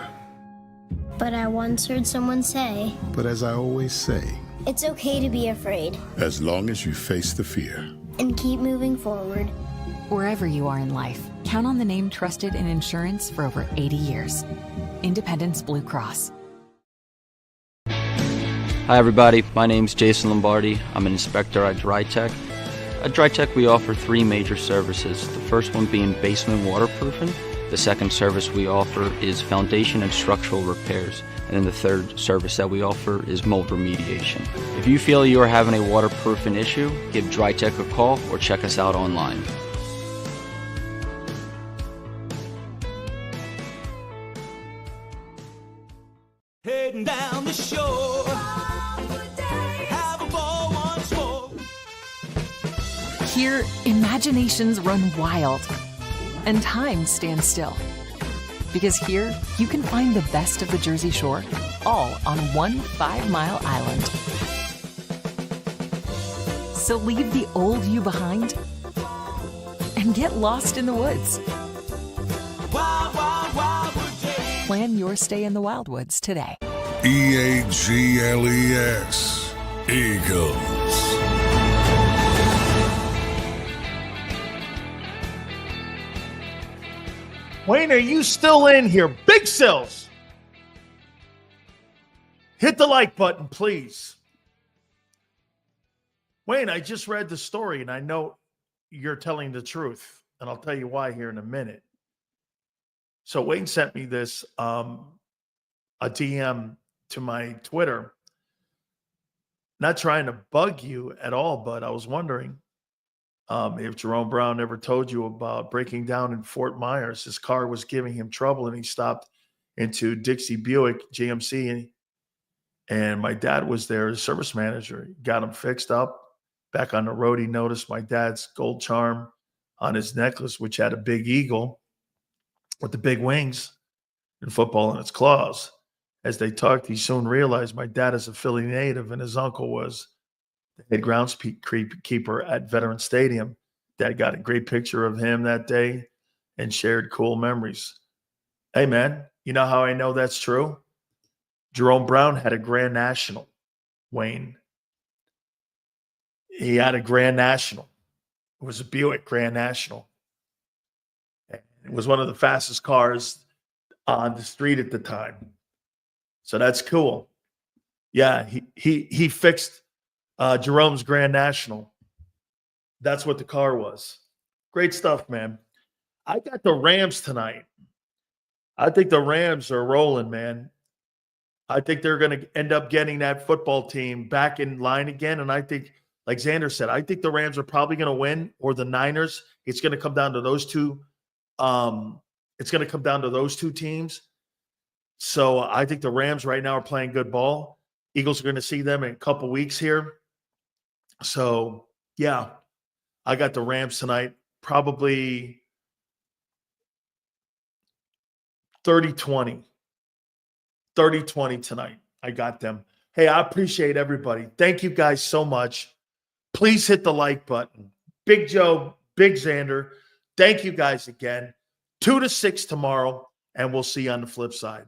Speaker 8: But I once heard someone say,
Speaker 6: But as I always say,
Speaker 8: it's okay to be afraid
Speaker 6: as long as you face the fear.
Speaker 8: and keep moving forward.
Speaker 9: Wherever you are in life, count on the name trusted in insurance for over 80 years. Independence Blue Cross.
Speaker 10: Hi everybody, my name's Jason Lombardi. I'm an inspector at DryTech. At DryTech we offer three major services, the first one being basement waterproofing. The second service we offer is foundation and structural repairs. And then the third service that we offer is mold remediation. If you feel you are having a waterproofing issue, give DryTech a call or check us out online.
Speaker 11: Heading down the shore. Have a ball once more.
Speaker 9: Here, imaginations run wild and time stands still. Because here, you can find the best of the Jersey Shore, all on one 5-mile island. So leave the old you behind and get lost in the woods.
Speaker 11: Wild, wild, wildwood day.
Speaker 9: Plan your stay in the Wildwoods today.
Speaker 7: EAGLES. Eagles.
Speaker 1: Wayne, are you still in here? Big Sills. Hit the like button, please. Wayne, I just read the story, and I know you're telling the truth, and I'll tell you why here in a minute. So Wayne sent me this, a DM to my Twitter. Not trying to bug you at all, but I was wondering if Jerome Brown ever told you about breaking down in Fort Myers. His car was giving him trouble, and he stopped into Dixie Buick GMC, and my dad was there as service manager. He got him fixed up. Back on the road, he noticed my dad's gold charm on his necklace, which had a big eagle with the big wings and football in its claws. As they talked, he soon realized my dad is a Philly native and his uncle was the head groundskeeper at Veteran Stadium. Dad got a great picture of him that day and shared cool memories. Hey, man, you know how I know that's true? Jerome Brown had a Grand National, Wayne. He had a Grand National. It was a Buick Grand National. It was one of the fastest cars on the street at the time. So that's cool. Yeah, he fixed Jerome's Grand National. That's what the car was. Great stuff, man. I got the Rams tonight. I think the Rams are rolling, man. I think they're going to end up getting that football team back in line again. And I think, like Xander said, I think the Rams are probably going to win, or the Niners. It's going to come down to those two. It's going to come down to those two teams. So I think the Rams right now are playing good ball. Eagles are going to see them in a couple weeks here. So, yeah, I got the Rams tonight, probably 30-20. 30-20 tonight. I got them. Hey, I appreciate everybody. Thank you guys so much. Please hit the like button. Big Joe, Big Xander, thank you guys again. 2 to 6 tomorrow, and we'll see you on the flip side.